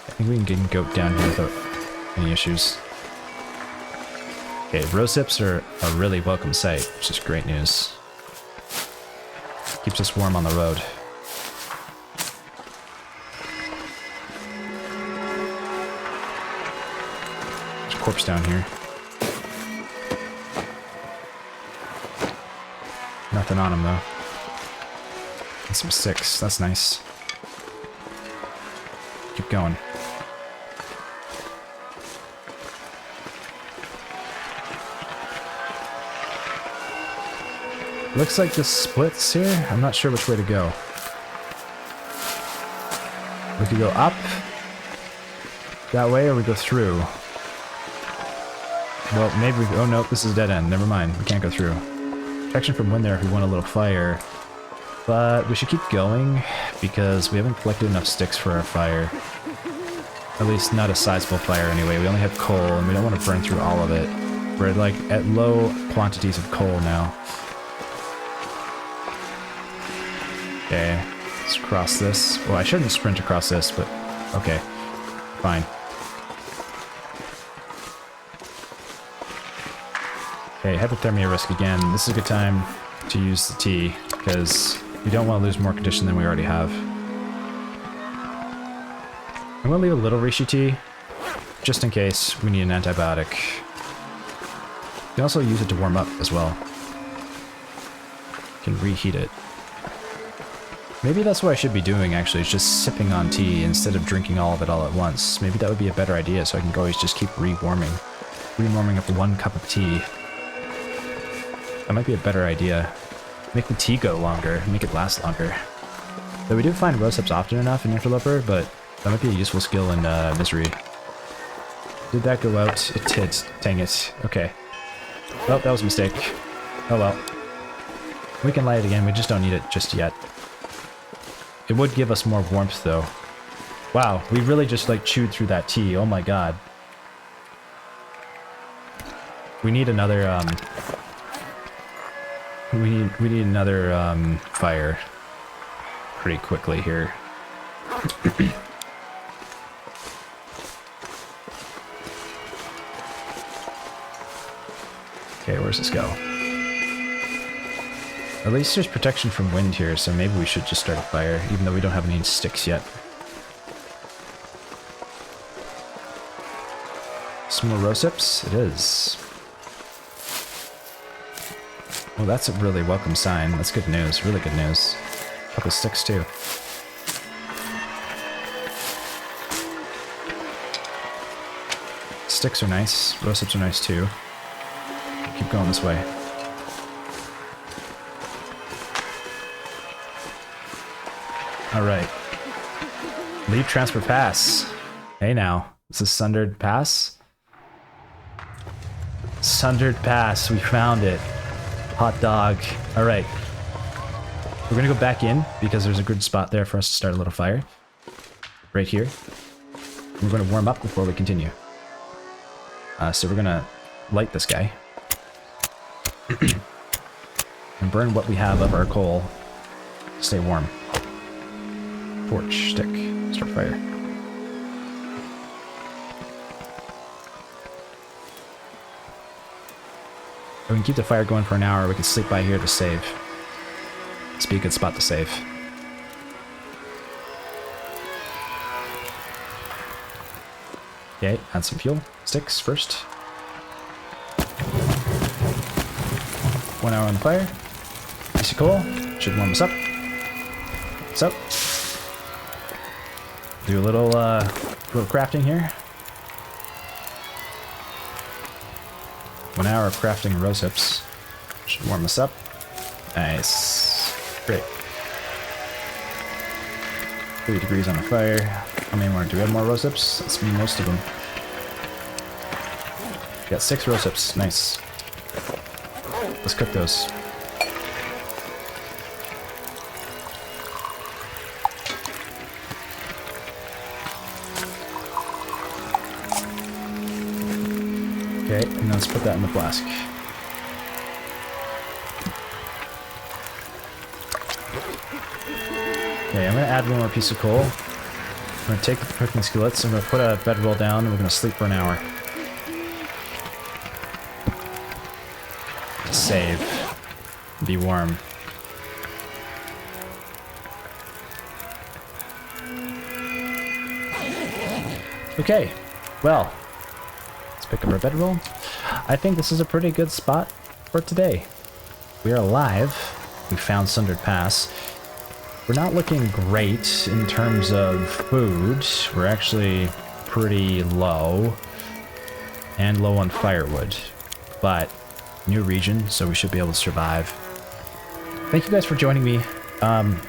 I think we can get goat down here without any issues. Okay, rose hips are a really welcome sight, which is great news. Keeps us warm on the road. There's a corpse down here. Nothing on him though. And some sticks, that's nice. Keep going. Looks like this splits here. I'm not sure which way to go. We could go up that way, or we go through. Well, maybe we... Oh, no, this is a dead end. Never mind. We can't go through. Protection from wind there if we want a little fire. But we should keep going, because we haven't collected enough sticks for our fire. At least not a sizable fire anyway. We only have coal, and we don't want to burn through all of it. We're, like, at low quantities of coal now. Okay, let's cross this. Well, I shouldn't sprint across this, but okay, fine. Okay, hypothermia risk again. This is a good time to use the tea, because we don't want to lose more condition than we already have. I'm going to leave a little reishi tea, just in case we need an antibiotic. You can also use it to warm up as well. You can reheat it. Maybe that's what I should be doing, actually, is just sipping on tea instead of drinking all of it all at once. Maybe that would be a better idea, so I can always just keep rewarming. Rewarming up 1 cup of tea. That might be a better idea. Make the tea go longer, make it last longer. Though we do find rose hips often enough in Interloper, but that might be a useful skill in Misery. Did that go out? It did. Dang it. Okay. Well, that was a mistake. Oh well. We can light it again, we just don't need it just yet. It would give us more warmth, though. Wow, we really just, like, chewed through that tea. Oh my god. We need another, We need another, fire. Pretty quickly here. Okay, where's this go? At least there's protection from wind here, so maybe we should just start a fire, even though we don't have any sticks yet. Some more rose hips? It is. Well, that's a really welcome sign. That's good news. Really good news. A couple sticks, too. Sticks are nice. Rose hips are nice, too. Keep going this way. Alright. Leave transfer pass. Hey now. This is Sundered Pass? Sundered Pass. We found it. Hot dog. Alright. We're gonna go back in because there's a good spot there for us to start a little fire. Right here. We're gonna warm up before we continue. So we're gonna light this guy. And burn what we have of our coal. Stay warm. Torch, stick, start fire. We can keep the fire going for an hour, we can sleep by here to save. This would be a good spot to save. Okay, add some fuel. Sticks first. 1 hour on the fire. Piece of coal. Should warm us up. So, do a little crafting here. 1 hour of crafting rose hips. Should warm us up. Nice. Great. 30 degrees on the fire. How many more? Do we have more rosips? That's me, most of them. Got 6 rosips. Nice. Let's cook those. Okay, and let's put that in the flask. Okay, I'm gonna add one more piece of coal. I'm gonna take the cooking skillets, I'm gonna put a bedroll down, and we're gonna sleep for an hour. Save. Be warm. Okay, well, let's pick up our bedroll. I think this is a pretty good spot for today. We are alive. We found Sundered Pass. We're not looking great in terms of food. We're actually pretty low. And low on firewood. But new region, so we should be able to survive. Thank you guys for joining me.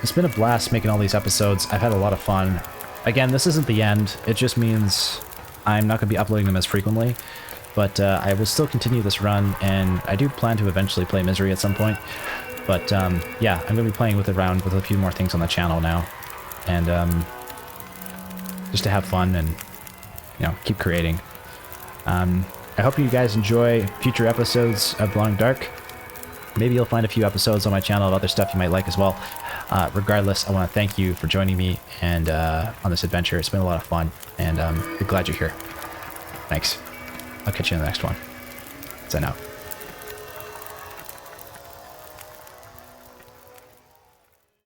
It's been a blast making all these episodes. I've had a lot of fun. Again, this isn't the end. It just means I'm not going to be uploading them as frequently. But I will still continue this run, and I do plan to eventually play Misery at some point. But yeah, I'm going to be playing with it around with a few more things on the channel now. And just to have fun and, you know, keep creating. I hope you guys enjoy future episodes of Long Dark. Maybe you'll find a few episodes on my channel of other stuff you might like as well. Regardless, I want to thank you for joining me and on this adventure. It's been a lot of fun, and I'm glad you're here. Thanks. I'll catch you in the next one. Sign out.